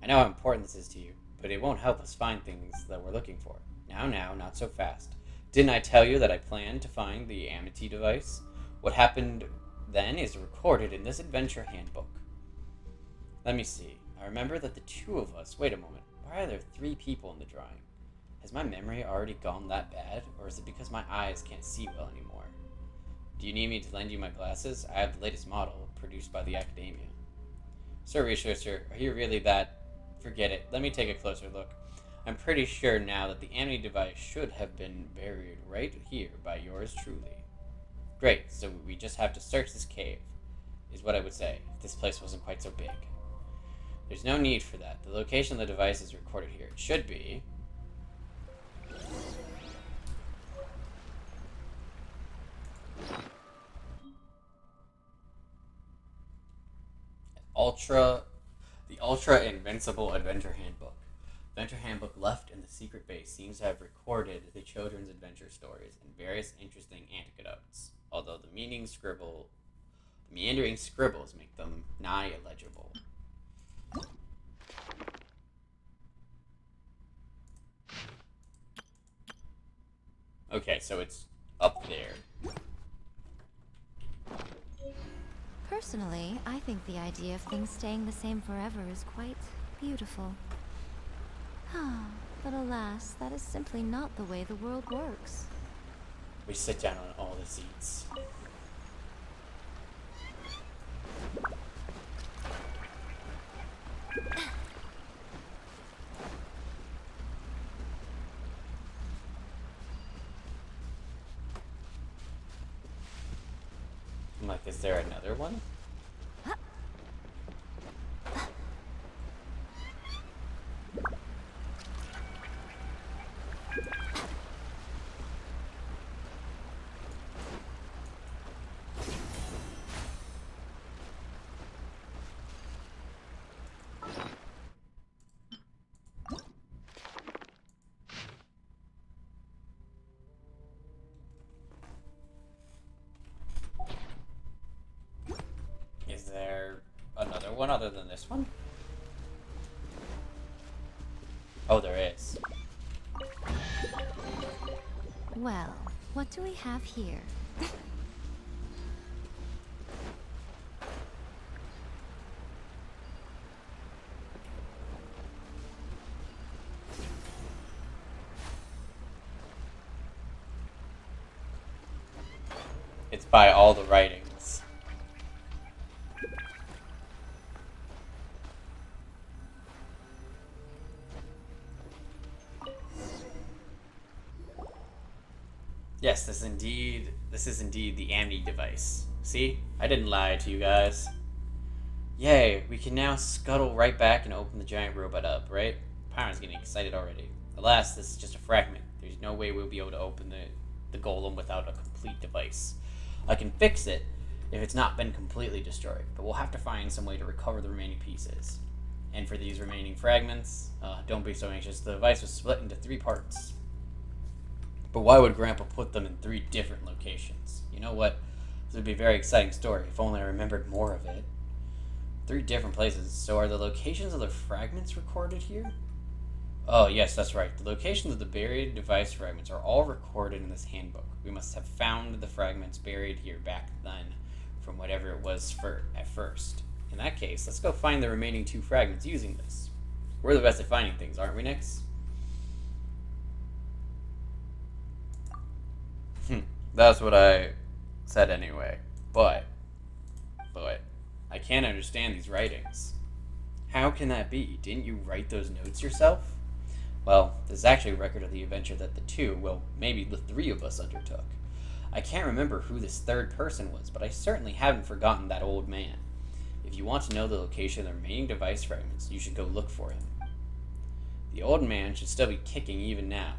I know how important this is to you, but it won't help us find things that we're looking for. Now, not so fast. Didn't I tell you that I planned to find the Amity device? What happened then is recorded in this adventure handbook. Let me see. I remember that the two of us... Wait a moment. Why are there 3 people in the drawing? Has my memory already gone that bad? Or is it because my eyes can't see well anymore? Do you need me to lend you my glasses? I have the latest model, produced by the Academia. Sir Researcher, are you really that... Forget it. Let me take a closer look. I'm pretty sure now that the Amity device should have been buried right here by yours truly. Great, so we just have to search this cave, is what I would say, if this place wasn't quite so big. There's no need for that. The location of the device is recorded here. It should be... The Ultra Invincible Adventure Handbook. Adventure Handbook left in the secret base seems to have recorded the children's adventure stories and various interesting anecdotes, although the meandering scribbles make them nigh illegible. Okay, so it's up there. Personally, I think the idea of things staying the same forever is quite beautiful. But alas, that is simply not the way the world works. We sit down on all the seats. Like, is there another one? Is there another one other than this one? Oh, there is. Well, what do we have here? It's by all the writings. Yes, this is indeed the Amni device. See? I didn't lie to you guys. Yay, we can now scuttle right back and open the giant robot up, right? Pyron's getting excited already. Alas, this is just a fragment. There's no way we'll be able to open the golem without a complete device. I can fix it if it's not been completely destroyed, but we'll have to find some way to recover the remaining pieces. And for these remaining fragments, don't be so anxious. The device was split into 3 parts. But why would Grandpa put them in 3 different locations? You know what? This would be a very exciting story, if only I remembered more of it. 3 different places. So are the locations of the fragments recorded here? Oh, yes, that's right. The locations of the buried device fragments are all recorded in this handbook. We must have found the fragments buried here back then from whatever it was at first. In that case, let's go find the remaining 2 fragments using this. We're the best at finding things, aren't we, Nix? That's what I said anyway. But, I can't understand these writings. How can that be? Didn't you write those notes yourself? Well, this is actually a record of the adventure that the 2, well, maybe the 3 of us undertook. I can't remember who this 3rd person was, but I certainly haven't forgotten that old man. If you want to know the location of the remaining device fragments, you should go look for him. The old man should still be kicking even now.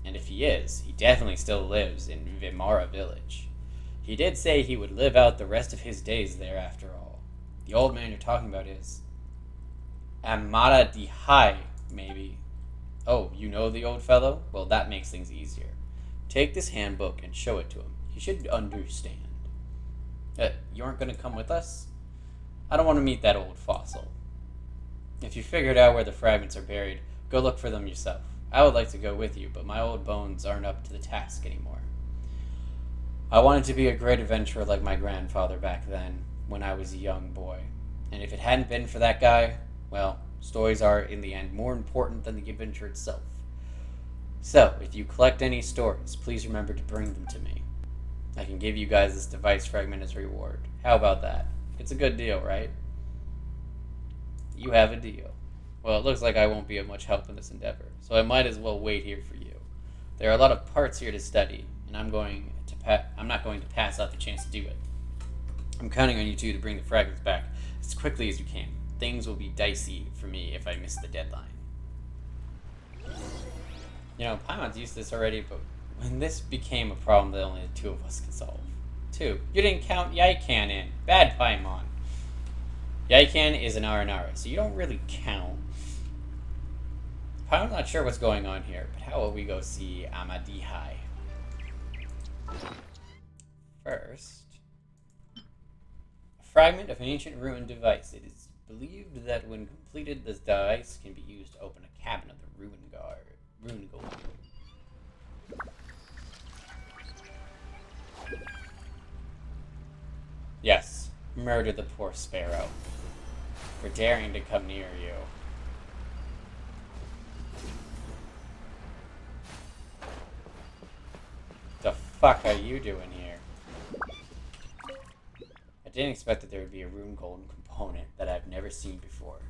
And if he is, he definitely still lives in Vimara village. He did say he would live out the rest of his days there after all. The old man you're talking about is Amara Dihai, maybe. Oh, you know the old fellow? Well, that makes things easier. Take this handbook and show it to him. He should understand. You aren't going to come with us? I don't want to meet that old fossil. If you figured out where the fragments are buried, go look for them yourself. I would like to go with you, but my old bones aren't up to the task anymore. I wanted to be a great adventurer like my grandfather back then, when I was a young boy. And if it hadn't been for that guy, well, stories are, in the end, more important than the adventure itself. So, if you collect any stories, please remember to bring them to me. I can give you guys this device fragment as reward. How about that? It's a good deal, right? You have a deal. Well, it looks like I won't be of much help in this endeavor, so I might as well wait here for you. There are a lot of parts here to study, and I'm not going to pass up the chance to do it. I'm counting on you two to bring the fragments back as quickly as you can. Things will be dicey for me if I miss the deadline. You know, Paimon's used to this already, but when this became a problem that only the 2 of us could solve. 2. You didn't count Yaikan in. Bad Paimon. Yaikan is an Aranara, so you don't really count. I'm not sure what's going on here, but how about we go see Amadihai? First, a fragment of an ancient ruined device. It is believed that when completed, this device can be used to open a cabin of the Rune Golem. Yes, murder the poor sparrow for daring to come near you. The fuck are you doing here? I didn't expect that there would be a rune golem component that I've never seen before.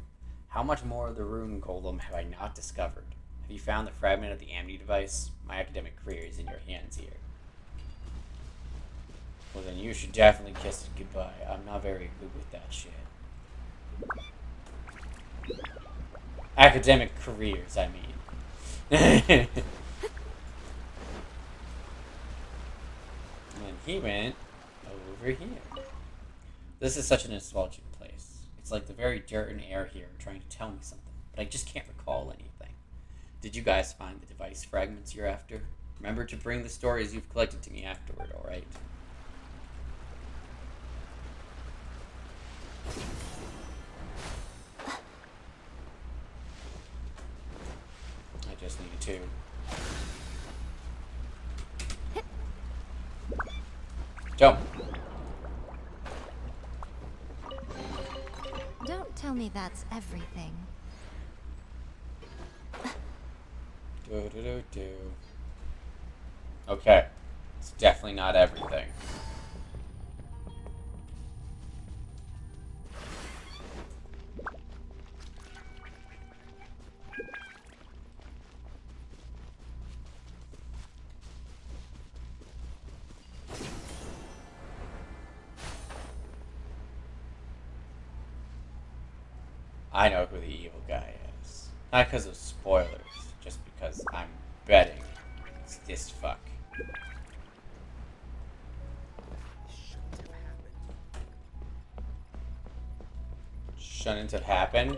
How much more of the rune golem have I not discovered? Have you found the fragment of the Amni device? My academic career is in your hands here. Well, then you should definitely kiss it goodbye. I'm not very good with that shit. Academic careers, I mean. And he went over here. This is such a nostalgic place. It's like the very dirt and air here trying to tell me something, but I just can't recall anything. Did you guys find the device fragments you're after? Remember to bring the stories you've collected to me afterward, alright? I just need to. Jump! Don't tell me that's everything. Do. Okay. It's definitely not everything. I know who the evil guy is. Not because of spoilers, just because I'm betting it's this fuck. Shouldn't have happened?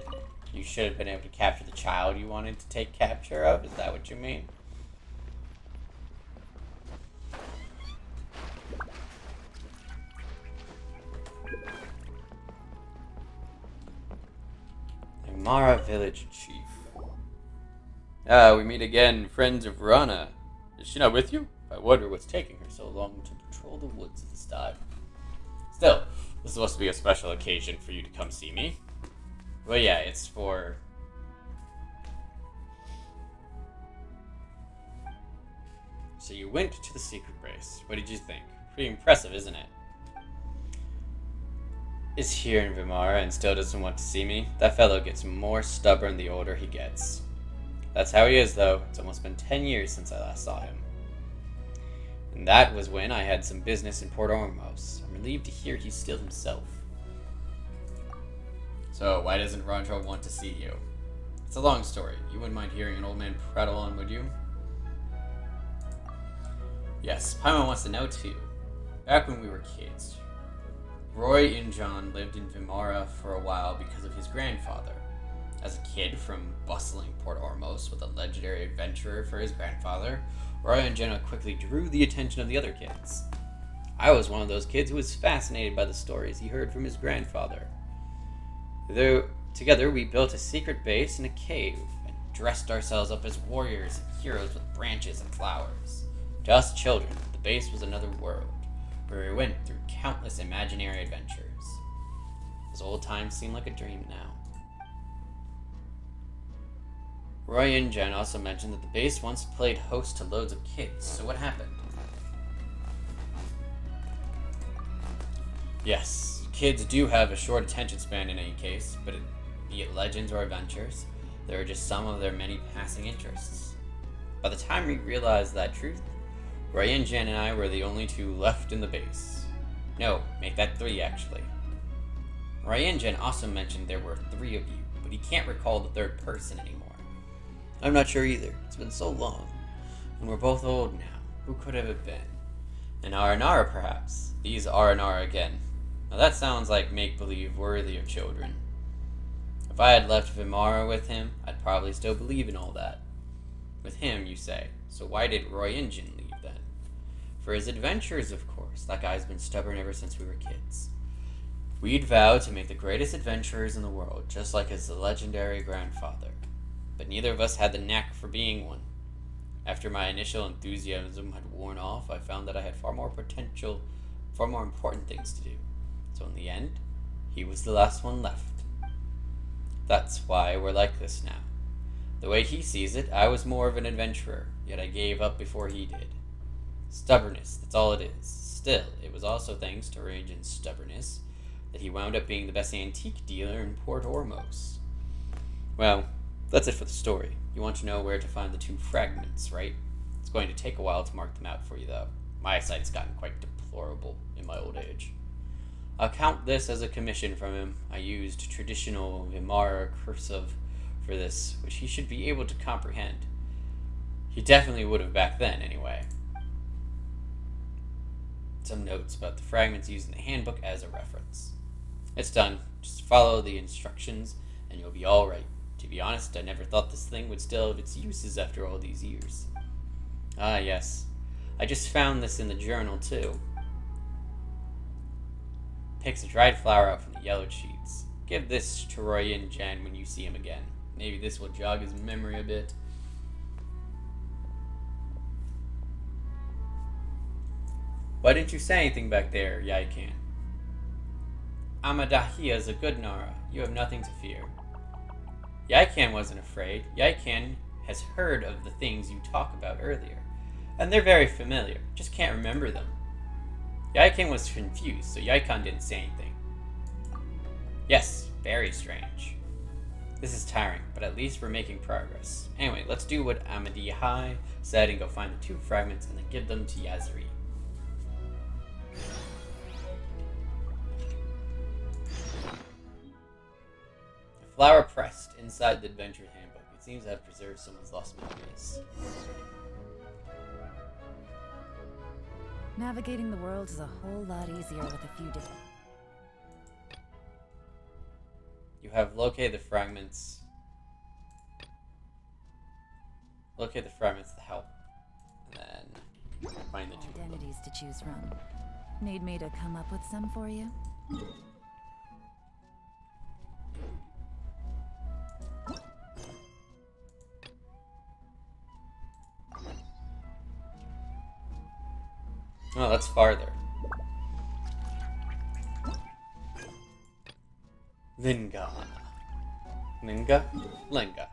You should have been able to capture the child you wanted to take capture of? Is that what you mean? Mara Village Chief. We meet again, friends of Rana. Is she not with you? I wonder what's taking her so long to patrol the woods this time. Still, this is supposed to be a special occasion for you to come see me. Well, yeah, it's for... So you went to the secret base. What did you think? Pretty impressive, isn't it? Is here in Vimara and still doesn't want to see me. That fellow gets more stubborn the older he gets. That's how he is, though. It's almost been 10 years since I last saw him. And that was when I had some business in Port Ormos. I'm relieved to hear he's still himself. So, why doesn't Roger want to see you? It's a long story. You wouldn't mind hearing an old man prattle on, would you? Yes, Paimon wants to know, too. Back when we were kids, Roy Injan lived in Vimara for a while because of his grandfather. As a kid from bustling Port Ormos with a legendary adventurer for his grandfather, Roy Injan quickly drew the attention of the other kids. I was one of those kids who was fascinated by the stories he heard from his grandfather. Together we built a secret base in a cave and dressed ourselves up as warriors and heroes with branches and flowers. To us children, the base was another world, where we went through countless imaginary adventures. Those old times seem like a dream now. Roy Injan also mentioned that the base once played host to loads of kids, so what happened? Yes, kids do have a short attention span in any case, but be it legends or adventures, there are just some of their many passing interests. By the time we realized that truth, Roy Injan and I were the only two left in the base. No, make that 3 actually. Roy Injan also mentioned there were 3 of you, but he can't recall the 3rd person anymore. I'm not sure either. It's been so long. And we're both old now. Who could have it been? An Aranara, perhaps. These Aranara again. Now that sounds like make-believe worthy of children. If I had left Vimara with him, I'd probably still believe in all that. With him, you say. So why did Roy Injan leave then? For his adventures, of course. That guy's been stubborn ever since we were kids. We'd vowed to make the greatest adventurers in the world, just like his legendary grandfather. But neither of us had the knack for being one. After my initial enthusiasm had worn off, I found that I had far more important things to do. So in the end, he was the last one left. That's why we're like this now. The way he sees it, I was more of an adventurer, yet I gave up before he did. Stubbornness, that's all it is. Still, it was also thanks to rage and stubbornness that he wound up being the best antique dealer in Port Ormos. Well, that's it for the story. You want to know where to find the 2 fragments, right? It's going to take a while to mark them out for you, though. My eyesight's gotten quite depleted. deplorable in my old age. I'll count this as a commission from him. I used traditional Vimara cursive for this, which he should be able to comprehend. He definitely would have back then, anyway. Some notes about the fragments used in the handbook as a reference. It's done. Just follow the instructions, and you'll be alright. To be honest, I never thought this thing would still have its uses after all these years. Ah, yes. I just found this in the journal, too. Picks a dried flower out from the yellowed sheets. Give this to Royan Jen when you see him again. Maybe this will jog his memory a bit. Why didn't you say anything back there, Yaikan? Amadahia is a good Nara. You have nothing to fear. Yaikan wasn't afraid. Yaikan has heard of the things you talked about earlier. And they're very familiar. Just can't remember them. Yaikan was confused, so Yaikan didn't say anything. Yes, very strange. This is tiring, but at least we're making progress. Anyway, let's do what Amadihai said and go find the 2 fragments and then give them to Yazri. A flower pressed inside the adventure handbook. It seems to have preserved someone's lost memories. Navigating the world is a whole lot easier with a few different... You have located the fragments. Locate the fragments to help. And then find the 2 identities to choose from. Need me to come up with some for you? Oh, that's farther. Linga. Linga? Linga.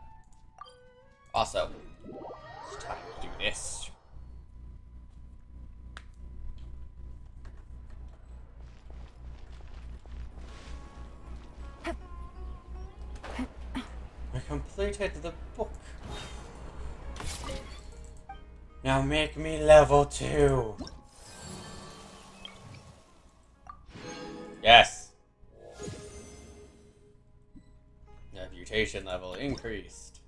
Also, it's time to do this. I completed the book. Now make me level 2. Yes. Reputation level increased.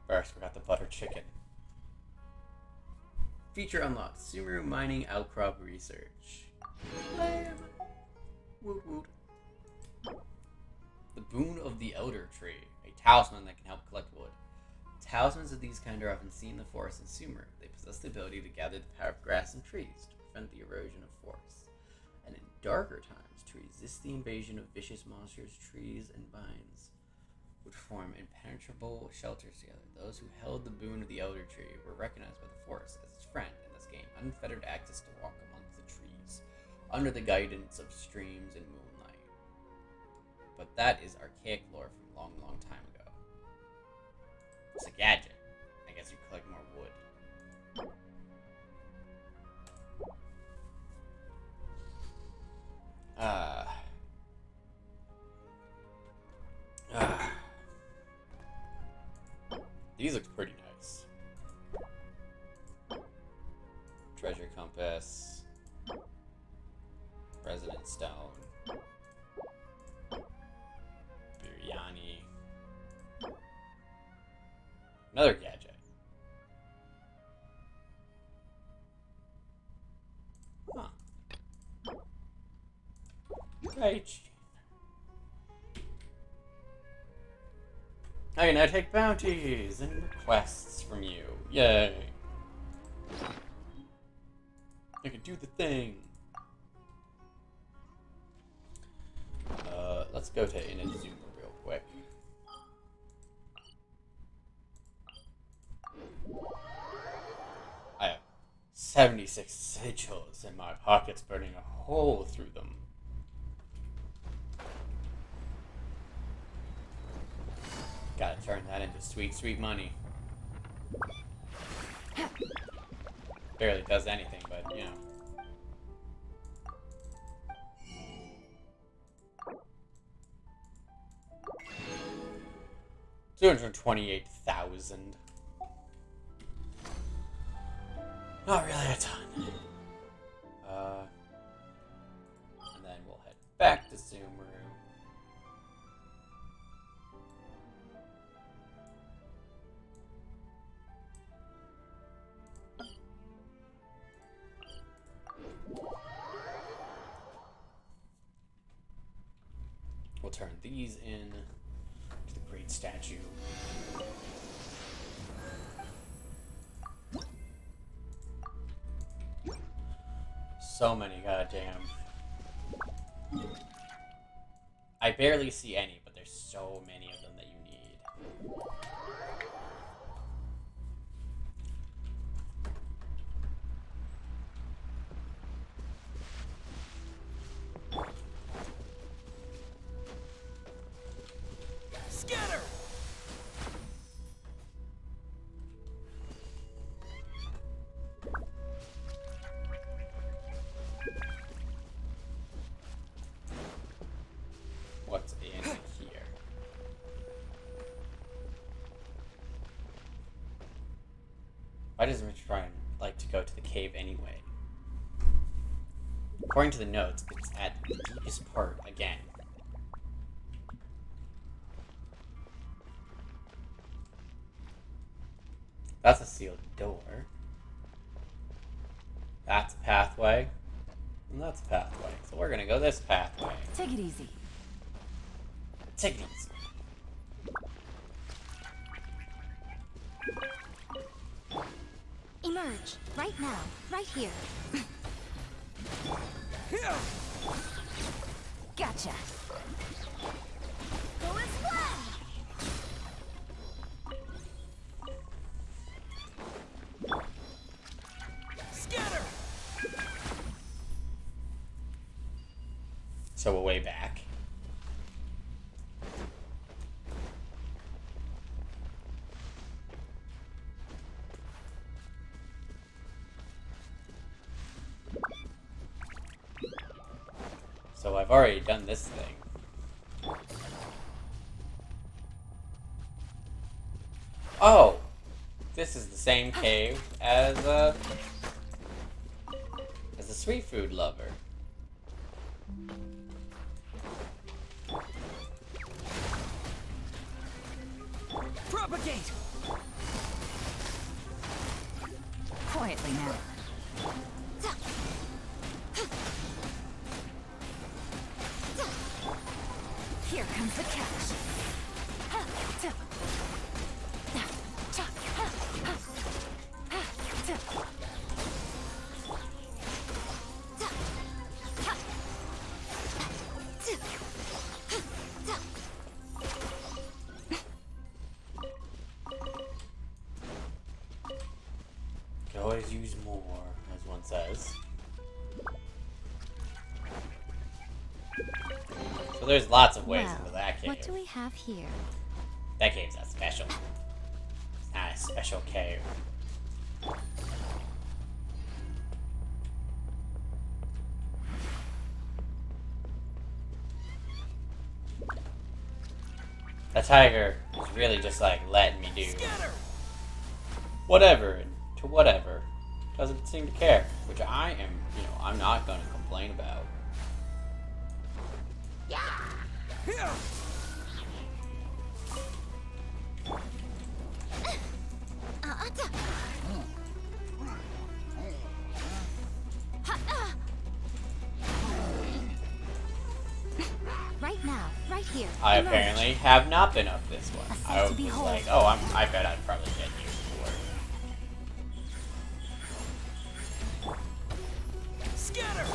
First, we got the butter chicken. Feature unlocked. Sumeru mining outcrop research. Bam. Woot woot. The boon of the elder tree. A talisman that can help collect wood. Talismans of these kind are often seen in the forest in Sumeru. They possess the ability to gather the power of grass and trees to prevent the erosion of forests. And in darker times, to resist the invasion of vicious monsters, trees and vines would form impenetrable shelters together. Those who held the boon of the elder tree were recognized by the forest as its friend in this game, unfettered access to walk amongst the trees, under the guidance of streams and moonlight. But that is archaic lore from a long, long time ago. It's a gadget. I guess you collect more wood. These look pretty nice. Treasure compass. Resonant stone. Biryani. Another gadget. Huh. Right. I can now take bounties and requests from you. Yay. I can do the thing. Let's go to Inazuma real quick. I have 76 sigils and my pocket's burning a hole through them. Gotta turn that into sweet, sweet money. Barely does anything, but, you know. $228,000. Not really a ton. back to Sumeru. We'll turn these in to the great statue. So many goddamn. I barely see any, but there's so many of them that you need. Scatter! What's in here? Why does Mitch Ryan like to go to the cave anyway? According to the notes, it's at the deepest part again. That's a sealed door. That's a pathway. And that's a pathway. So we're gonna go this pathway. Take it easy. Take it easy. Emerge. Right now. Right here. Gotcha. Go and splash! Scatter! So a way back. So I've already done this thing. Oh! This is the same cave as the sweet food lover. Propagate! Quietly now. Here comes the catch. Can always use more, as one says. So there's lots of ways into that cave. What do we have here? That cave's not special. It's not a special cave. That tiger is really just like letting me do Scatter! whatever and to whatever. Doesn't seem to care, which I am, I'm not going to complain about. Here! Right now. Right here. I Emerge. apparently have not been up this one. A sight I to was behold. like, oh, I bet I'd probably get used to it. Scatter!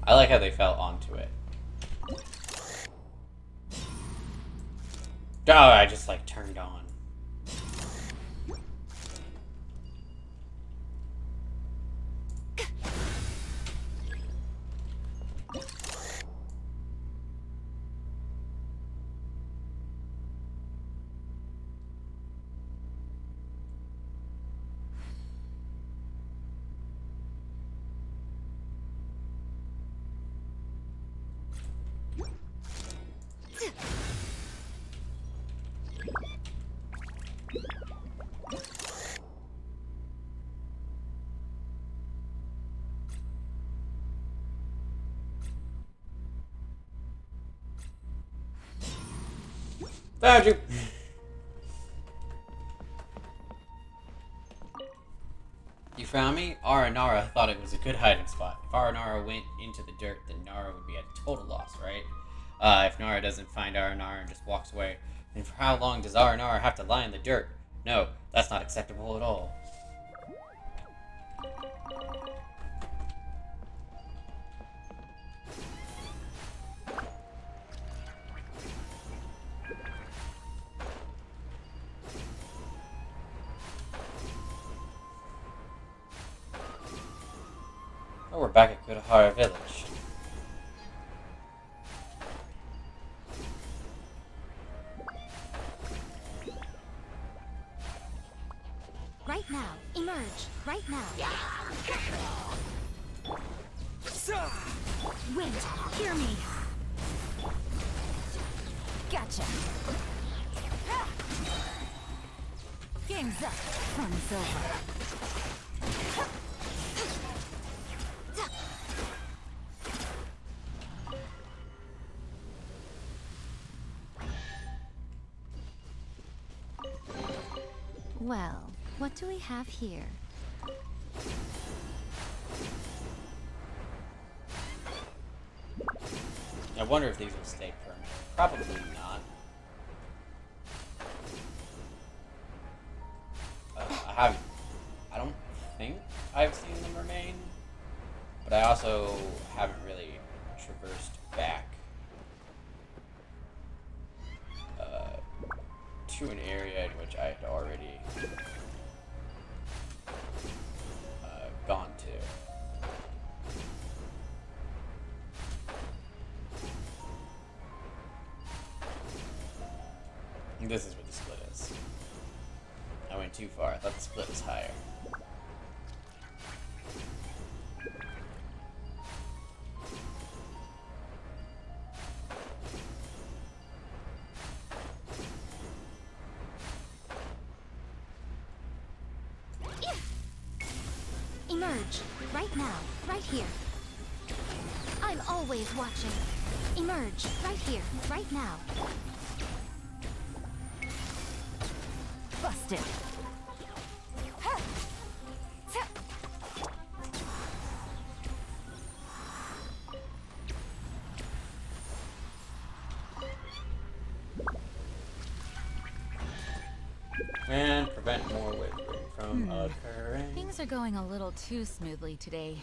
I like how they fell onto it. Oh, I just like turned on. Found you! You found me? Aranara thought it was a good hiding spot. If Aranara went into the dirt, then Nara would be at total loss, right? If Nara doesn't find Aranara and just walks away, then for how long does Aranara have to lie in the dirt? No, that's not acceptable at all. Oh, we're back at Kudahara Village. Right now. Emerge. Right now. Wind, hear me. Gotcha. Game's up. Fun's over. Well, what do we have here? I wonder if these will stay permanent. Probably not. I don't think I've seen them remain, but I also haven't really traversed back to an area in which I had already gone to. And this is what the split is. I went too far. I thought the split was higher. Emerge. Right now. Right here. I'm always watching. Emerge. Right here. Right now. Busted. And prevent more whispering from occurring. Things are going a little too smoothly today.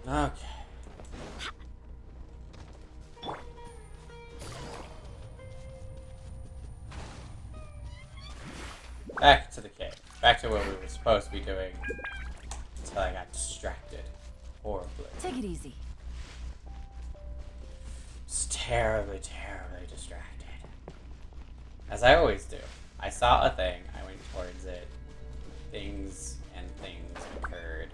Okay. Back to the cave. Back to what we were supposed to be doing until I got distracted. Horribly. Take it easy. Just terribly, terribly distracted. As I always do. I saw a thing, I went towards it. Things and things occurred.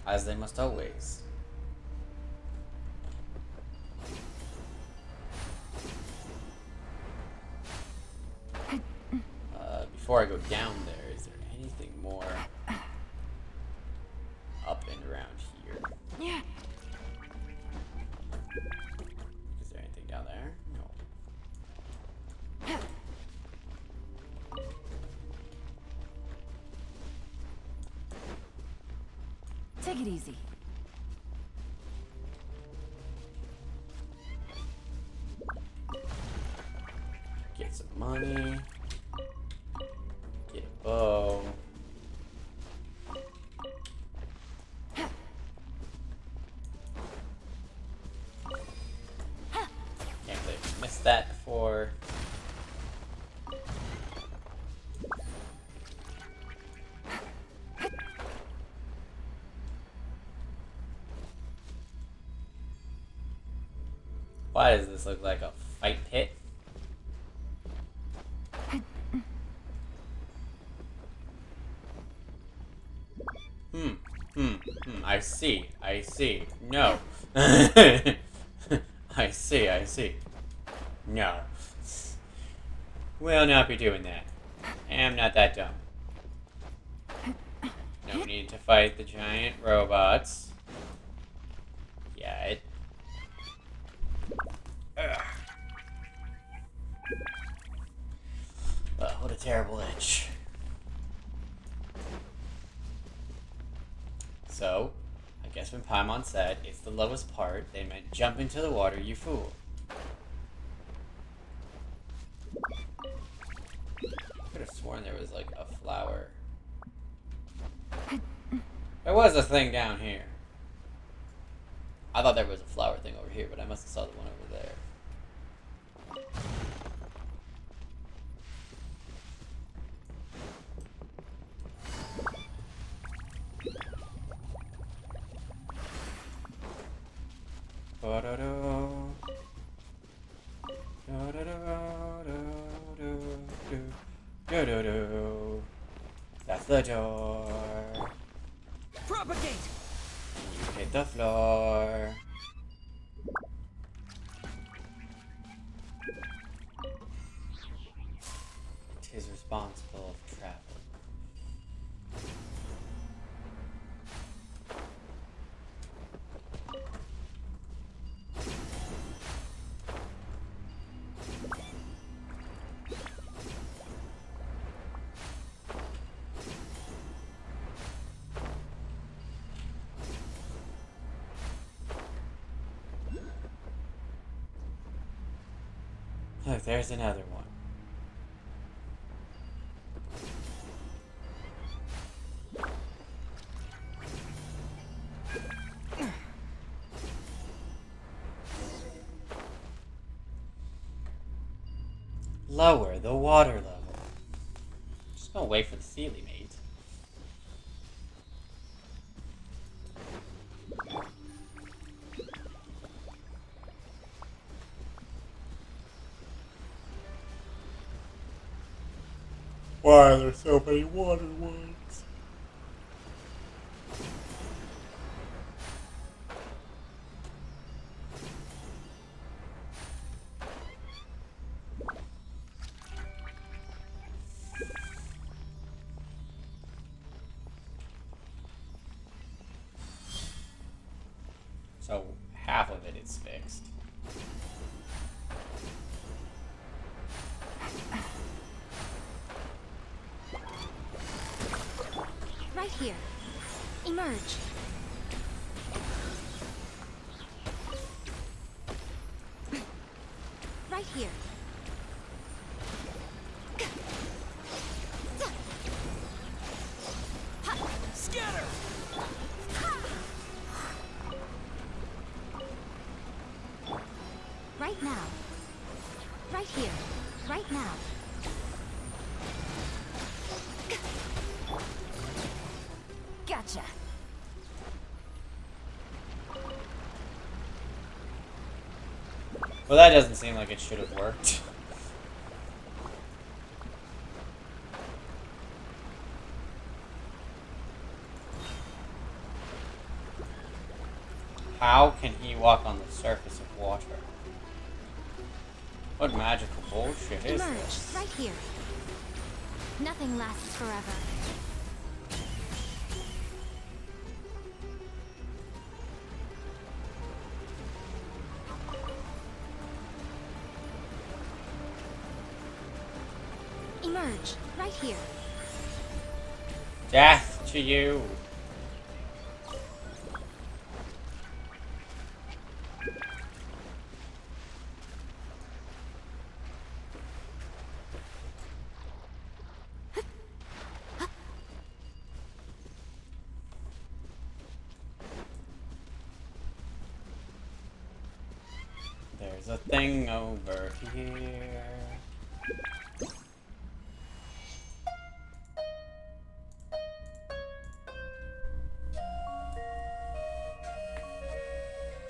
As they must always. Before I go down there, is there anything more up and around here? Yeah. Is there anything down there? No. Take it easy. Get some money. Get a bow. Can't believe I missed that before. Why does this look like a fight pit? I see. I see. No. I see. I see. No. Will not be doing that. I am not that dumb. No need to fight the giant robots. Yet. Ugh. What a terrible itch. So, I guess when Paimon said it's the lowest part, they meant jump into the water, you fool. I could have sworn there was like a flower. There was a thing down here. I thought there was a flower thing over here, but I must have saw the one over there. That's the door. Propagate! You hit the floor. Tis responsible of travel. Look, there's another one. Lower the water level. Just gonna wait for the Sealy mate. Why are there so many water ones? So half of it is fixed. Right here. Emerge. Right here. Scatter! Right now. Right here. Right now. Gotcha. Well, that doesn't seem like it should have worked. How can he walk on the surface of water? What magical bullshit is Emerge. this? Right here. Nothing lasts forever. Emerge. Right here. Death to you! There's a thing over here.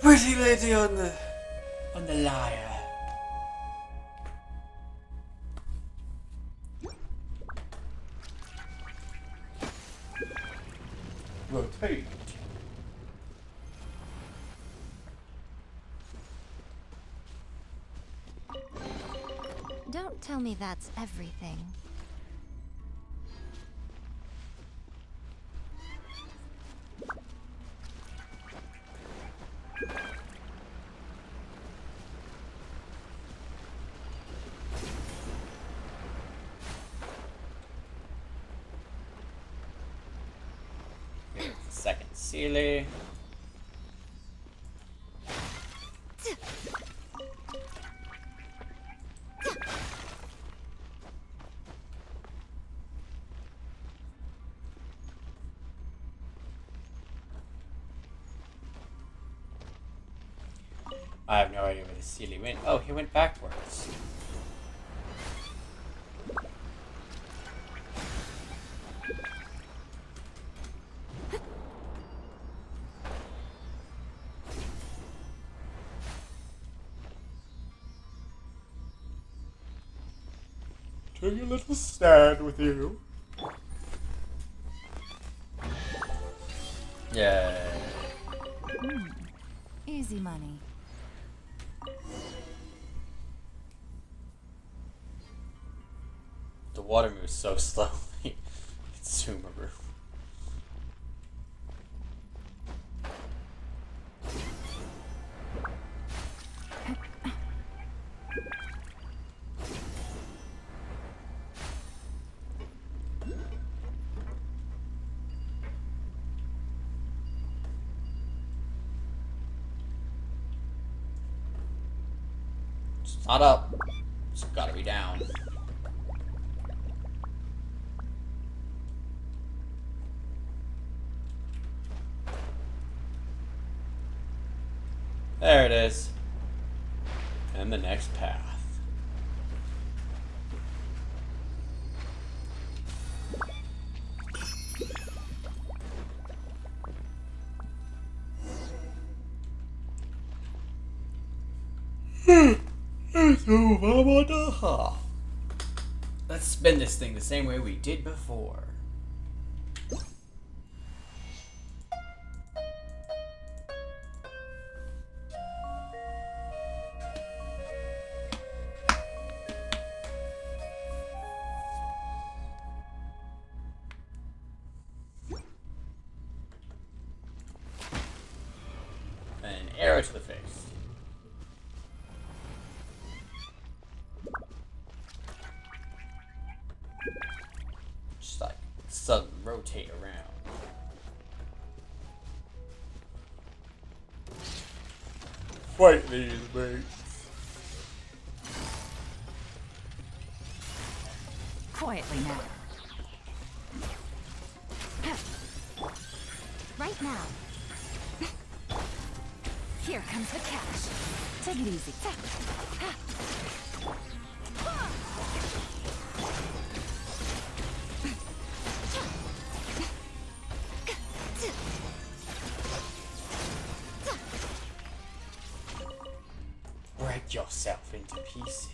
Pretty lady on the On the liar. Rotate. Don't tell me that's everything. Here's the second Sealy. I have no idea where the Sealy went. Oh, he went backwards. Take a little stand with you. Yeah. Easy money. The water moves so slowly. It's Sumeru. It's not up. It's gotta be down. There it is. And the next path. Let's spin this thing the same way we did before. And an arrow to the face. Just like suddenly rotate around. Fight these mates. Quietly now. Right now. Here comes the cash. Take it easy. Break yourself into pieces.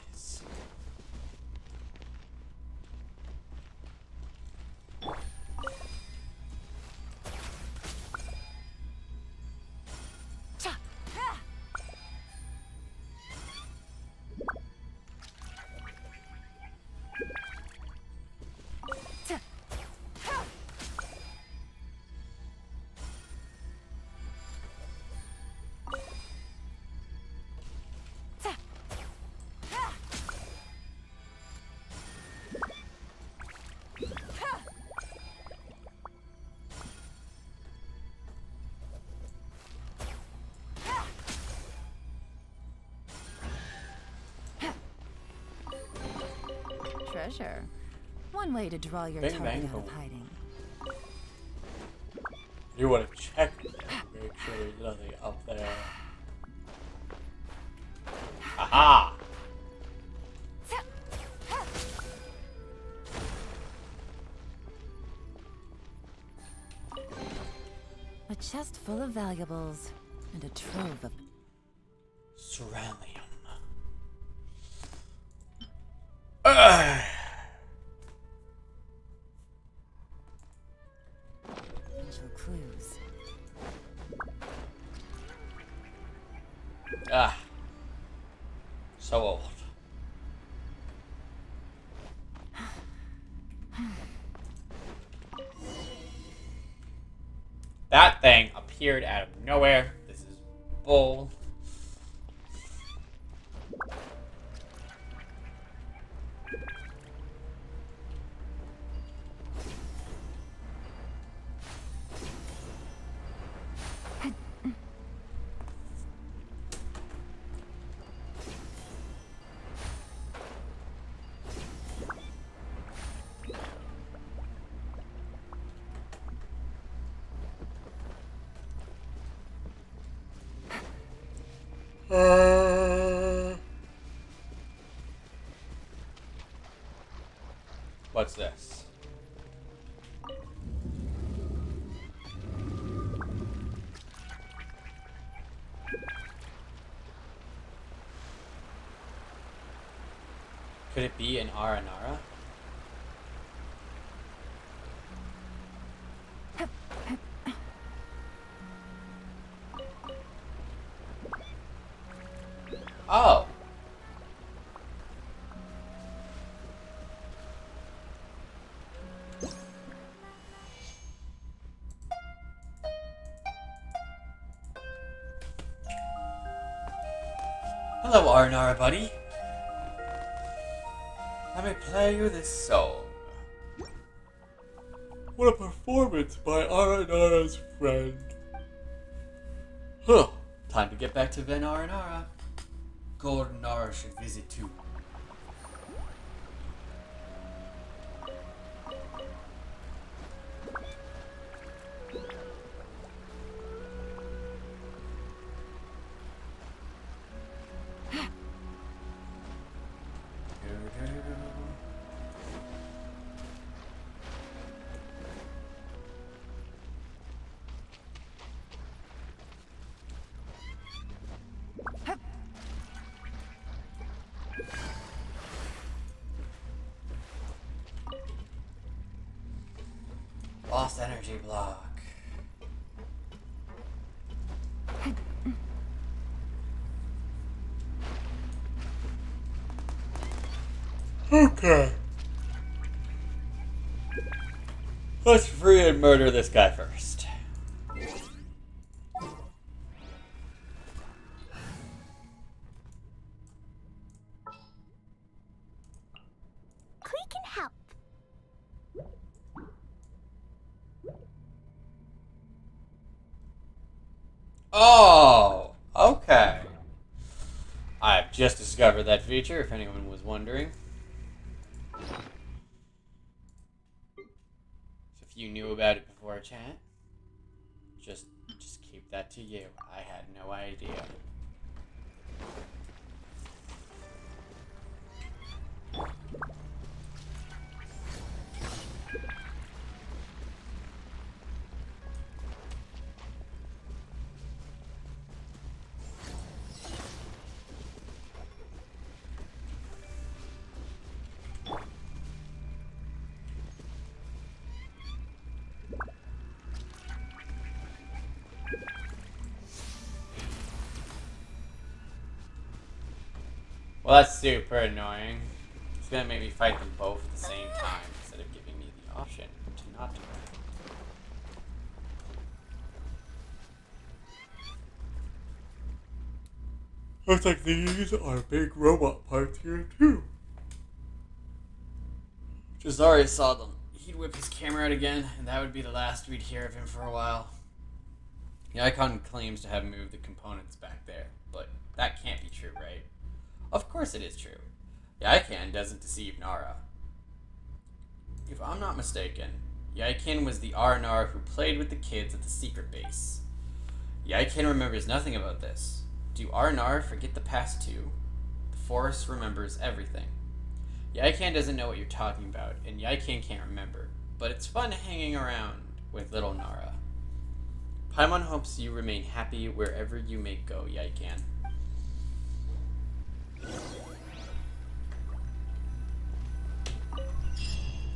Treasure. One way to draw your Bang, target bang, out of boom. hiding. You want to check it, make sure there's nothing up there. Aha! A chest full of valuables and a trove of Cerulean. Ugh. Potential clues. Ah. So old. That thing appeared out of nowhere. This is bull. What's this? Could it be an Aranara? Oh. Hello, Aranara, buddy. Let me play you this song. What a performance by Aranara's friend. Huh. Time to get back to Ven Aranara. Golden Nara should visit too. Lost energy block. Okay. Let's free and murder this guy first. Klee can help. Oh, okay. I've just discovered that feature, if anyone was wondering. So if you knew about it before chat, just keep that to you. I had no idea. Well, that's super annoying. It's gonna make me fight them both at the same time instead of giving me the option to not do it. Looks like these are big robot parts here too. Jazari saw them. He'd whip his camera out again, and that would be the last we'd hear of him for a while. The icon claims to have moved the components back there, but that can't be true, right? Of course it is true. Yaikan doesn't deceive Nara. If I'm not mistaken, Yaikan was the Aranara who played with the kids at the secret base. Yaikan remembers nothing about this. Do Aranara forget the past too? The forest remembers everything. Yaikan doesn't know what you're talking about, and Yaikan can't remember, but it's fun hanging around with little Nara. Paimon hopes you remain happy wherever you may go, Yaikan.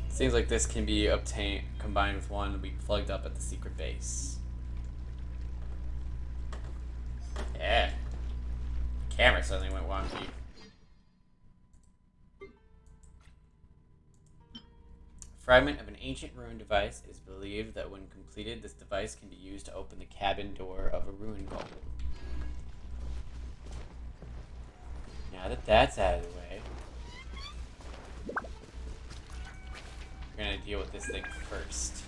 Seems like this can be obtained combined with one we plugged up at the secret base. Yeah. Camera suddenly went wonky. A fragment of an ancient ruin device is believed that when completed, this device can be used to open the cabin door of a ruin golem. Now that that's out of the way, we're gonna deal with this thing first.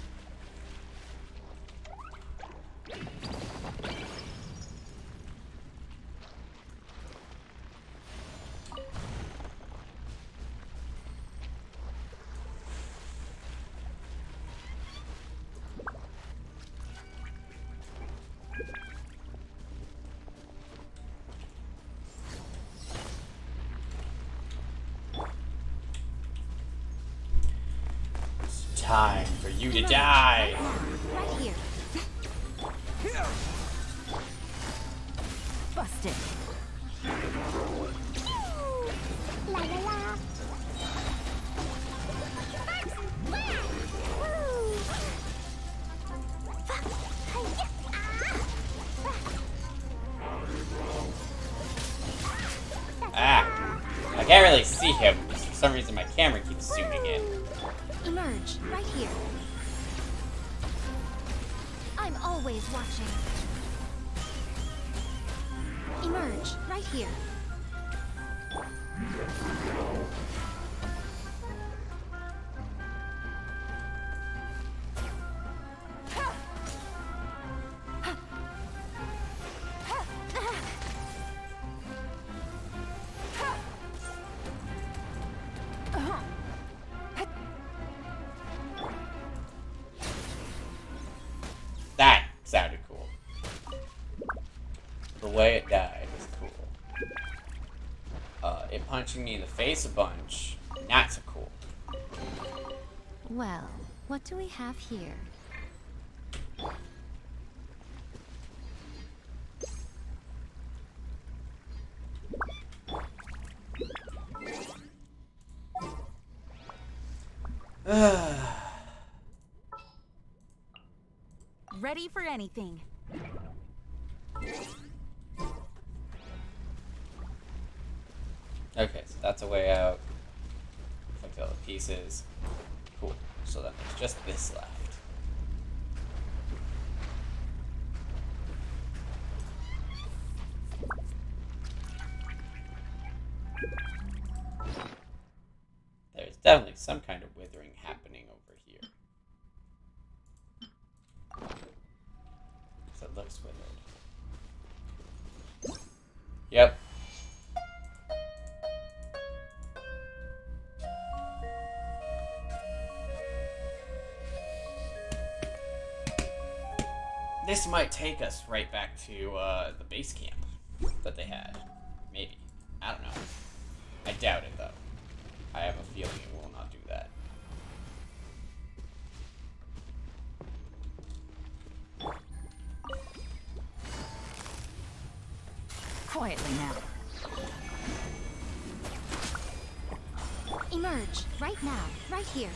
Time for you to die! Right here. Busted. La la la. Ah! I can't really see him because for some reason my camera keeps zooming in. Emerge right here. I'm always watching. Emerge right here. That sounded cool. The way it died was cool. It punching me in the face a bunch, not so cool. Well, what do we have here? Ready for anything. Okay, so that's a way out. Collect all the pieces. Cool. So then there's just this left. There's definitely some kind of withering happening over here. So it looks withered. Yep. This might take us right back to the base camp that they had. Maybe. I don't know. I doubt it, though. I have a feeling it will not do that. Quietly now. Emerge right now, right here.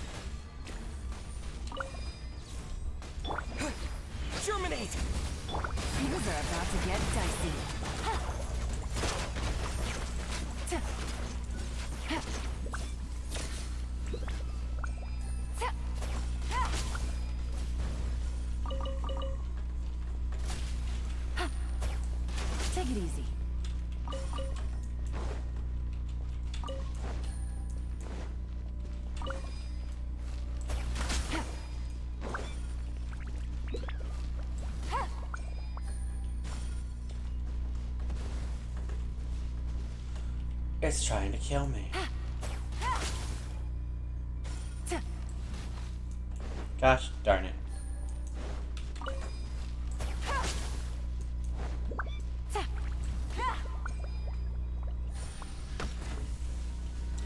Germinate! Things are about to get dicey. Take it easy. It's trying to kill me. Gosh darn it.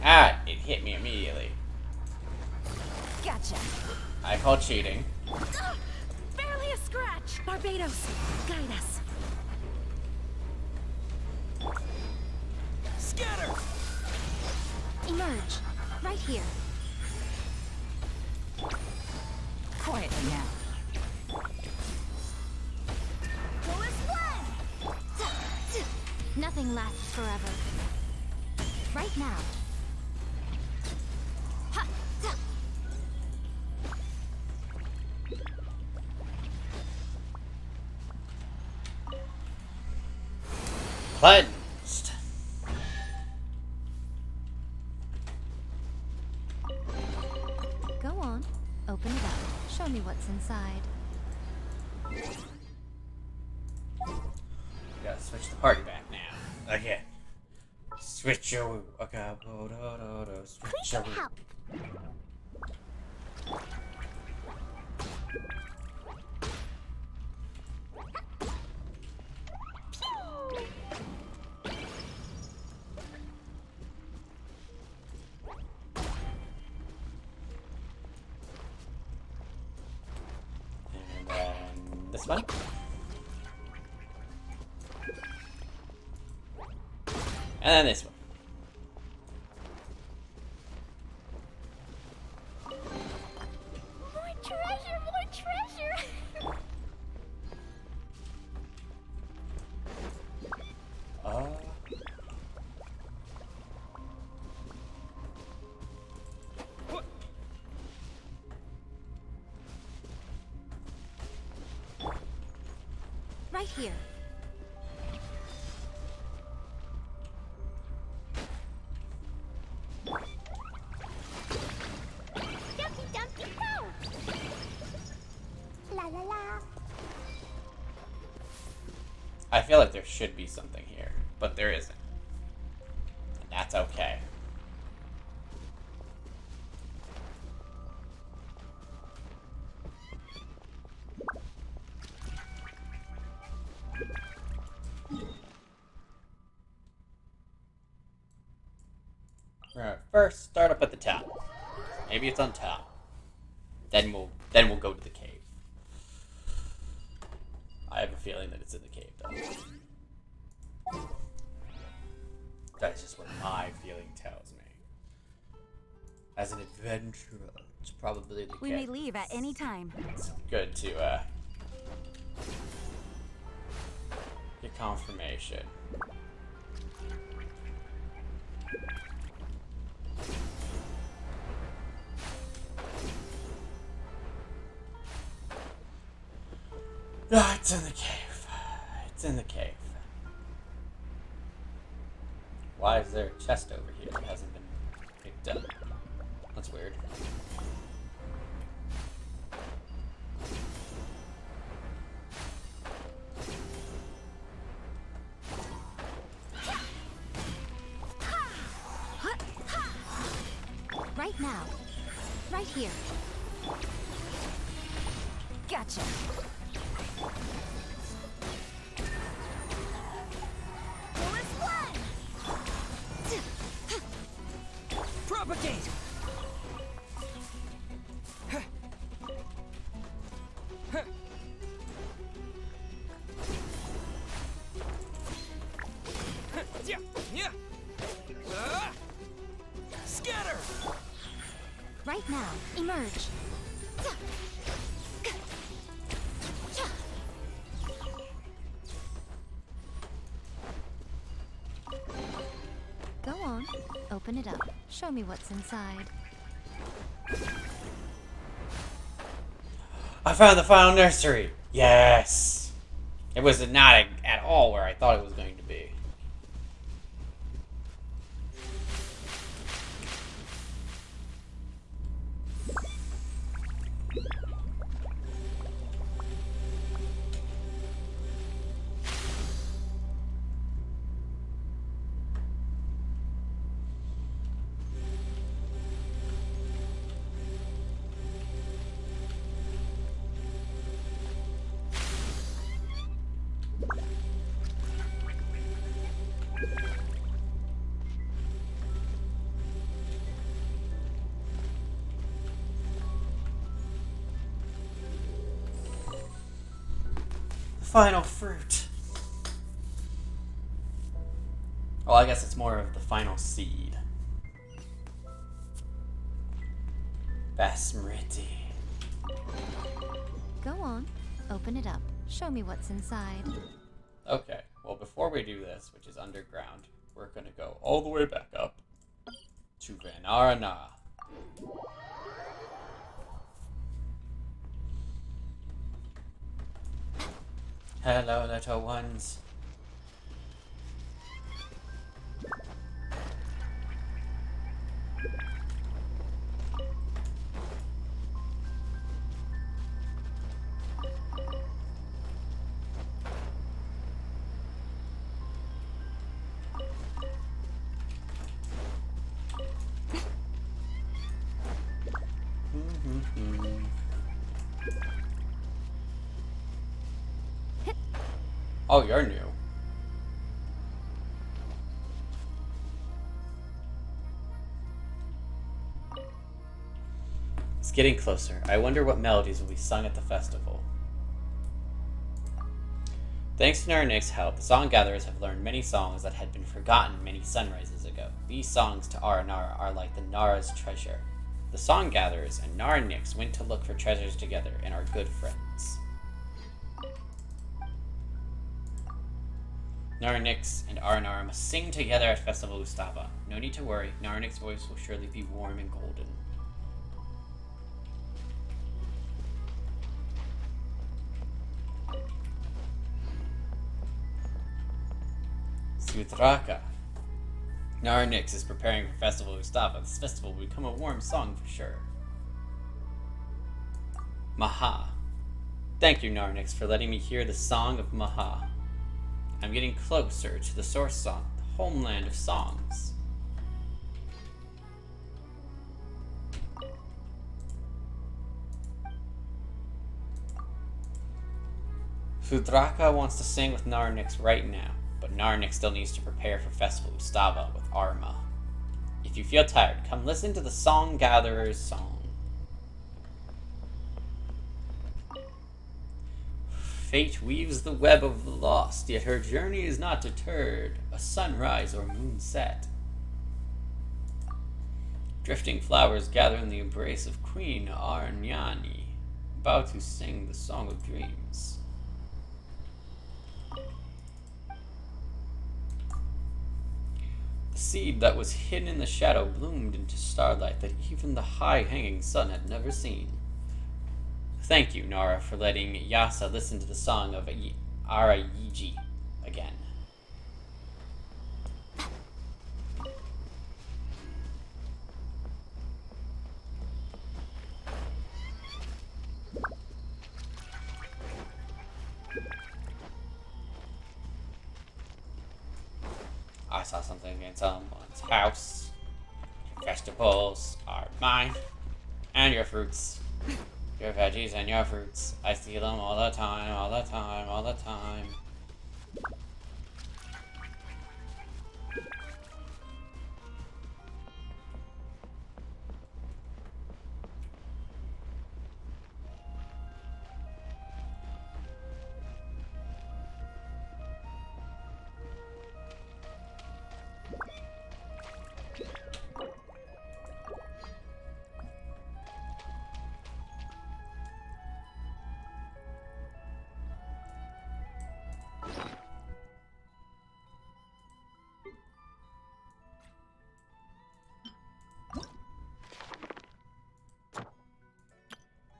Ah, it hit me immediately. Gotcha. I call cheating. Barely a scratch. Barbados, guide us. Scatter! Emerge. Right here. Quietly now. Nothing lasts forever. Right now. Ha! Ta! Cleansed. Go on. Open it up. Show me what's inside. Gotta switch the party back now. Okay. Switch your okay. Switch your Help. And then this one. And then this one. More treasure, more treasure. Right here. Dumpy Dumpy go! La la la. I feel like there should be something here, but there isn't. And that's okay. We're gonna first start up at the top. Maybe it's on top. Then we'll go to the cave. I have a feeling that it's in the cave though. That's just what my feeling tells me. As an adventurer, it's probably the cave. We may leave at any time. It's good to get confirmation. Ah, it's in the cave. It's in the cave. Why is there a chest over here that hasn't been picked up? That's weird. Right now. Right here. Gotcha. Propagate! Yeah. Scatter! Right now. Emerge. Go on. Open it up. Show me what's inside. I found the final nursery! Yes! It was not at all where I thought it was going to be. Final fruit. Well, I guess it's more of the final seed. Basmriti. Go on, open it up. Show me what's inside. Okay, well before we do this, which is underground, we're gonna go all the way back up to Aranara. Hello, little ones. Oh, you're new. It's getting closer. I wonder what melodies will be sung at the festival. Thanks to Narnik's help, the song gatherers have learned many songs that had been forgotten many sunrises ago. These songs to Aranara are like the Nara's treasure. The song gatherers and Narnix went to look for treasures together and are good friends. Narnix and Aranara must sing together at Festival Ustava. No need to worry, Narnix's voice will surely be warm and golden. Suthraka. Narnix is preparing for Festival Ustava. This festival will become a warm song for sure. Maha. Thank you, Narnix, for letting me hear the song of Maha. I'm getting closer to the source song, the homeland of songs. Suthraka wants to sing with Narnix right now, but Narnix still needs to prepare for Festival Ustava with Arma. If you feel tired, come listen to the Song Gatherer's song. Fate weaves the web of the lost, yet her journey is not deterred, a sunrise or moonset. Drifting flowers gather in the embrace of Queen Arnyani, about to sing the Song of Dreams. The seed that was hidden in the shadow bloomed into starlight that even the high-hanging sun had never seen. Thank you, Nara, for letting Yasa listen to the song of Arayiji again. I saw something in someone's house. Vegetables are mine, and your fruits. Your veggies and your fruits. I steal them all the time, all the time, all the time.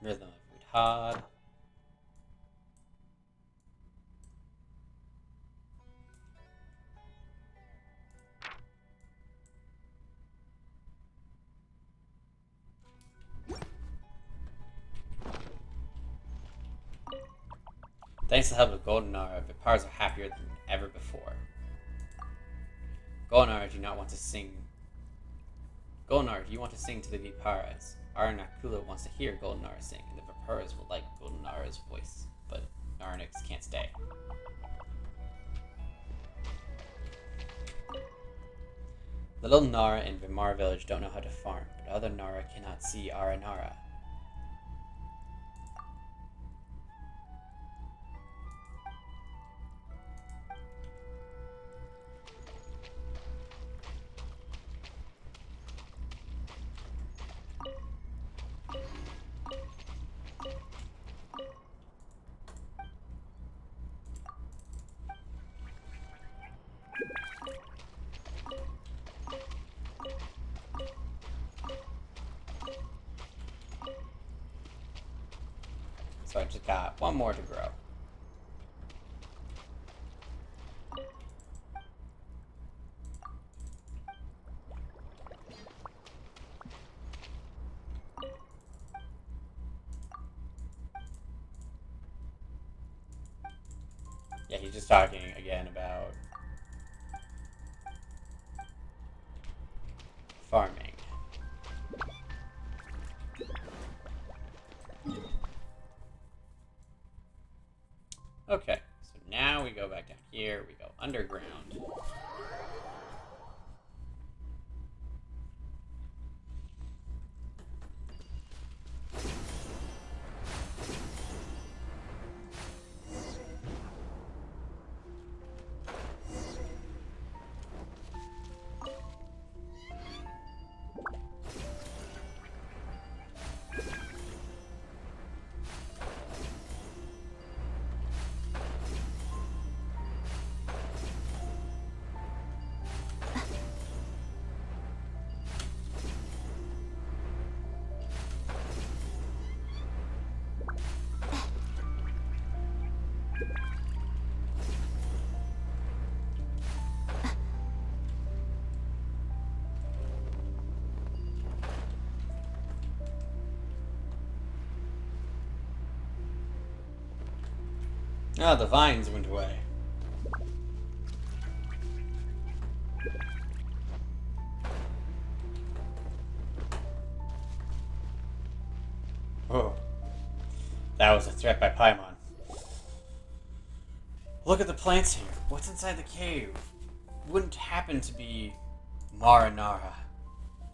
Rhythm of Uthad. Thanks to the help of Goldenara, Vipars are happier than ever before. Goldenara do not want to sing. Goldenara, do you want to sing to the Viparas? Aranakula wants to hear Goldenara sing, and the Viparas will like Goldenara's voice, but Narnix can't stay. Little Nara in Vimar village don't know how to farm, but other Nara cannot see Aranara. So I just got one more to grow. Yeah, he's just talking again about farming. Okay, so now we go back down here, we go underground. Oh, the vines went away. Oh, that was a threat by Paimon. Look at the plants here. What's inside the cave? Wouldn't happen to be Maranara.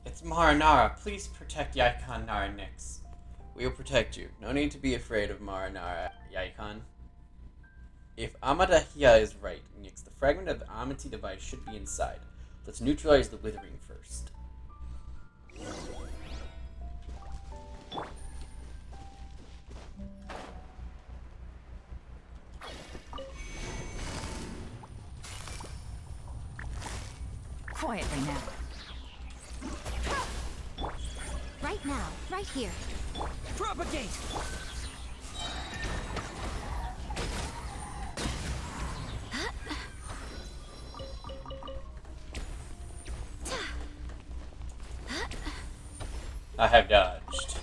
It's Maranara. Please protect Yaikon Nara Nix. We will protect you. No need to be afraid of Maranara, Yaikon. If Amadahia is right, Nix, the fragment of the Amity device should be inside. Let's neutralize the withering first. Quietly now. Right now, right here. Propagate! I have dodged.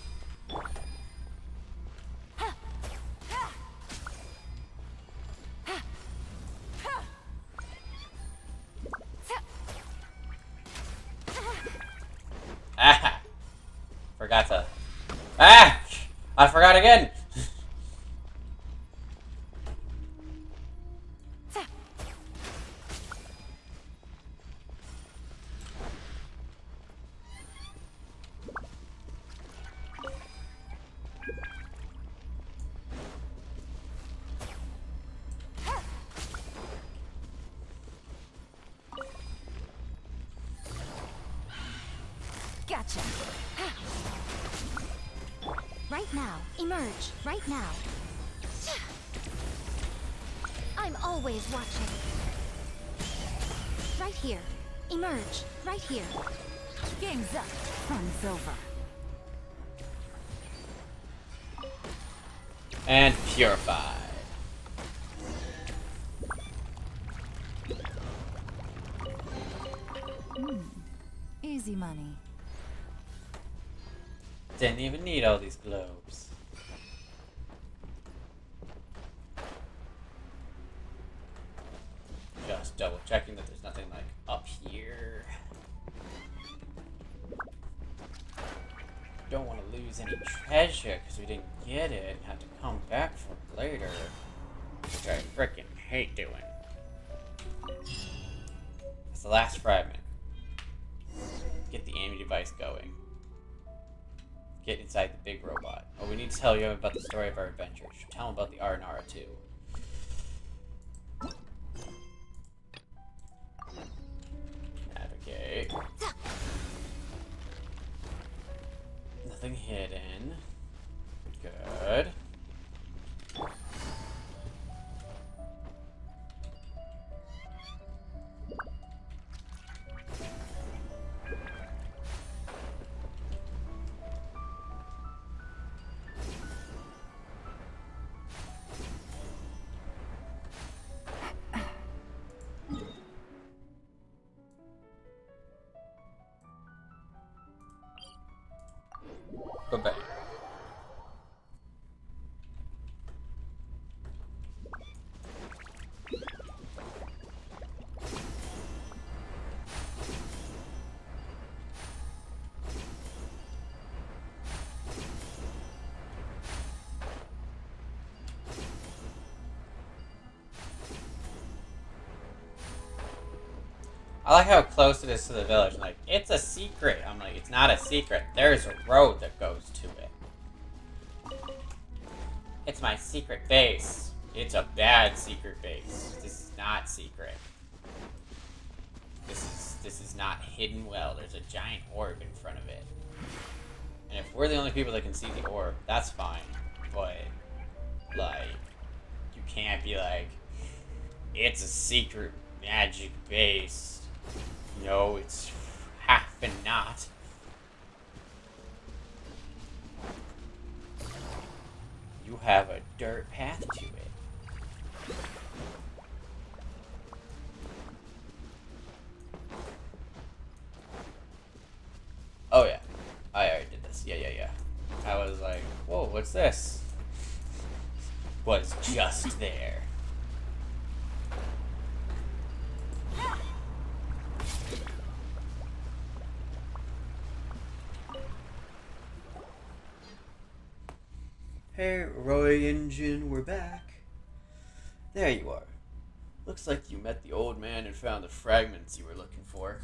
Ah! Forgot to... Ah! I forgot again! Gotcha. Right now, emerge. Right now. I'm always watching. Right here. Emerge. Right here. Game's up. Fun's over. And purify. Easy money. Didn't even need all these globes. Just double checking that there's nothing like up here. Don't want to lose any treasure because we didn't get it and have to come back for it later. Which I frickin' hate doing. That's the last fragment. Get the Amy device going. Get inside the big robot. Oh, we need to tell you about the story of our adventures. Tell them about the Aranara too. Navigate. Nothing hidden. Good. like how close it is to the village. Like, it's a secret. I'm like, it's not a secret. There's a road that goes to it. It's my secret base. It's a bad secret base. This is not secret. This is not hidden well. There's a giant orb in front of it. And if we're the only people that can see the orb, that's fine. But, like, you can't be like, it's a secret magic base. No, it's half and not. You have a dirt path to it. Oh yeah, I already did this. Yeah. I was like, whoa, what's this? Was just there. Hey, Roy Engine, we're back. There you are. Looks like you met the old man and found the fragments you were looking for.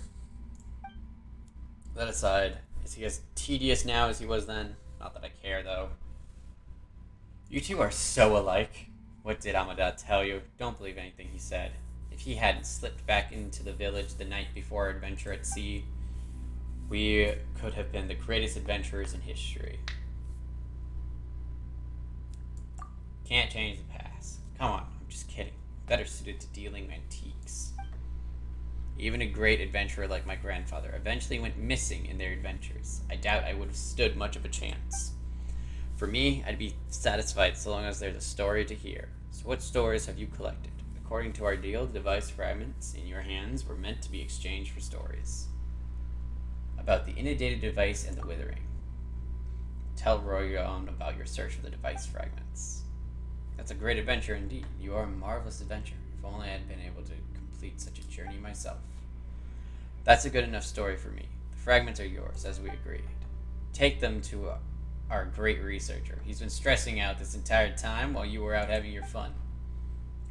That aside, is he as tedious now as he was then? Not that I care, though. You two are so alike. What did Amada tell you? Don't believe anything he said. If he hadn't slipped back into the village the night before our adventure at sea, we could have been the greatest adventurers in history. Can't change the past. Come on, I'm just kidding. Better suited to dealing antiques. Even a great adventurer like my grandfather eventually went missing in their adventures. I doubt I would have stood much of a chance. For me, I'd be satisfied so long as there's a story to hear. So what stories have you collected? According to our deal, the device fragments in your hands were meant to be exchanged for stories. About the inundated device and the withering. Tell Royon about your search for the device fragments. That's a great adventure indeed. You are a marvelous adventurer. If only I had been able to complete such a journey myself. That's a good enough story for me. The fragments are yours, as we agreed. Take them to our great researcher. He's been stressing out this entire time while you were out having your fun.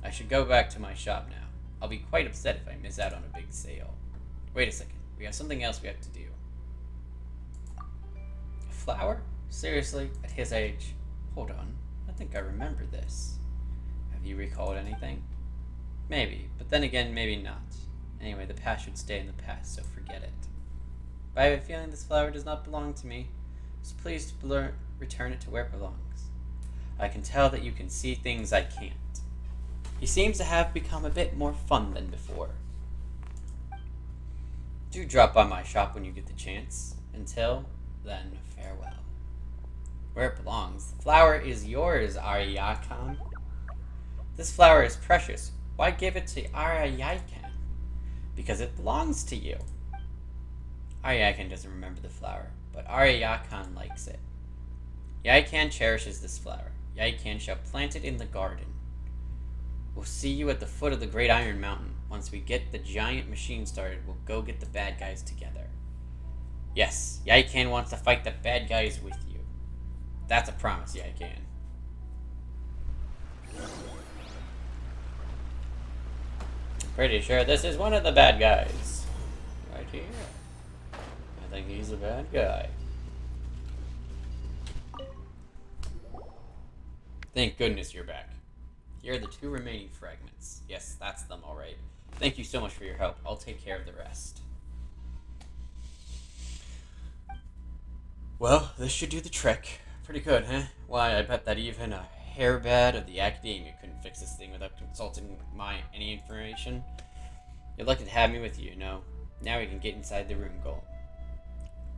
I should go back to my shop now. I'll be quite upset if I miss out on a big sale. Wait a second. We have something else we have to do. A flower? Seriously? At his age? Hold on. I think I remember this. Have you recalled anything? Maybe, but then again, maybe not. Anyway, the past should stay in the past, so forget it. But I have a feeling this flower does not belong to me, so please return it to where it belongs. I can tell that you can see things I can't. He seems to have become a bit more fun than before. Do drop by my shop when you get the chance. Until then, farewell. Where it belongs. The flower is yours, Aryakan. This flower is precious. Why give it to Aryakan? Because it belongs to you. Aryakan doesn't remember the flower, but Aryakan likes it. Yaikan cherishes this flower. Yaikan shall plant it in the garden. We'll see you at the foot of the Great Iron Mountain. Once we get the giant machine started, we'll go get the bad guys together. Yes, Yaikan wants to fight the bad guys with you. That's a promise, Yaikan. Pretty sure this is one of the bad guys. Right here. I think he's a bad guy. Thank goodness you're back. Here are the 2 remaining fragments. Yes, that's them, alright. Thank you so much for your help. I'll take care of the rest. Well, this should do the trick. Pretty good, huh? Why, I bet that even a hairbad of the academia couldn't fix this thing without consulting any information. You're lucky to have me with you, you know. Now we can get inside the room goal.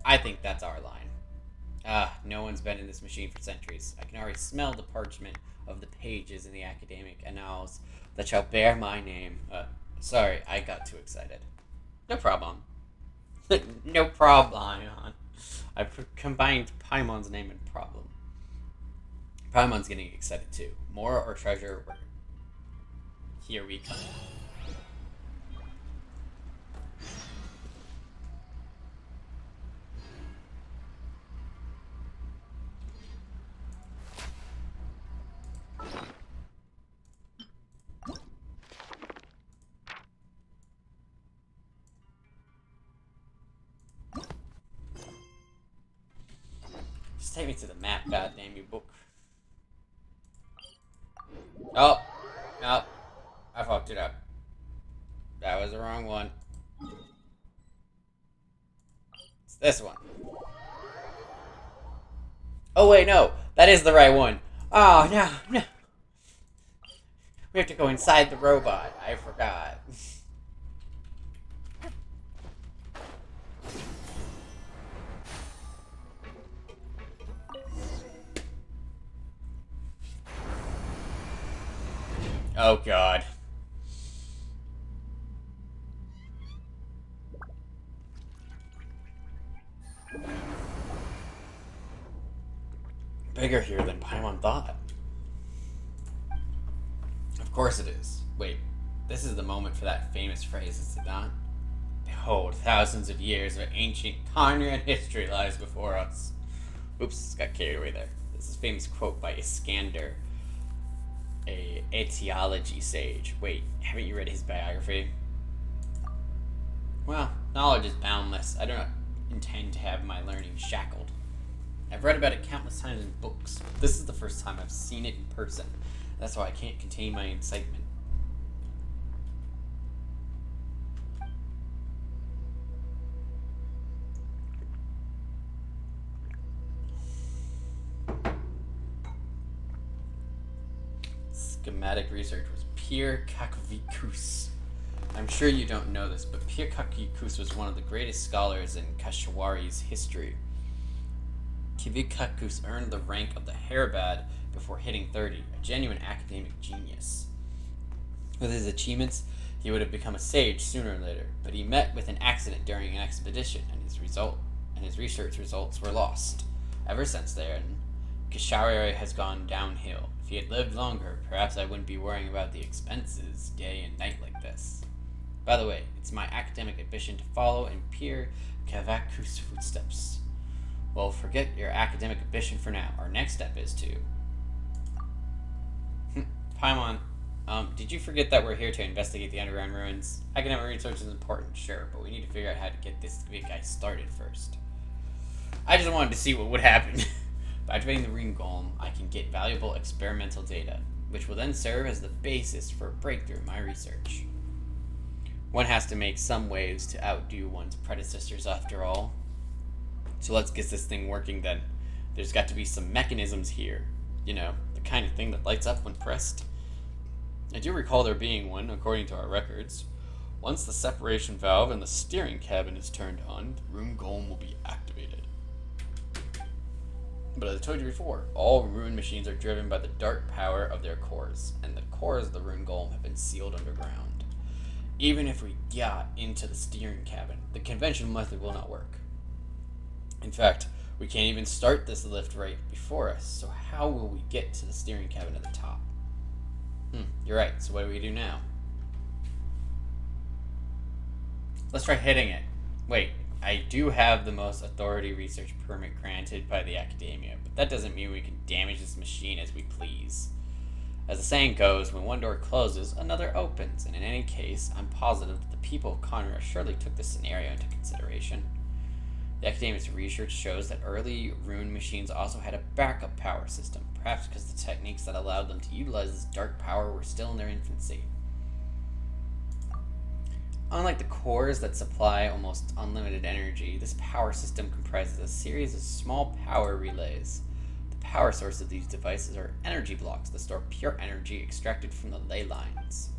I think that's our line. No one's been in this machine for centuries. I can already smell the parchment of the pages in the academic annals that shall bear my name. Sorry, I got too excited. No problem. No problem. I combined Paimon's name and problem. Paimon's getting excited too. More or treasure? Here we come. Just take me to the map, goddamn you book. Oh, no, I fucked it up. That was the wrong one. It's this one. Oh wait, no, that is the right one. Oh no, no. We have to go inside the robot. I forgot. Oh god. Bigger here than Paimon thought. Of course it is. Wait, this is the moment for that famous phrase, is it not? Behold, thousands of years of ancient Conrad history lies before us. Oops, got carried away there. This is a famous quote by Iskander, a etiology sage. Wait, haven't you read his biography? Well, knowledge is boundless. I do not intend to have my learning shackled. I've read about it countless times in books. This is the first time I've seen it in person. That's why I can't contain my excitement. Schematic research was Pierre Kakvikus. I'm sure you don't know this, but Pierre Kakvikus was one of the greatest scholars in Kashawari's history. Kivikakus earned the rank of the Herabad before hitting 30, a genuine academic genius. With his achievements, he would have become a sage sooner or later, but he met with an accident during an expedition, and his research results were lost. Ever since then, Kashawari has gone downhill. If he had lived longer, perhaps I wouldn't be worrying about the expenses day and night like this. By the way, it's my academic ambition to follow in Pierre Kavakus' footsteps. Well, forget your academic ambition for now. Our next step is to... Paimon, did you forget that we're here to investigate the underground ruins? Academic research is important, sure, but we need to figure out how to get this big guy started first. I just wanted to see what would happen. By activating the rune golem, I can get valuable experimental data, which will then serve as the basis for a breakthrough in my research. One has to make some waves to outdo one's predecessors after all. So let's get this thing working then. There's got to be some mechanisms here. You know, the kind of thing that lights up when pressed. I do recall there being one, according to our records. Once the separation valve in the steering cabin is turned on, the rune golem will be activated. But as I told you before, all rune machines are driven by the dark power of their cores, and the cores of the rune golem have been sealed underground. Even if we got into the steering cabin, the conventional method will not work. In fact, we can't even start this lift right before us, so how will we get to the steering cabin at the top? You're right, so what do we do now? Let's try hitting it. Wait, I do have the most authority research permit granted by the academia, but that doesn't mean we can damage this machine as we please. As the saying goes, when one door closes, another opens, and in any case, I'm positive that the people of Conra surely took this scenario into consideration. The academia's research shows that early rune machines also had a backup power system, perhaps because the techniques that allowed them to utilize this dark power were still in their infancy. Unlike the cores that supply almost unlimited energy, this power system comprises a series of small power relays. The power source of these devices are energy blocks that store pure energy extracted from the ley lines.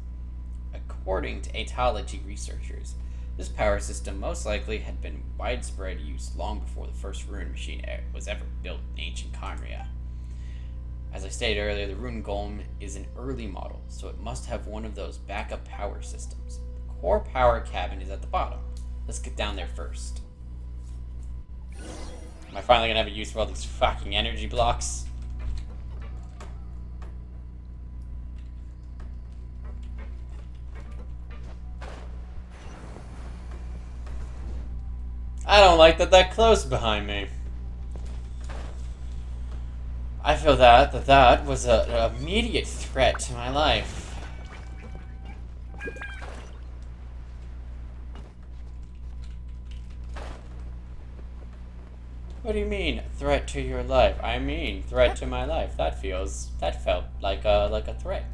According to etiology researchers, this power system most likely had been widespread use long before the first rune machine was ever built in ancient Conria. As I stated earlier, the rune golem is an early model, so it must have one of those backup power systems. The core power cabin is at the bottom. Let's get down there first. Am I finally gonna have a use for all these fucking energy blocks? I don't like that that close behind me. I feel that was an immediate threat to my life. What do you mean, threat to your life? I mean, threat to my life. That felt like a threat.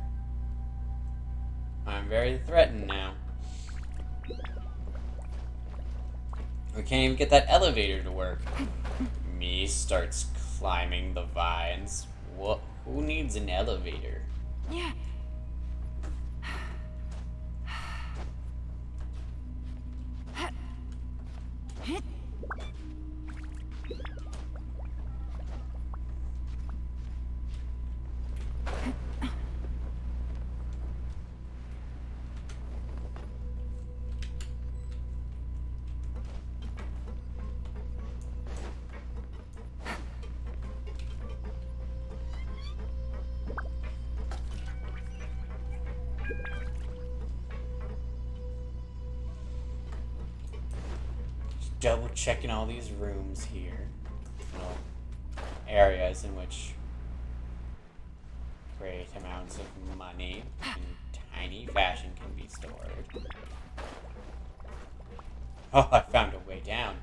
I'm very threatened now. We can't even get that elevator to work. Me starts climbing the vines. What? Who needs an elevator? Yeah. Double checking all these rooms here. Well, areas in which great amounts of money in tiny fashion can be stored. Oh, I found a way down.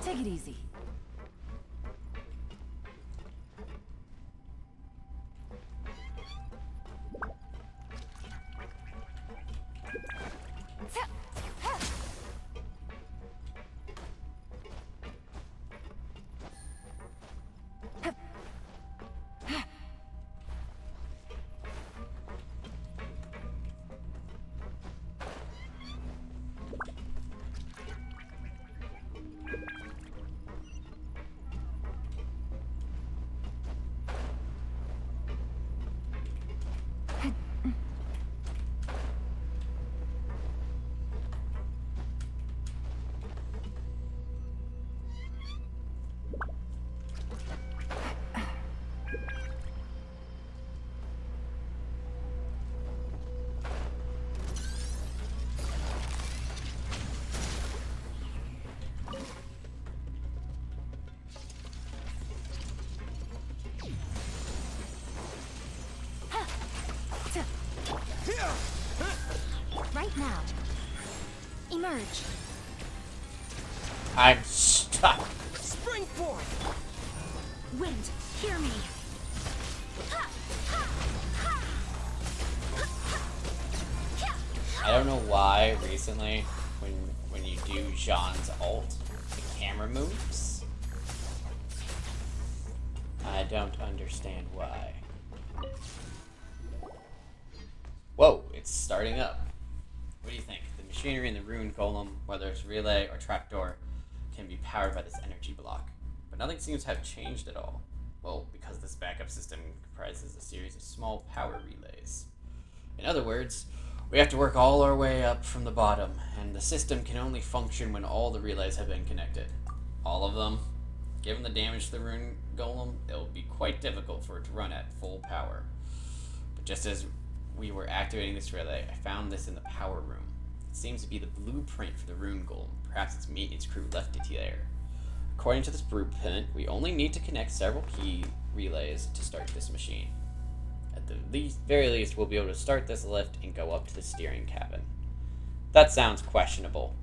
Take it easy. Right now. Emerge. I'm stuck. Spring forth! Wind, hear me. I don't know why recently when you do Jean's ult, the camera moves. I don't understand why. Whoa, it's starting up. What do you think? The machinery in the rune golem, whether it's relay or trapdoor, can be powered by this energy block. But nothing seems to have changed at all. Well, because this backup system comprises a series of small power relays. In other words, we have to work all our way up from the bottom, and the system can only function when all the relays have been connected. All of them. Given the damage to the rune golem, it will be quite difficult for it to run at full power. But just as we were activating this relay, I found this in the power room. It seems to be the blueprint for the rune golem. Perhaps its maintenance crew left it there. According to this blueprint, we only need to connect several key relays to start this machine. At the very least, we'll be able to start this lift and go up to the steering cabin. That sounds questionable.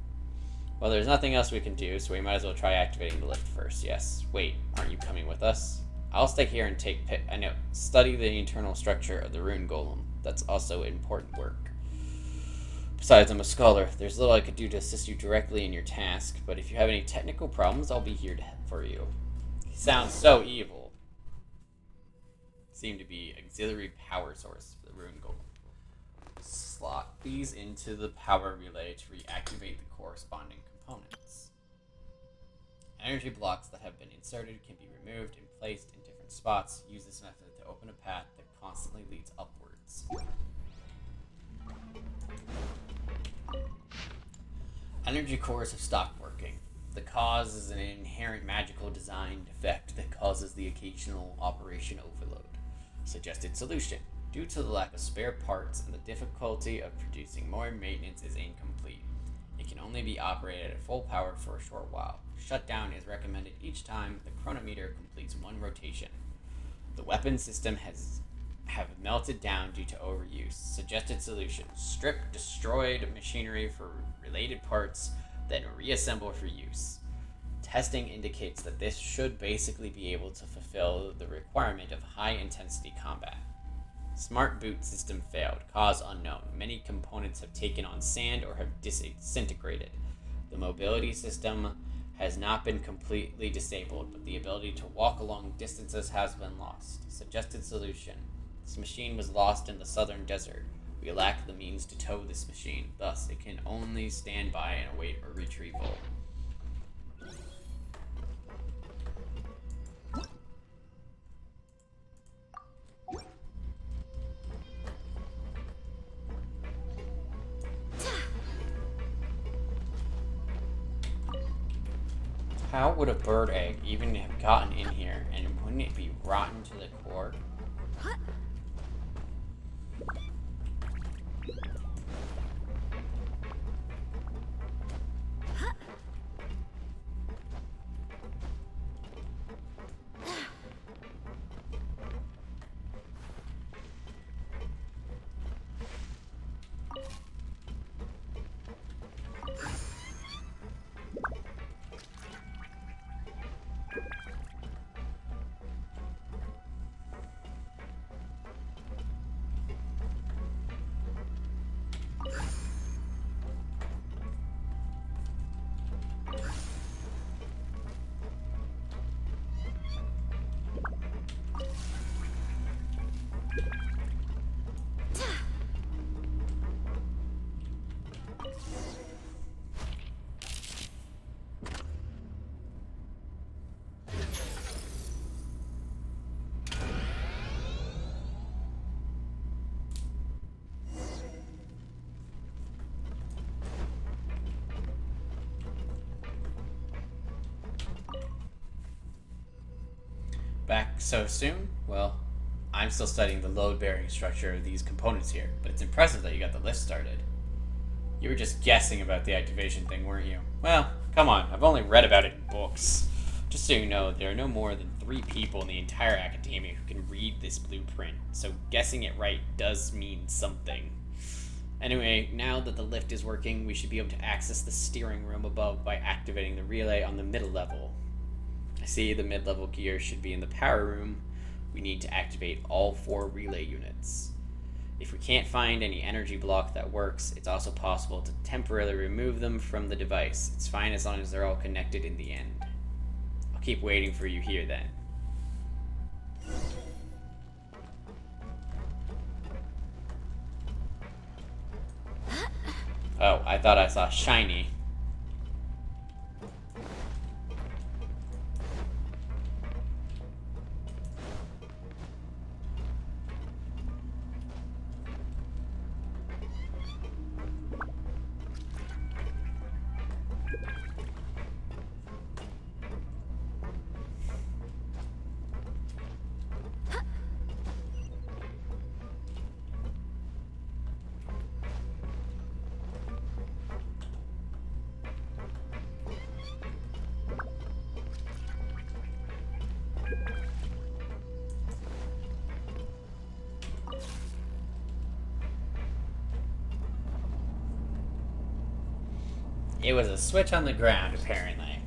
Well, there's nothing else we can do, so we might as well try activating the lift first. Yes. Wait, aren't you coming with us? I'll stay here and study the internal structure of the rune golem. That's also important work. Besides, I'm a scholar. There's little I could do to assist you directly in your task, but if you have any technical problems, I'll be here for you. He sounds so evil. Seem to be auxiliary power source for the rune golem. Slot these into the power relay to reactivate the corresponding components. Energy blocks that have been inserted can be removed and placed in different spots. Use this method to open a path that constantly leads upwards. Energy cores have stopped working. The cause is an inherent magical design defect that causes the occasional operation overload. Suggested solution. Due to the lack of spare parts and the difficulty of producing more, maintenance is incomplete. It can only be operated at full power for a short while. Shutdown is recommended each time the chronometer completes one rotation. The weapon system has have melted down due to overuse. Suggested solution: strip destroyed machinery for related parts, then reassemble for use. Testing indicates that this should basically be able to fulfill the requirement of high-intensity combat. Smart boot system failed. Cause unknown. Many components have taken on sand or have disintegrated. The mobility system has not been completely disabled, but the ability to walk long distances has been lost. Suggested solution: this machine was lost in the southern desert. We lack the means to tow this machine, thus it can only stand by and await a retrieval. How would a bird egg even have gotten in here, and wouldn't it be rotten to the core? Back so soon? Well, I'm still studying the load-bearing structure of these components here, but it's impressive that you got the lift started. You were just guessing about the activation thing, weren't you? Well, come on, I've only read about it in books. Just so you know, there are no more than 3 people in the entire academia who can read this blueprint, so guessing it right does mean something. Anyway, now that the lift is working, we should be able to access the steering room above by activating the relay on the middle level. I see the mid-level gear should be in the power room. We need to activate all 4 relay units. If we can't find any energy block that works, it's also possible to temporarily remove them from the device. It's fine as long as they're all connected in the end. I'll keep waiting for you here then. Oh, I thought I saw shiny. It was a switch on the ground, apparently.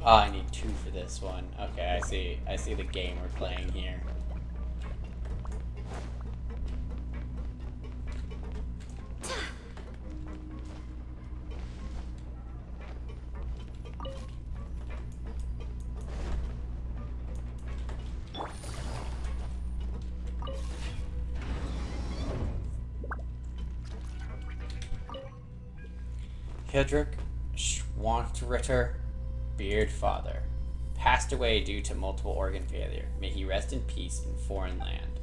Oh, I need 2 for this one. Okay, I see. I see the game we're playing here. Hildrick Schwantritter, Beard Father, passed away due to multiple organ failure. May he rest in peace in foreign land.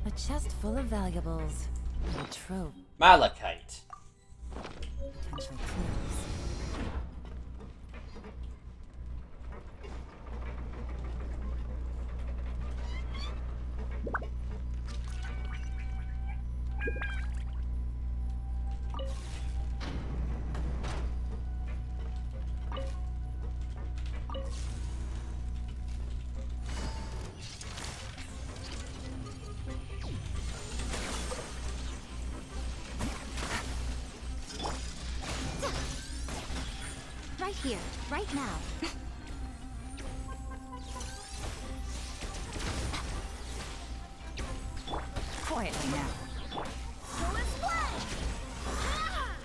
A chest full of valuables. And a trove. Malachite. Potential clues. Right here, right now. Quietly now. So let's play! Ah!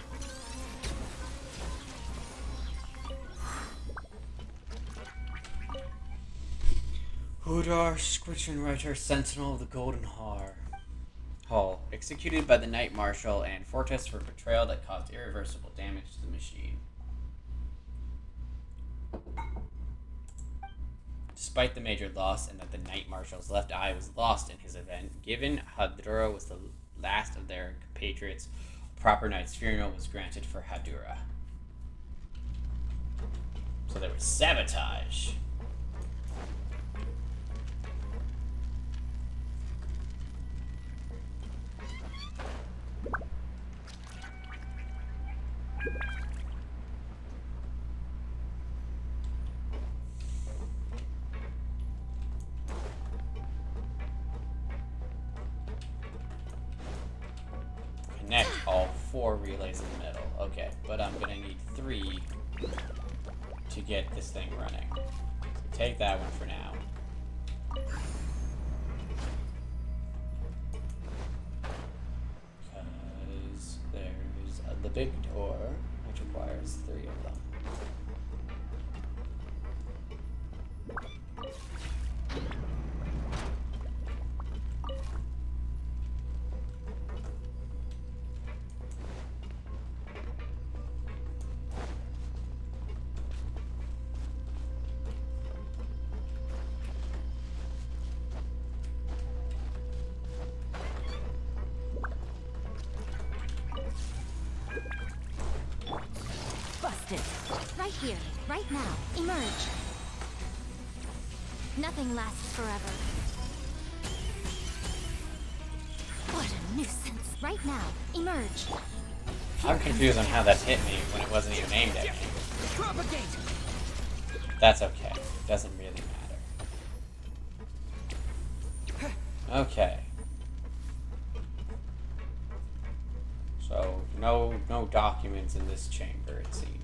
Hudar Scritchenreiter, Sentinel of the Golden Hall, executed by the Knight Marshal and Fortress for betrayal that caused irreversible damage to the machine. Despite the major loss and that the Knight Marshal's left eye was lost in his event, given Hadura was the last of their compatriots, a proper knight's funeral was granted for Hadura. So there was sabotage. Connect all 4 relays in the middle. Okay, but I'm gonna need 3 to get this thing running. So take that one for now. Because there's the big door, which requires 3 of them. Busted. Right here, right now. Emerge. Nothing lasts forever. What a nuisance. Right now. Emerge. I'm confused on how that hit me when it wasn't even aimed at me. Propagate! That's okay. Doesn't really matter. Okay. So, no documents in this chamber, it seems.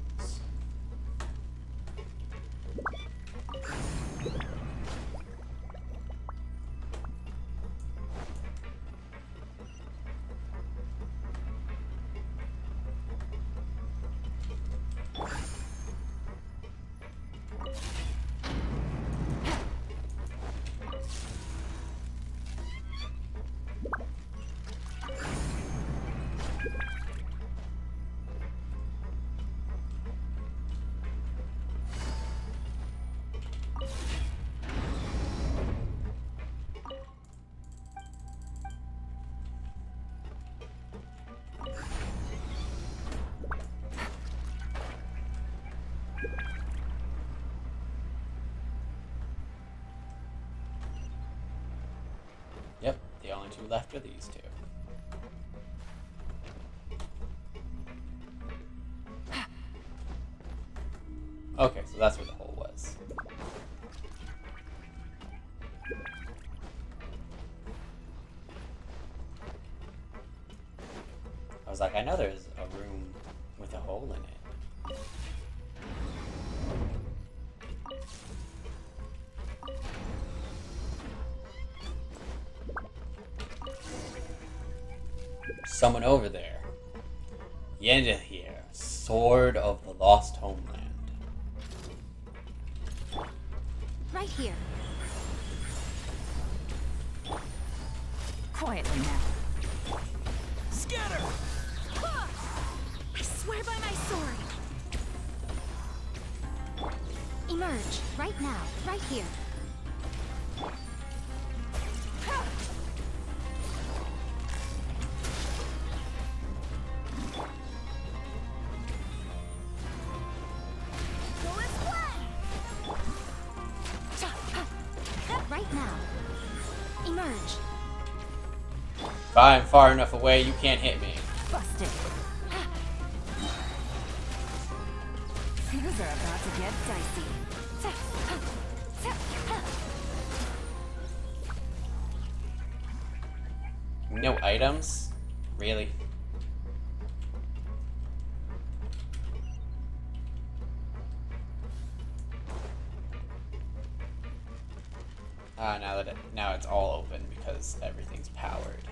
Yep, the only 2 left are these 2. Okay, so that's where the hole was. was like, I know there's a room with a hole in it. Someone over there. Yenda here, Sword of the Lost Homeland. Right here. Quietly now. Scatter! I swear by my sword. Emerge. Right now. Right here. Right now. Emerge. If I'm far enough away, you can't hit me. Busted. Things are about to get dicey. No items? Really? Now it's all open because everything's powered.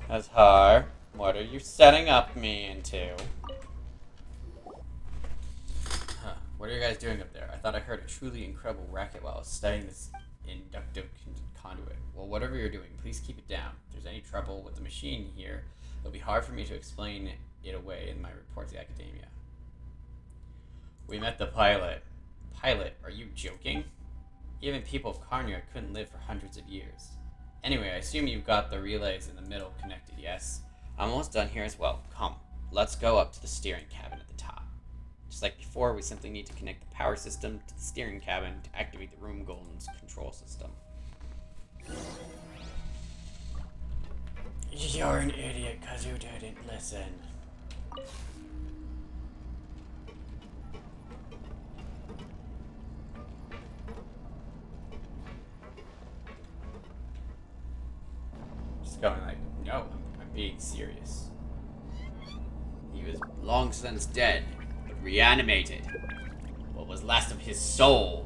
Azhar, what are you setting up me into? Huh, what are you guys doing up there? I thought I heard a truly incredible racket while I was studying this inductive conduit. Well, whatever you're doing, please keep it down. If there's any trouble with the machine here, it'll be hard for me to explain it away in my report to academia. We met the pilot. Pilot, are you joking? Even people of Carnia couldn't live for hundreds of years. Anyway, I assume you've got the relays in the middle connected, yes? I'm almost done here as well. Come, let's go up to the steering cabin at the top. Just like before, we simply need to connect the power system to the steering cabin to activate the Room Golden's control system. You're an idiot because you didn't listen. Just going like, no, I'm being serious. He was long since dead, but reanimated. What was left of his soul?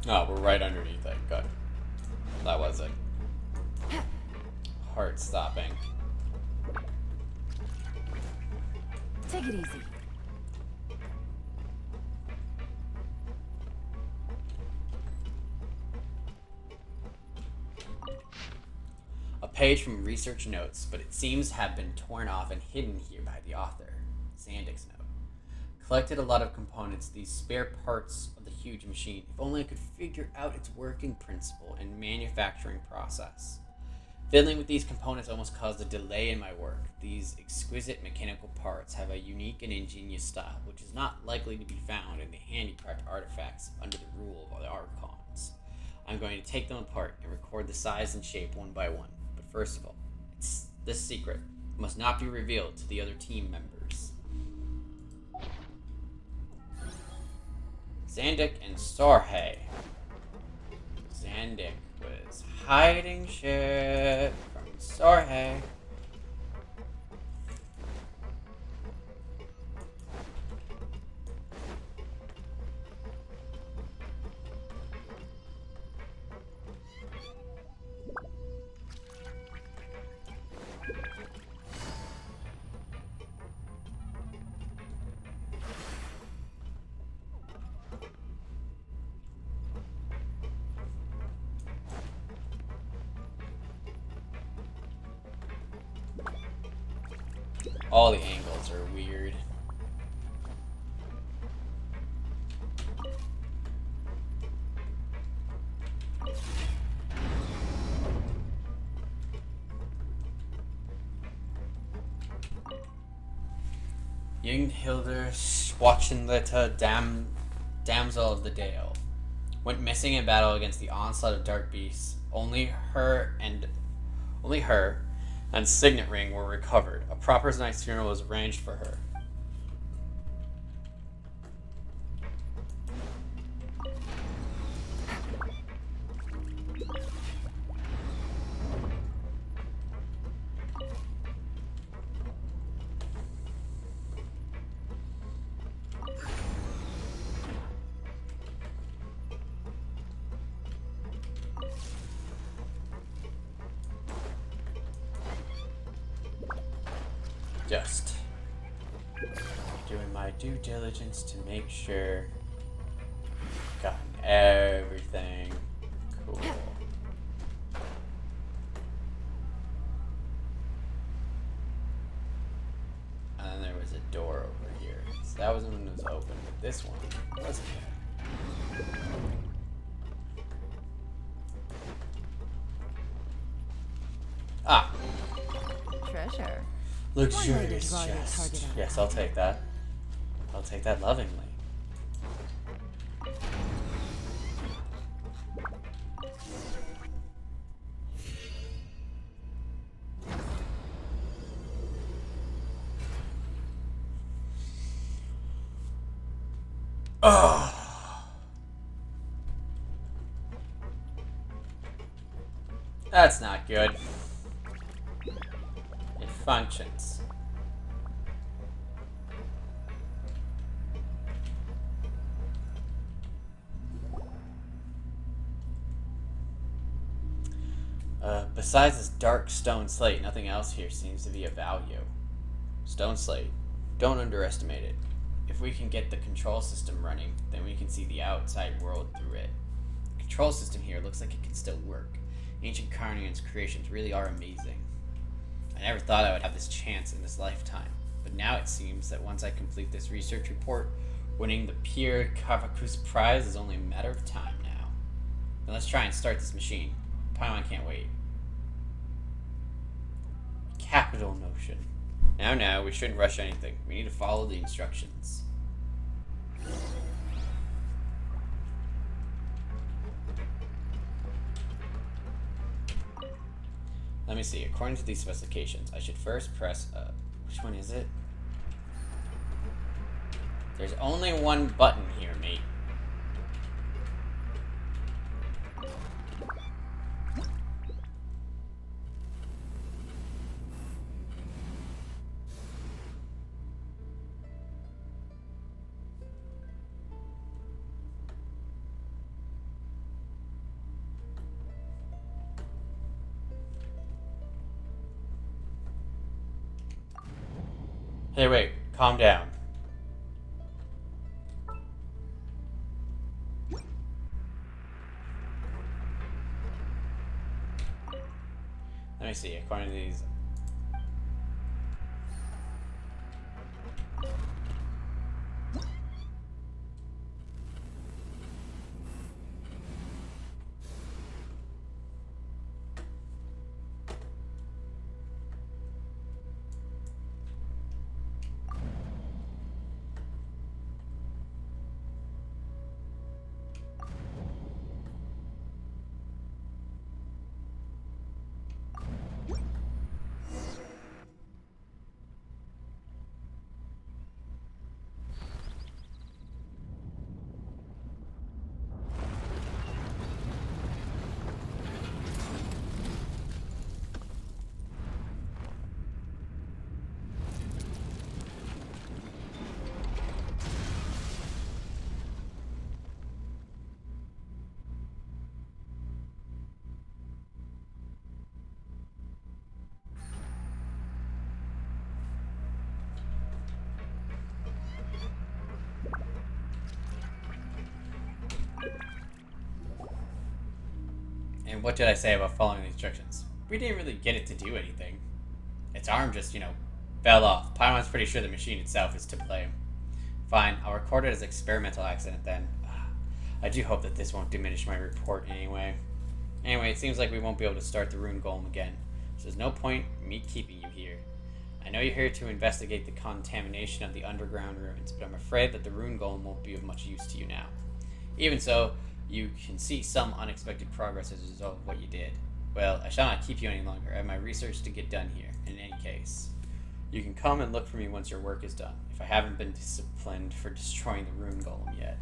Oh, we're right underneath it. Good. That was it. Heart stopping. Take it easy. A page from research notes, but it seems to have been torn off and hidden here by the author. Zandik's note. Collected a lot of components, these spare parts of the huge machine. If only I could figure out its working principle and manufacturing process. Fiddling with these components almost caused a delay in my work. These exquisite mechanical parts have a unique and ingenious style, which is not likely to be found in the handicraft artifacts under the rule of the Archons. I'm going to take them apart and record the size and shape one by one. But first of all, this secret must not be revealed to the other team members. Zandik and Sarhay. Zandik was hiding shit from Sarhay. All the angles are weird. Young Hildur Schwachenlitta, damsel of the Dale, went missing in battle against the onslaught of dark beasts. Only her and Signet Ring were recovered. A proper night's funeral was arranged for her. Just doing my due diligence to make sure I've gotten everything cool. And then there was a door over here. So that was when it was open, but this one wasn't there. Ah! Treasure. Luxurious draw your chest. target out of Yes, I'll take that. I'll take that lovingly. Oh, that's not good. It functions. Besides this dark stone slate, nothing else here seems to be of value. Stone slate. Don't underestimate it. If we can get the control system running, then we can see the outside world through it. The control system here looks like it can still work. Ancient Carnian's creations really are amazing. I never thought I would have this chance in this lifetime, but now it seems that once I complete this research report, winning the Pierre Cavacu's prize is only a matter of time now. Then let's try and start this machine. Paimon can't wait. Capital notion. Now, we shouldn't rush anything. We need to follow the instructions. Let me see. According to these specifications, I should first press, which one is it? There's only one button here, mate. Hey, wait. Calm down. Let me see. According to these... And what did I say about following the instructions? We didn't really get it to do anything. Its arm just, fell off. Paimon's pretty sure the machine itself is to blame. Fine, I'll record it as an experimental accident then. I do hope that this won't diminish my report in any way. Anyway, it seems like we won't be able to start the rune golem again, so there's no point in me keeping you here. I know you're here to investigate the contamination of the underground ruins, but I'm afraid that the rune golem won't be of much use to you now. Even so, you can see some unexpected progress as a result of what you did. Well, I shall not keep you any longer. I have my research to get done here, in any case. You can come and look for me once your work is done, if I haven't been disciplined for destroying the rune golem yet.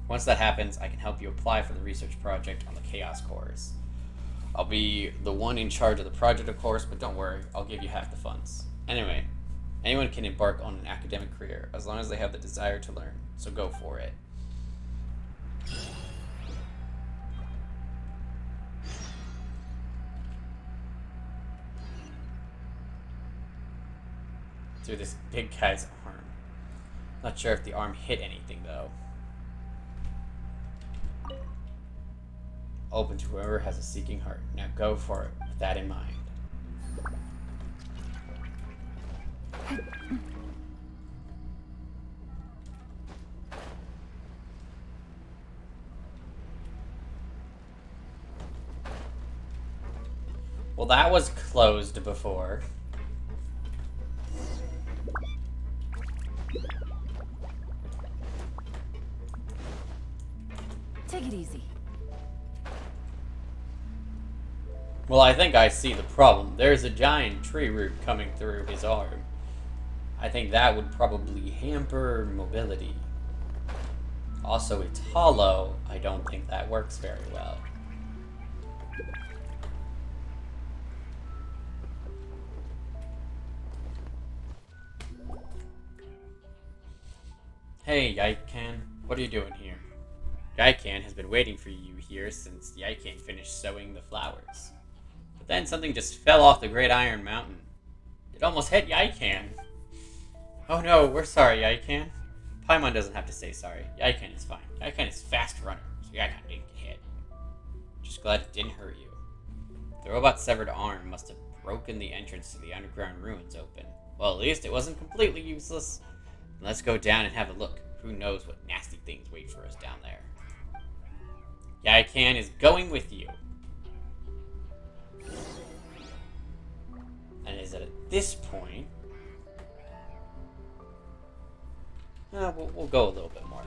Once that happens, I can help you apply for the research project on the Chaos Cores. I'll be the one in charge of the project, of course, but don't worry, I'll give you half the funds. Anyway, anyone can embark on an academic career, as long as they have the desire to learn, so go for it. through this big guy's arm. Not sure if the arm hit anything, though. Open to whoever has a seeking heart. Now go for it, with that in mind. Well, that was closed before. Take it easy. Well, I think I see the problem. There's a giant tree root coming through his arm. I think that would probably hamper mobility. Also, it's hollow. I don't think that works very well. Hey, Yaikan. What are you doing here? Yaikan has been waiting for you here since Yaikan finished sowing the flowers. But then something just fell off the Great Iron Mountain. It almost hit Yaikan. Oh no, we're sorry, Yaikan. Paimon doesn't have to say sorry. Yaikan is fine. Yaikan is fast runner, so Yaikan didn't get hit. Just glad it didn't hurt you. The robot's severed arm must have broken the entrance to the underground ruins open. Well, at least it wasn't completely useless. Let's go down and have a look. Who knows what nasty things wait for us down there. Yaikan is going with you. And is it at this point... we'll go a little bit more.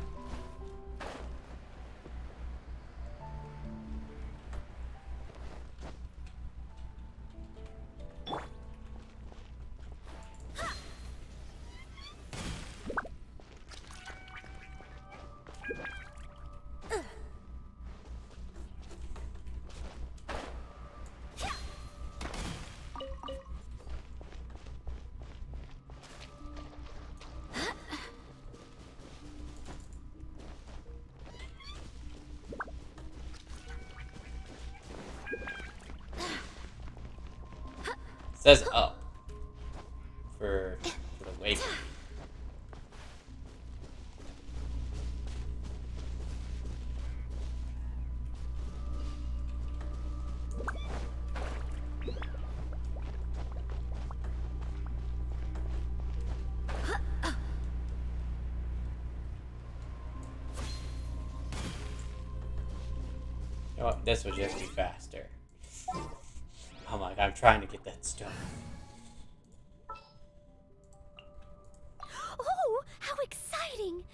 It says up for the wake. You know what? This will just be faster. Oh my god, I'm trying to get that stone. Oh, how exciting!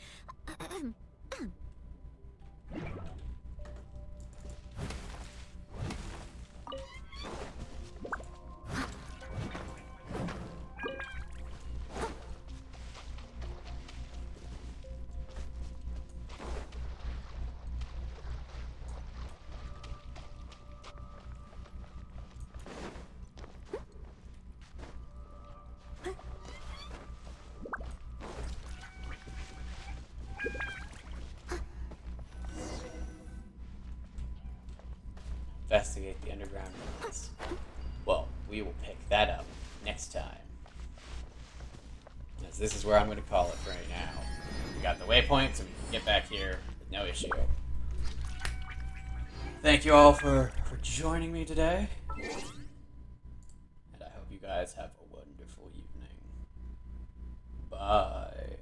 Investigate the underground ruins. Well, we will pick that up next time. As this is where I'm going to call it for right now. We got the waypoint, so we can get back here with no issue. Thank you all for joining me today. And I hope you guys have a wonderful evening. Bye.